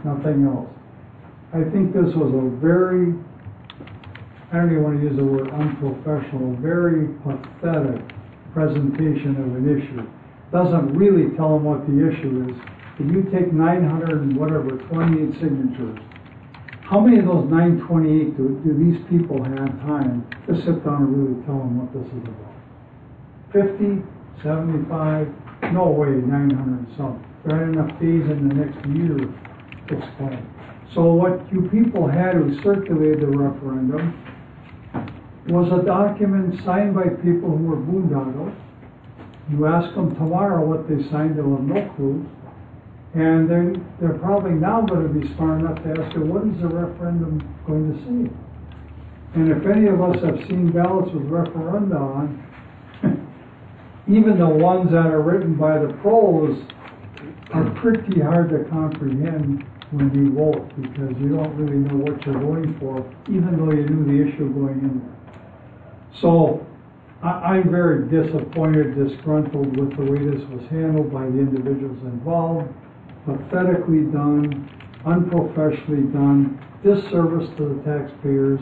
Nothing else. I think this was a very, I don't even want to use the word unprofessional, very pathetic presentation of an issue. Doesn't really tell them what the issue is. If you take 28 signatures, how many of those 928 do these people have time to sit down and really tell them what this is about? 50, 75, no way, 900 and something. There aren't enough days in the next year to explain. So what you people had who circulated the referendum was a document signed by people who were boondoggles. You ask them tomorrow what they signed, they'll have no clue. And they're probably now going to be smart enough to ask you, what is the referendum going to say? And if any of us have seen ballots with referenda on, even the ones that are written by the pros are pretty hard to comprehend when you vote, because you don't really know what you're voting for, even though you knew the issue going in there. So I'm very disappointed, disgruntled with the way this was handled by the individuals involved. Pathetically done, unprofessionally done, disservice to the taxpayers.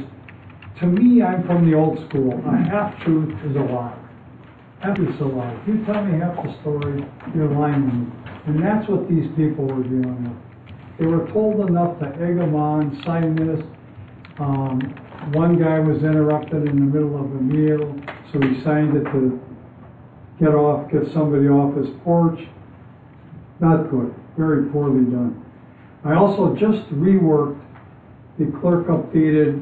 To me, I'm from the old school. A half-truth is a lie. Half-truth's a lie. If you tell me half the story, you're lying to me. And that's what these people were dealing with. They were told enough to egg them on, sign this. One guy was interrupted in the middle of a meal, so he signed it to get somebody off his porch. Not good. Very poorly done. I also just reworked, the clerk updated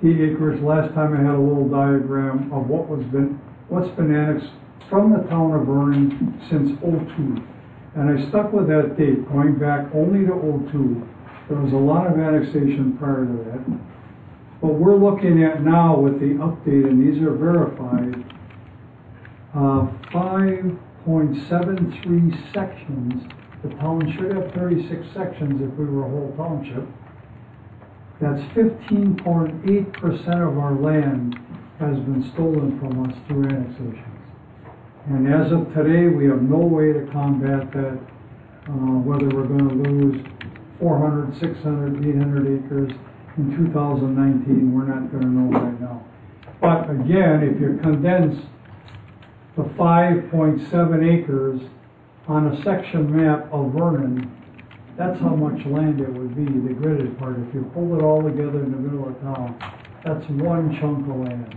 the acres. Last time I had a little diagram of what's been annexed from the town of Vernon since '02. And I stuck with that date, going back only to '02. There was a lot of annexation prior to that. But we're looking at now with the update, and these are verified, 5.73 sections. The town should have 36 sections if we were a whole township. That's 15.8% of our land has been stolen from us through annexations. And as of today, we have no way to combat that, whether we're going to lose 400, 600, 800 acres in 2019, we're not going to know right now. But again, if you condense the 5.7 acres on a section map of Vernon, that's how much land it would be, the gridded part. If you pulled it all together in the middle of town, that's one chunk of land.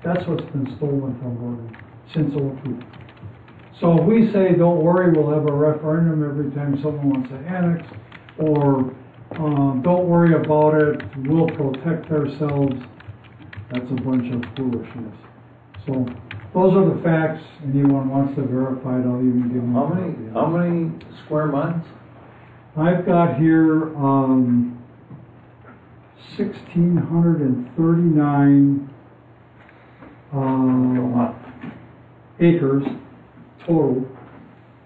That's what's been stolen from Vernon since '02. So if we say, don't worry, we'll have a referendum every time someone wants to annex, or don't worry about it, we'll protect ourselves, that's a bunch of foolishness. So those are the facts. Anyone wants to verify it, I'll even give them. How many square miles? I've got here 1,639 acres total.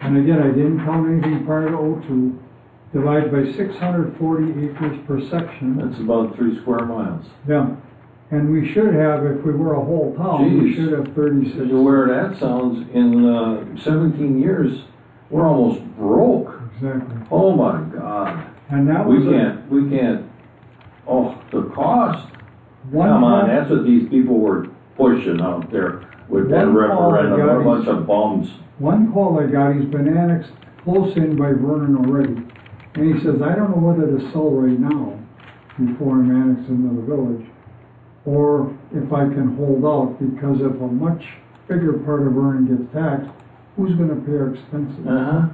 And again, I didn't count anything prior to '02. Divided by 640 acres per section. That's about 3 square miles. Yeah. And we should have, if we were a whole town, we should have 36. Where that sounds, in 17 years, we're almost broke. Exactly. Oh my God. And that we was can't, oh, the cost. One Come on, call- that's what these people were pushing out there with that One call I referendum, got a bunch of bums. One call I got, he's been annexed close in by Vernon already. And he says, I don't know whether to sell right now before I'm annexed into the village, or if I can hold out, because if a much bigger part of Vernon gets taxed, who's going to pay our expenses?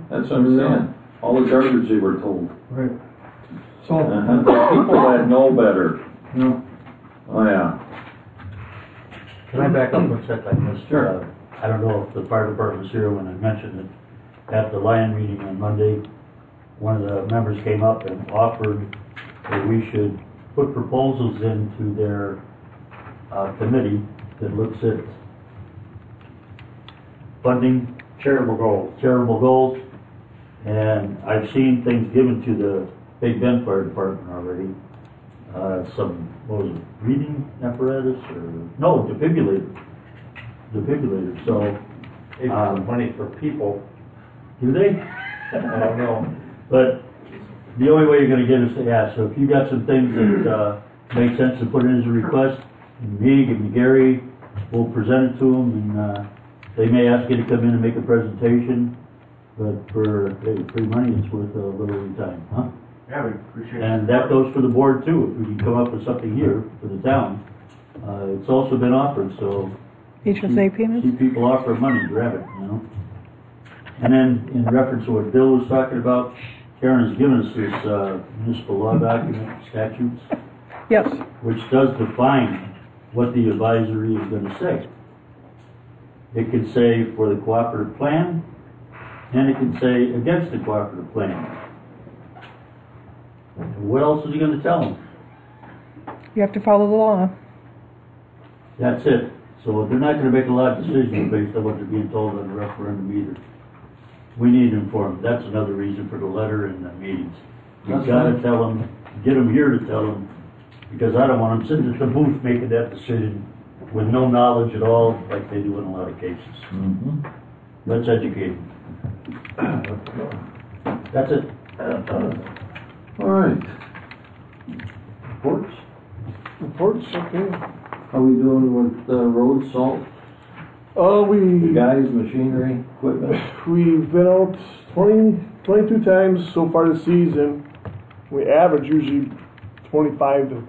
That's what I'm saying. All the garbage they were told. Right. So, People that know better. yeah. Oh yeah. Can I back up 1 sec? I missed, Sure. I don't know if the fire department was here when I mentioned it. At the Lion meeting on Monday, one of the members came up and offered that we should put proposals into their committee that looks at funding Charitable goals. And I've seen things given to the Big Bend Fire Department already. Some, what was it, breathing apparatus no, defibrillator. So, They have some money for people. do they? I don't know. But the only way you're gonna get is to ask. So if you got some things that, make sense to put in as a request, give me Gary, we'll present it to them, and, they may ask you to come in and make a presentation, but for free money, it's worth a little time, huh? Yeah, we appreciate it. And that goes for the board too, if we can come up with something here for the town. It's also been offered, so HSA payments? see people offer money, grab it, you know? And then, in reference to what Bill was talking about, Karen has given us this municipal law document, statutes, Yes. which does define what the advisory is gonna say. It can say for the cooperative plan, and it can say against the cooperative plan. And what else is he gonna tell them? You have to follow the law. That's it. So they're not gonna make a lot of decisions based on what they're being told on the referendum either. We need to inform them. That's another reason for the letter and the meetings. You gotta tell them, get them here to tell them, because I don't want them sitting at the booth making that decision with no knowledge at all, like they do in a lot of cases. Let's educate them. That's it. All right. Reports? Reports, okay. How we doing with road salt? The We, guys, machinery, equipment? we've been out 22 times so far this season. We average usually 25 to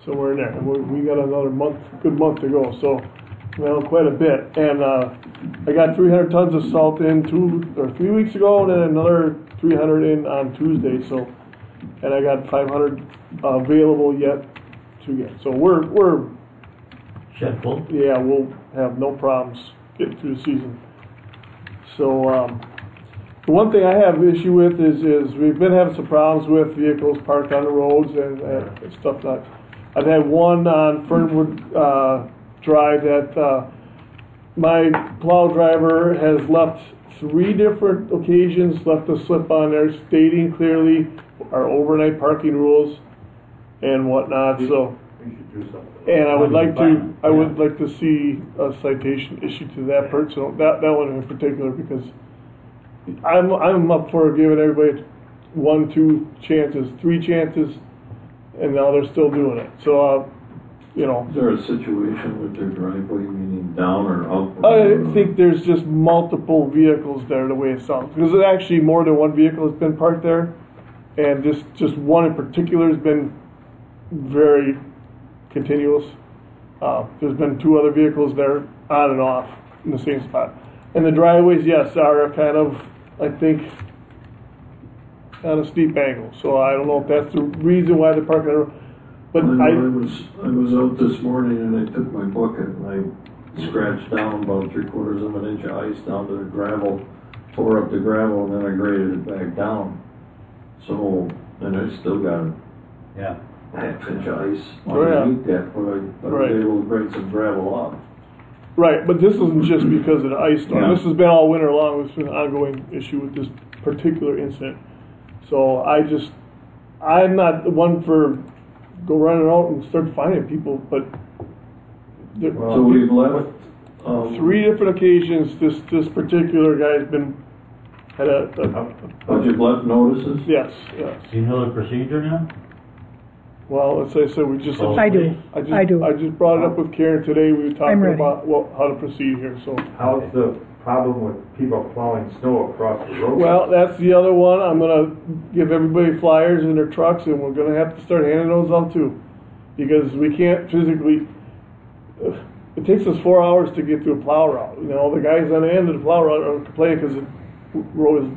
somewhere in there. And we got another good month to go, so well, quite a bit. And I got 300 tons of salt in 2 or 3 weeks ago, and then another 300 in on Tuesday. So, and I got 500 available yet to get. So we're Shed full. yeah, we'll have no problems getting through the season. So, the one thing I have issue with is we've been having some problems with vehicles parked on the roads and stuff like that. I've had one on Fernwood Drive that my plow driver has left 3 different occasions, left a slip on there stating clearly our overnight parking rules and whatnot, so. We should do something. And I would like to see a citation issued to that person, that one in particular, because I'm up for giving everybody 1, 2 chances, 3 chances, and now they're still doing it. So, you know. Is there a situation with their driveway, meaning down or up? I think there's just multiple vehicles there, the way it sounds. Because there's actually more than one vehicle has been parked there, and just one in particular has been very continuous. There's been 2 other vehicles there on and off in the same spot. And the driveways, yes, are kind of, I think, on a steep angle. So I don't know if that's the reason why they're parking there. But I was out this morning and I took my bucket and I scratched down about 3/4 of an inch of ice down to the gravel, tore up the gravel, and then I graded it back down. So, and I still got Yeah. a half-inch of ice Oh, yeah. underneath that, but I Right. was able to grade some gravel off. right, but this isn't just because of the ice storm. Yeah. This has been all winter long. It's been an ongoing issue with this particular incident. So I'm not the one for go running out and start finding people, but there, So we've left, 3 different occasions this particular guy's been had a but you've left notices? yes. Do you know the procedure now? Well, as I said, we just Oh. I do. I do. I just brought it up with Karen today. We were I'm talking ready. about how to proceed here. So. How's the problem with people plowing snow across the road? Well, that's the other one. I'm gonna give everybody flyers in their trucks, and we're gonna have to start handing those out too, because we can't physically. It takes us 4 hours to get to a plow route. You know, the guys on the end of the plow route are complaining because the road is.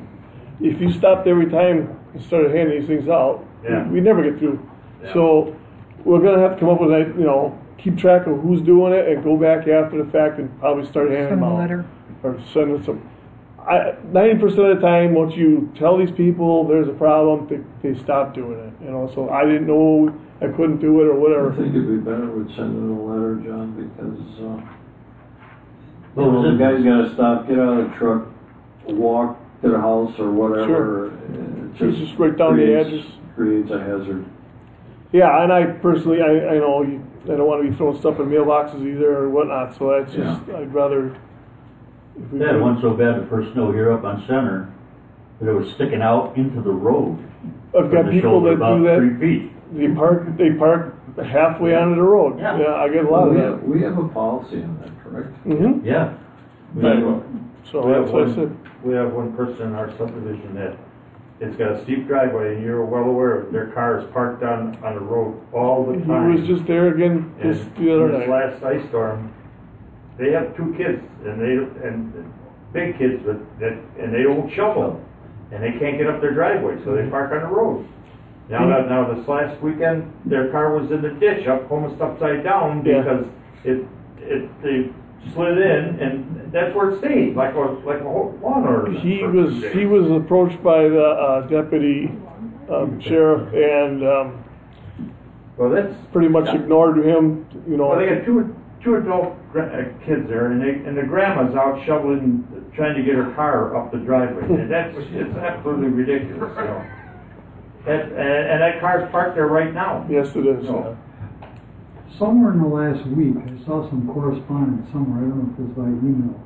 If you stopped every time and started handing these things out, Yeah. we never get through. Yeah. So we're gonna have to come up with a, keep track of who's doing it and go back after the fact and probably start handing Send them them a out. letter. Or send us some. 90% of the time, once you tell these people there's a problem, they stop doing it, you know, so I didn't know I couldn't do it or I whatever. think it'd be better with sending a letter, John, because, the guy's gotta stop, get out of the truck, walk to the house or whatever. Sure. It Just write down the address. Creates a hazard. Yeah, and I personally, I know I don't want to be throwing stuff in mailboxes either or whatnot, so that's just, I'd rather. If we That could- one so bad the first snow here up on Center, that it was sticking out into the road. I've got from the people shoulder that about do that. 3 feet. They park halfway onto the road. Yeah. I get a lot of We that. have, we have a policy on that, correct? Mm-hmm. Yeah. Right. So We that's have what I one- said. We have one person in our subdivision that, it's got a steep driveway, and you're well aware of it. Their car is parked on the road all the He time. was just there again And just the other this night. last ice storm, they have 2 kids, and big kids, and they don't shovel, and they can't get up their driveway, so they park on the road. Now this last weekend, their car was in the ditch, almost upside down, Yeah. because they slid in, and that's where it stayed, like a lawn ornament. He for was 2 days. he was approached by the deputy sheriff and Well, that's, pretty much ignored him. You know. well, they got two adult kids there, and the grandma's out shoveling, trying to get her car up the driveway, and it's absolutely ridiculous, you know. And that car's parked there right now. Yes, it is. No. Somewhere in the last week, I saw some correspondence somewhere, I don't know if it was by email.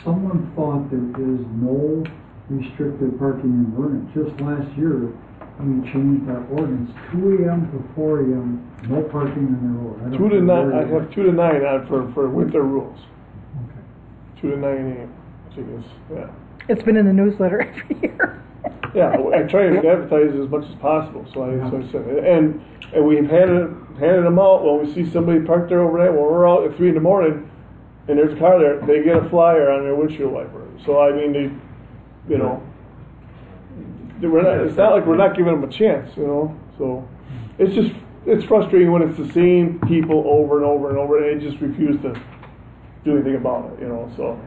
Someone thought there is no restricted parking in Vernon. Just last year, we changed our ordinance, 2 a.m. to 4 a.m., no parking on the road. I don't 2 to know 9. where I it have was. 2 to 9 on for winter rules. Okay. 2 to 9 a.m. I think it's yeah. It's been in the newsletter every year. Yeah, I try to advertise as much as possible. So I said, and we've handed them out when we see somebody parked there overnight. When we're out at 3 in the morning, and there's a car there, they get a flyer on their windshield wiper. So I mean, they, you know, it's not like we're not giving them a chance, you know. So it's frustrating when it's the same people over and over and over, and they just refuse to do anything about it, you know. So.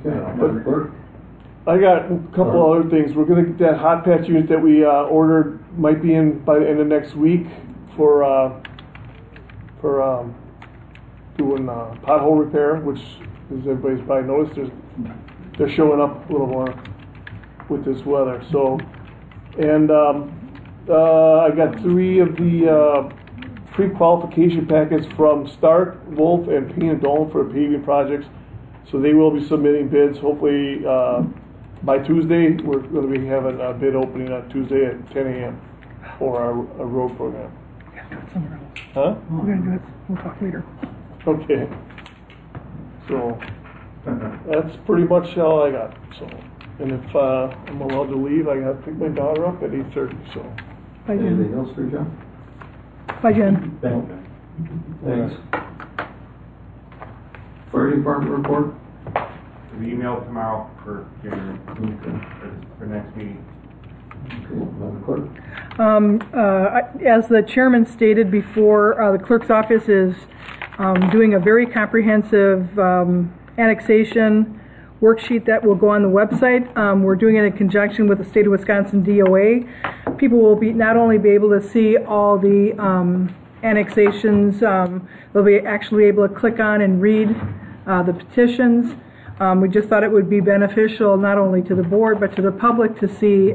Okay, Madam Clerk? I got a couple other things. We're gonna get that hot patch unit that we ordered, might be in by the end of next week for doing pothole repair, which, as everybody's probably noticed, they're showing up a little more with this weather. So, and I got 3 of the pre-qualification packets from Stark, Wolf, and Payne and Dolan for paving projects. So they will be submitting bids. Hopefully by Tuesday, we're going to be having a bid opening on Tuesday at 10 a.m. for our road program. We're going to do it somewhere else. Huh? We're going to do it. We'll talk later. Okay. So that's pretty much all I got. So, and if I'm allowed to leave, I got to pick my daughter up at 8:30. So Bye, Anything Jen. else for John? Bye, Jen. Thanks. Fire department report? We email tomorrow for January, for next meeting. Okay, Madam Clerk? As the chairman stated before, the clerk's office is doing a very comprehensive annexation worksheet that will go on the website. We're doing it in conjunction with the state of Wisconsin DOA. People will not only be able to see all the annexations, they'll be actually able to click on and read the petitions. We just thought it would be beneficial not only to the board but to the public to see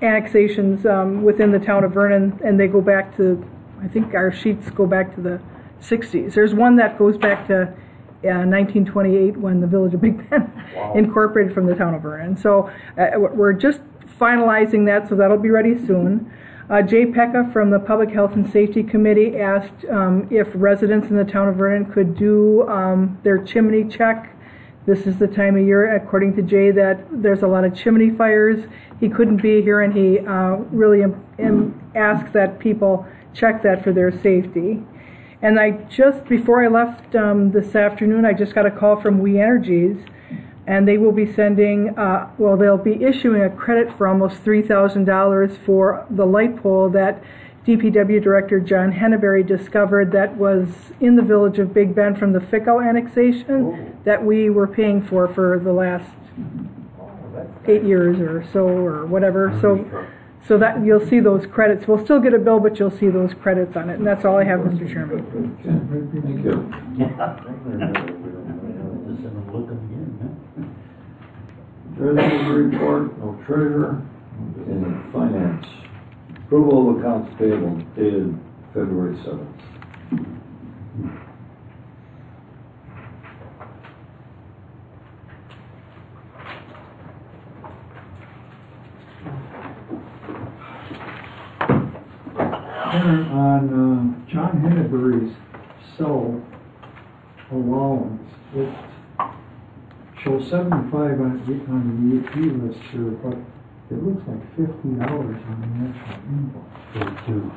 annexations within the town of Vernon, and they go back to, I think our sheets go back to the 60s. There's one that goes back to 1928 when the village of Big Bend incorporated from the town of Vernon. So we're just finalizing that, so that'll be ready soon. Jay Pekka from the Public Health and Safety Committee asked if residents in the town of Vernon could do their chimney check. This is the time of year, according to Jay, that there's a lot of chimney fires. He couldn't be here, and he really asked that people check that for their safety. And before I left this afternoon, I just got a call from We Energies, and they will be sending, they'll be issuing a credit for almost $3,000 for the light pole that DPW Director John Henneberry discovered that was in the village of Big Bend from the Ficco annexation that we were paying for the last 8 years or so, or whatever. So that you'll see those credits. We'll still get a bill, but you'll see those credits on it. And that's all I have, Mr. Chairman. Okay, thank you. Treasurer's report, no treasurer. And finance, approval of accounts payable dated February 7th. On John Henneberry's cell allowance, it shows 75 on the AP list here, but it looks like $50 on the actual invoice. Two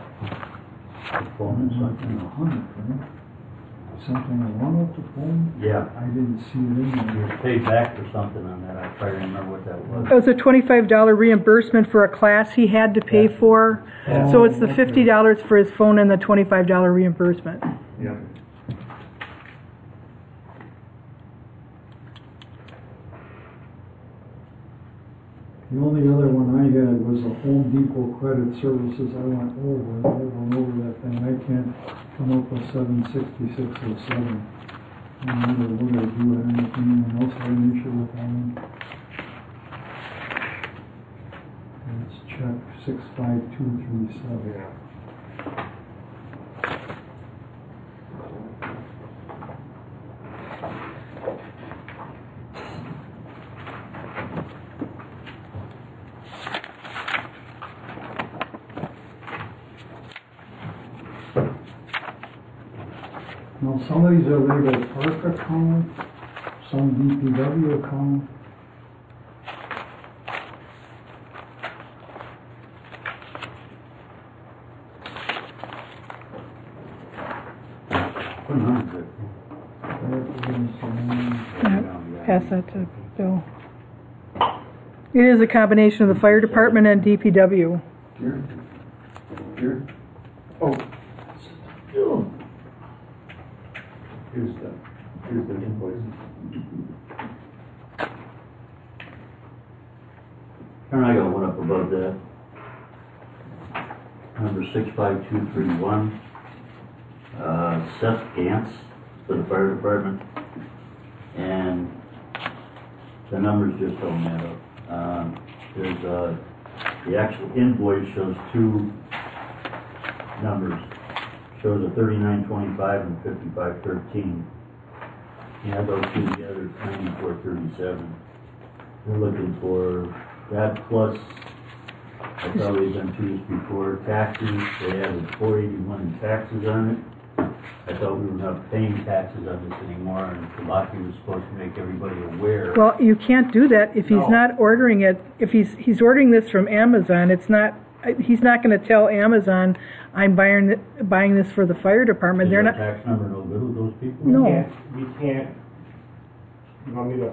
components, something. 100, right? Something I wanted to phone? Yeah. I didn't see it in You there. were paid back for something on that. I try to remember what that was. It was a $25 reimbursement for a class he had to pay for. So it's the $50 for his phone and the $25 reimbursement. Yeah. The only other one I had was the Home Depot Credit Services. I went over that thing. I can't come up with 76607. I don't know what I do with anything. Anyone else have an issue with that one? Let's check 65237. Now, some of these are labeled park account, some DPW account. Pass that to Bill. It is a combination of the fire department and DPW. Here? Oh. Here's the invoices. And I got one up above that. Number 65231. Seth Gantz for the fire department. And the numbers just don't add up. There's the actual invoice shows two numbers. Shows a 3925 and 5513. You add those two together, it's 9437. We're looking for that plus, I thought we'd done two years before, taxes. They added 481 in taxes on it. I thought we were not paying taxes on this anymore, and Kalaki was supposed to make everybody aware. Well, you can't do that if he's not ordering it. If he's ordering this from Amazon, it's not. He's not going to tell Amazon, I'm buying this for the fire department. Is They're our not. tax number no good with those people? No. We can't, you want me to?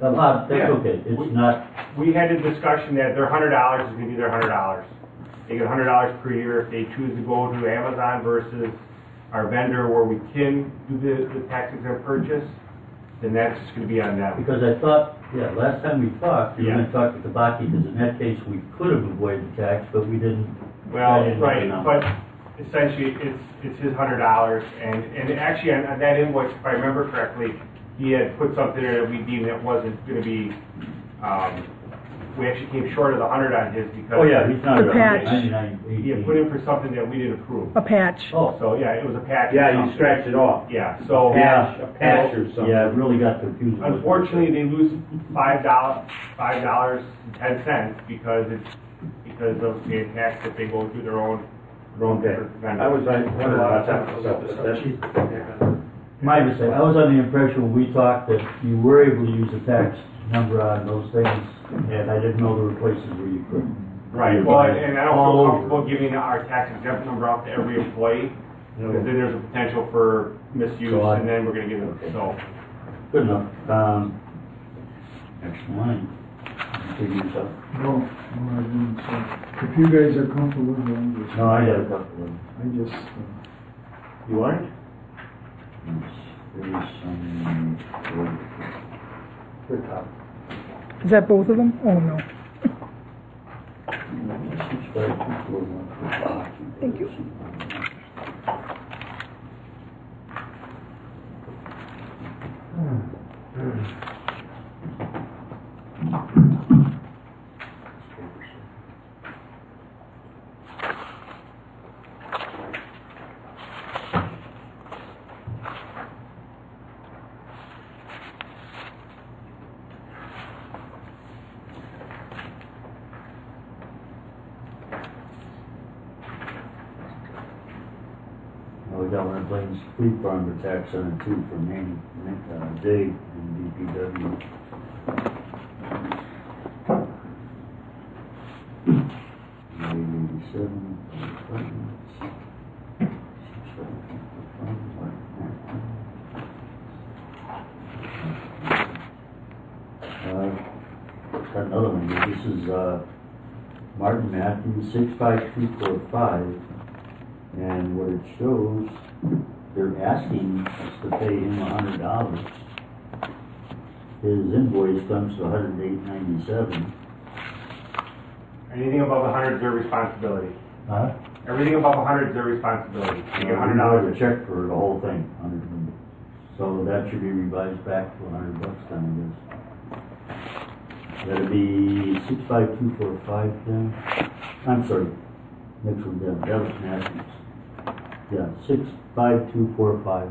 That's Yeah. okay. It's not. We had a discussion that their $100 is gonna be their $100. They get $100 per year if they choose to go to Amazon versus our vendor where we can do the tax exempt purchase, then that's just gonna be on them. Because I thought, last time we talked, you were Yeah. going to talk to Kabaki, because in that case, we could have avoided the tax, but we didn't. Well, I didn't right, know. but essentially, it's his $100, and actually on that invoice, if I remember correctly, he had put something there that we deemed that wasn't gonna be, we actually came short of the 100 on his because. Oh, yeah, he's not. The patch. 99.18. He had put in for something that we didn't approve. A patch. Oh, So, yeah, it was a patch. or Yeah, you something. scratch it off. Yeah, so. A patch or something. yeah, it really got confusing. Unfortunately, they lose $5.10 because of the tax that they go through their own Okay. vendor. I wondered about that myself. My mistake. I was under the impression when we talked that you were able to use the tax number on those things, and I didn't know there were places where you couldn't. Right, well, and I don't All feel over. comfortable giving our tax exempt number out to every employee, because then there's a potential for misuse, So and then we're gonna give it, so. Good enough. Next line. figures up. No, I didn't, so, if you guys are comfortable with it, I'm just. No, I got a couple of them. I just, You want it? There's some, Good top. Is that both of them? Oh, no. Thank you. We got one that blames fleet farmer tax on it too from Dave in DPW. Got another one here. This is Martin Matthews, 65245. And what it shows, they're asking us to pay him $100. His invoice comes to $108.97. Anything above 100 is their responsibility. Huh? Everything above 100 is their responsibility. You get $100 $100 a check for the whole thing. So that should be revised back to $100 then, I guess. That'd be 65245 then. I'm sorry, next one down. That was Matthews. Yeah, 65245.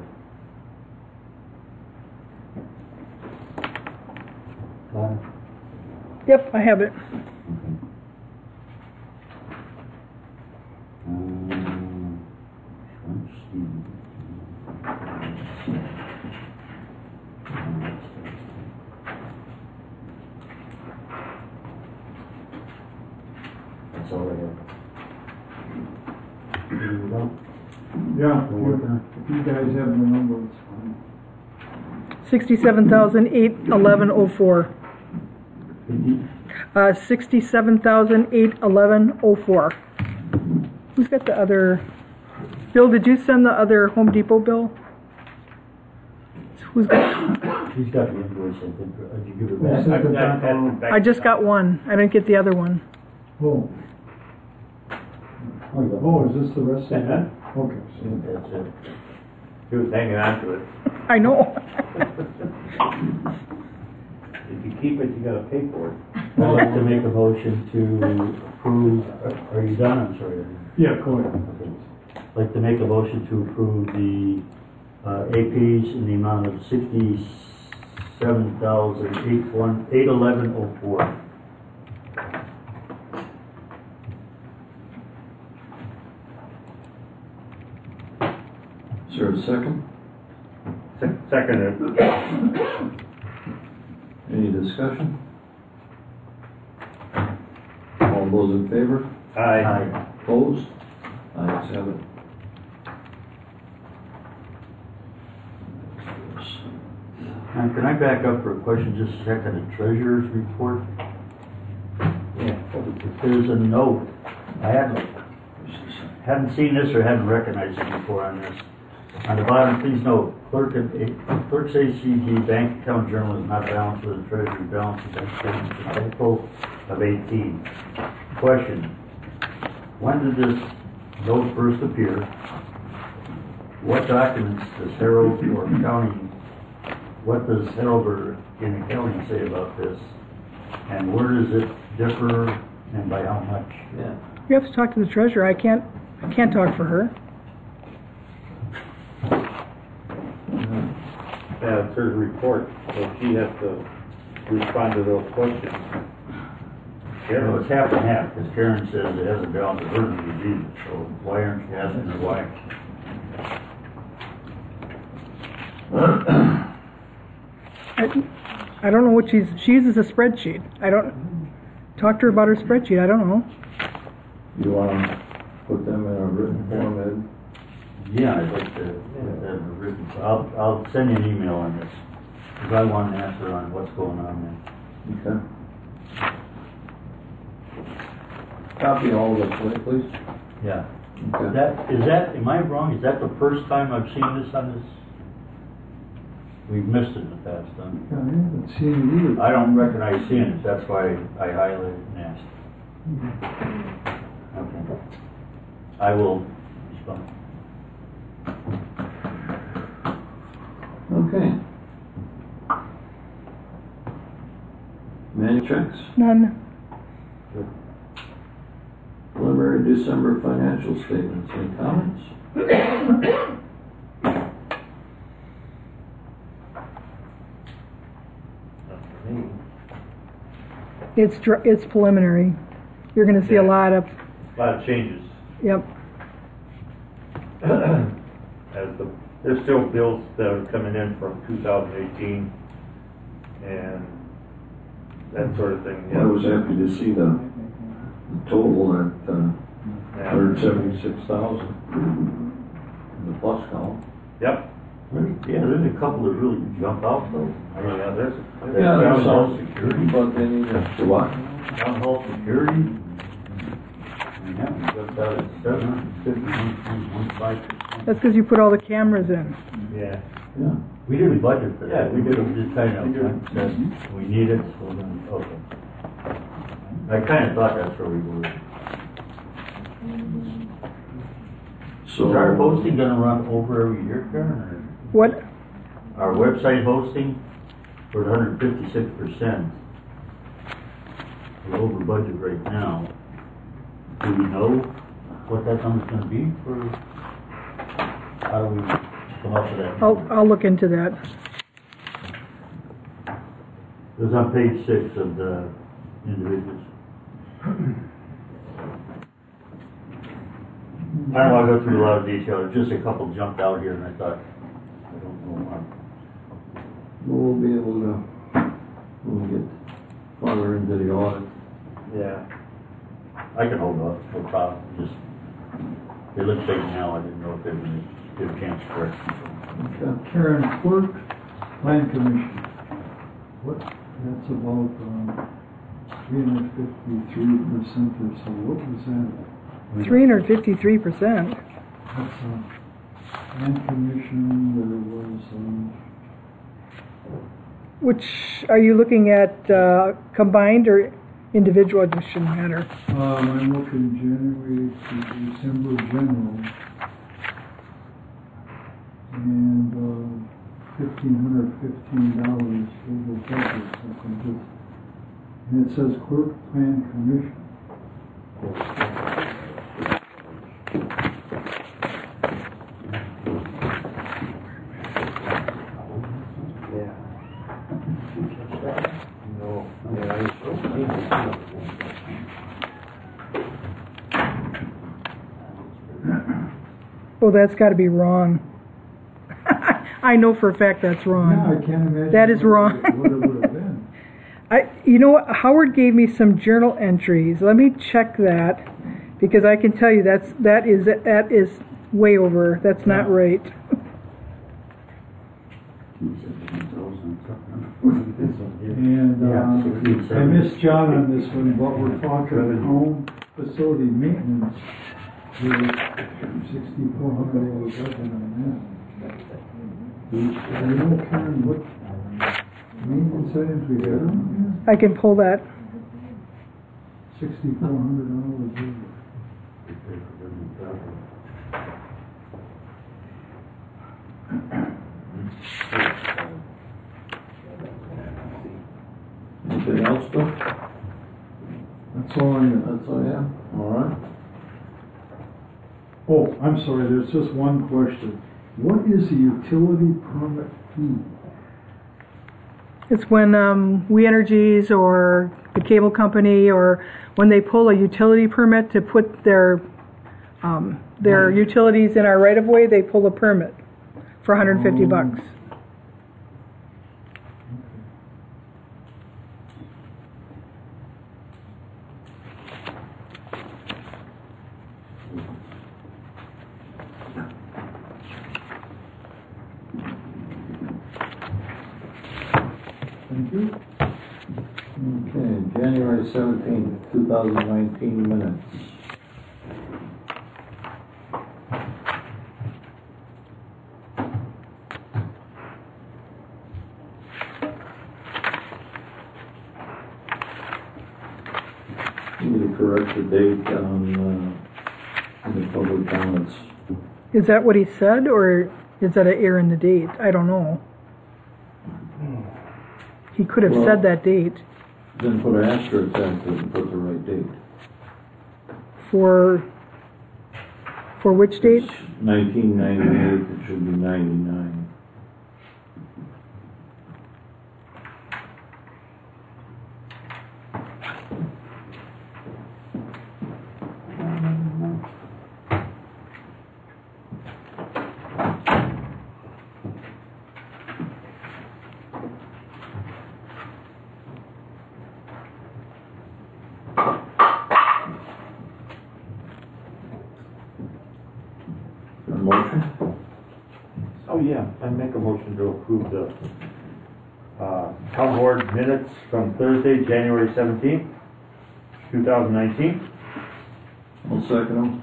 Got it? Yep, I have it. Okay. That's all I have. yeah, We're working on if you guys have the number, it's fine. 67,811.04. it. 67,811.04. Who's got the other? Bill, did you send the other Home Depot bill? Who's got? She's got the invoice, I think. Did you give her Yes, back? I just got one. I didn't get the other one. Oh, oh, is this the rest of it? Okay, so, That's it. He was hanging on to it. I know. If you keep it, you gotta pay for it. I'd like to make a motion to approve, are you done? I'm sorry. yeah, go ahead. Okay. I'd like to make a motion to approve the APs in the amount of $67,811.04. Is there a second? Seconded. Any discussion? All those in favor? Aye. Opposed? Ayes have it. Can I back up for a question just a second? The treasurer's report? Yeah. There's a note. I hadn't seen this or hadn't recognized it before on this. On the bottom, please note, clerk's ACG bank account journal is not balanced with the treasury balance of bank statements in April of 18. Question, when did this note first appear? What documents does Harold or accounting, what does Harold or in accounting say about this? And where does it differ and by how much? Yeah. You have to talk to the treasurer. I can't talk for her. Yeah, it's her report, so she has to respond to those questions. Well, it's half and half, because Karen says it hasn't balanced with her review, so why aren't you asking her why? I don't know what she uses a spreadsheet. I don't talk to her about her spreadsheet. I don't know. You want to put them in a written form, Ed? Yeah, I'd like to have that written, so I'll send you an email on this, because I want an answer on what's going on there. Okay. Copy all of this, will you, please? Yeah. Okay. Am I wrong? Is that the first time I've seen this on this? We've missed it in the past, huh? Yeah, I haven't seen it either. I don't recognize seeing it, that's why I highlighted and asked. Okay. I will respond. Okay. Manual checks, None. preliminary December financial statements, any comments? It's preliminary. You're gonna see a Yeah. lot of, A lot of changes. yep. There's still bills that are coming in from 2018 and that sort of thing. I was happy to see the total at Yeah. 176,000 in the plus column. Yep. Yeah, there's a couple that really jump out though. Yeah, there's Yeah, Town there's hall some, security, but they need to what? town hall security. Yeah, we jumped out at 751.15%. That's because you put all the cameras in. Yeah. Yeah. We didn't budget for that. Yeah, we did. Just kind of said, we need it, so then, okay. I kind of thought that's where we were. So Is our hosting gonna run over every year, Karen, What, or our website hosting, we're at 156%. We're over budget right now. Do we know what that number's gonna be for, how do we come up with that? number? I'll look into that. It was on page 6 of the individuals. I don't want to go through a lot of detail, just a couple jumped out here and I thought, I don't know why. we'll be able to, when we get farther into the audit. Yeah. I can hold off, no problem, just, it looks big now, I didn't know if they were going to get a chance to correct it. Okay. Karen, clerk, plan commission. What, that's about 353% or so. What was that? 353%. That's plan commission, there was, Which, are you looking at combined or individual? It shouldn't matter. I'm looking January to December general. And $1,515 over budget, something. And it says clerk plan commission. Yeah. No. Yeah, Oh, that's got to be wrong. I know for a fact that's wrong. Yeah, I can't imagine. That is what wrong. What it would have been. You know what? Howard gave me some journal entries. Let me check that because I can tell you that is way over. That's not right. And Yeah, I missed John on this one, but we're talking home facility maintenance. There's $6,400 budget on that. I don't care what maintenance items we had on I can pull that. here. $6,400 over. Anything else, Bill? That's all I got. That's all I have. All right. Oh, I'm sorry, there's just one question. What is a utility permit fee? It's when We Energies or the cable company or when they pull a utility permit to put their utilities in our right of way, they pull a permit for $150. Thank you. Okay, January January 17th, 2019 minutes. Need to correct the date on the public comments. Is that what he said, or is that an error in the date? I don't know. He could have Well- said that date Then put an asterisk after it and put the right date. for which date? It's 1998, it should be 99. A motion? Oh, yeah, I make a motion to approve the town board minutes from Thursday, January 17th, 2019. I'll second them.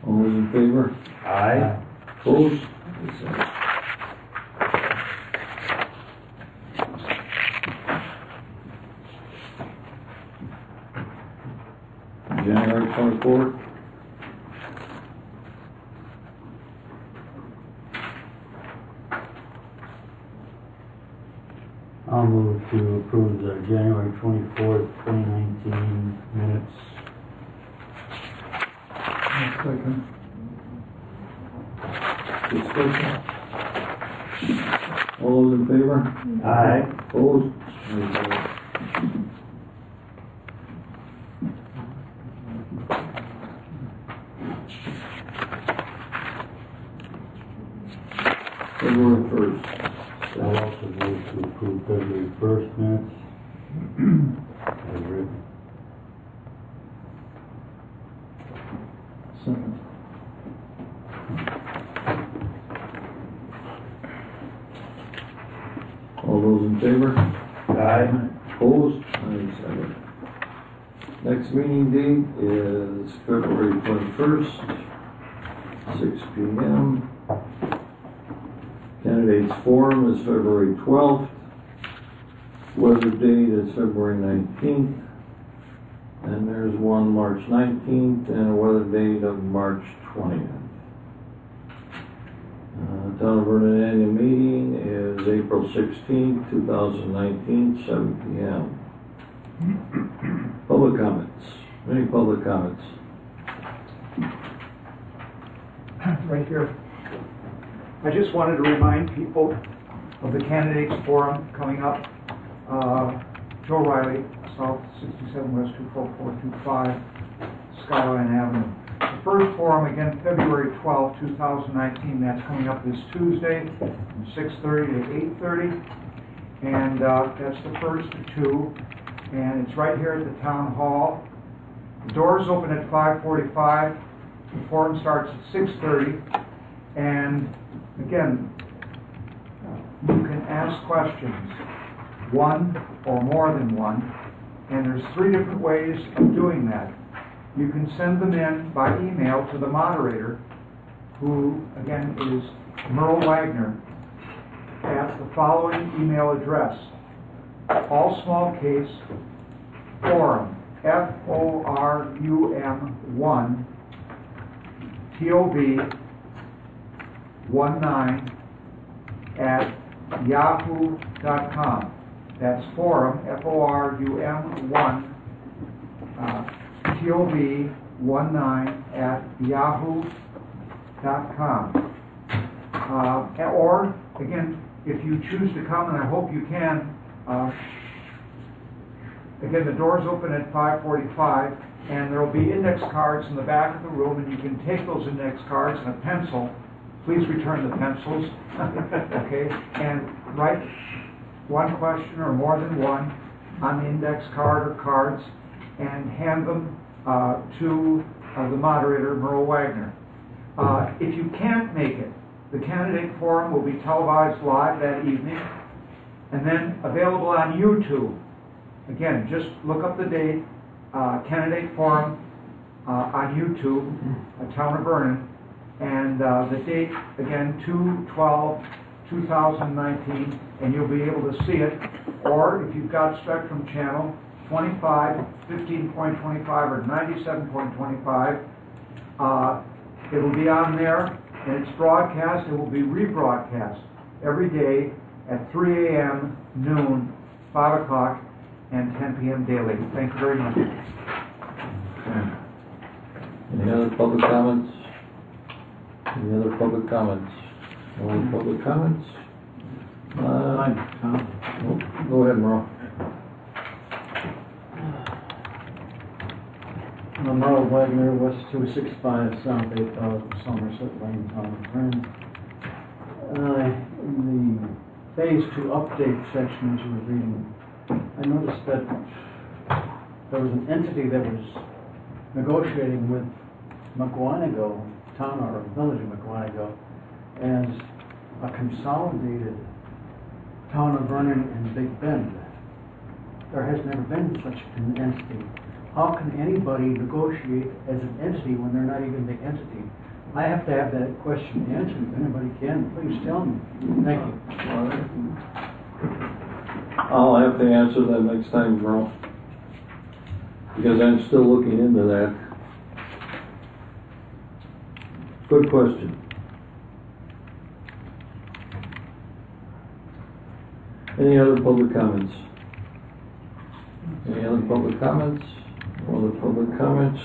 All those in favor? Aye. Opposed? January 24th? I'll move to approve the January 24th, 2019 minutes. Second. Discussion? All those in favor? Aye. Opposed? February 1st. I'll also move to approve February 1st minutes. As written. Second. All those in favor? Aye. Opposed? Ayes have it. Next meeting date is February 21st, 6 p.m. Candidates forum is February 12th. Weather date is February 19th. And there's one March 19th and a weather date of March 20th. Town of Vernon annual meeting is April 16th, 2019, 7 p.m. Public comments. Any public comments? Right here. I just wanted to remind people of the candidates forum coming up. Joe Riley, South 67 West 24425, Skyline Avenue. The first forum, again, February 12, 2019, that's coming up this Tuesday from 6:30 to 8:30. And that's the first of two. And it's right here at the town hall. The doors open at 5:45. The forum starts at 6:30. And again, you can ask questions, one or more than one, and there's 3 different ways of doing that. You can send them in by email to the moderator, who again is Merle Wagner, at the following email address: all small case, forum, FORUM1, TOB 19 at yahoo.com. That's forum, FORUM1, TOB 19 at yahoo.com. Or, again, if you choose to come, and I hope you can, again, the doors open at 5:45, and there will be index cards in the back of the room, and you can take those index cards and a pencil. Please return the pencils, okay? And write one question or more than one on the index card or cards, and hand them to the moderator, Merle Wagner. If you can't make it, the candidate forum will be televised live that evening, and then available on YouTube. Again, just look up the date, candidate forum on YouTube, Town of Vernon, and the date, again, 2/12/2019, and you'll be able to see it. Or if you've got Spectrum Channel 25, 15.25, or 97.25, it will be on there, and it's broadcast. It will be rebroadcast every day at 3 a.m., noon, 5 o'clock, and 10 p.m. daily. Thank you very much. Any other public comments? Any other public comments? No other public comments? Go ahead, Merle. I'm Merle Wagner, West 265, South 8000, Somerset Lane, Town of Vernon. In the Phase 2 update section, as you were reading, I noticed that there was an entity that was negotiating with Mukwonago, town or village of Mukwonago, as a consolidated Town of Vernon and Big Bend. There has never been such an entity. How can anybody negotiate as an entity when they're not even the entity? I have to have that question answered. If anybody can, please tell me. Thank you. I'll have to answer that next time, Merle, because I'm still looking into that. Good question. Any other public comments? Any other public comments? No other public comments?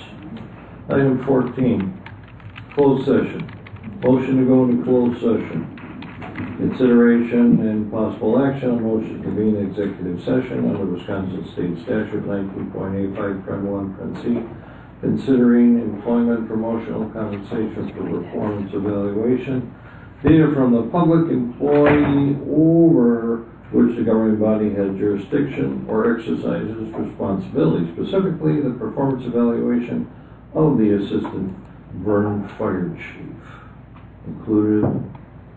Item 14, closed session. Motion to go into closed session. Consideration and possible action on motion to convene executive session under Wisconsin State Statute 19.85, Pren 1, Pren C, considering employment, promotional compensation for performance evaluation, data from the public employee over which the governing body has jurisdiction or exercises responsibility, specifically the performance evaluation of the Assistant Vernon Fire Chief. Included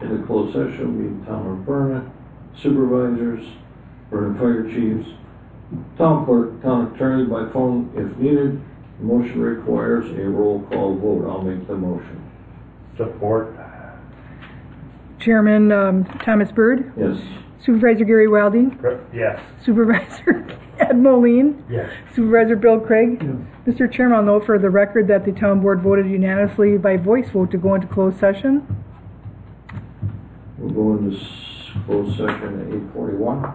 in the closed session will be Town of Vernon supervisors, Vernon Fire Chiefs, Town Clerk, Town Attorney by phone if needed. The motion requires a roll call vote. I'll make the motion. Support. Chairman Thomas Bird, Yes. Supervisor Gary Wilding, Yes. Supervisor Ed Moline, Yes. Supervisor Bill Craig. Mr. Chairman, I'll note for the record that the town board voted unanimously by voice vote to go into closed session. We'll go into closed session at 8:41.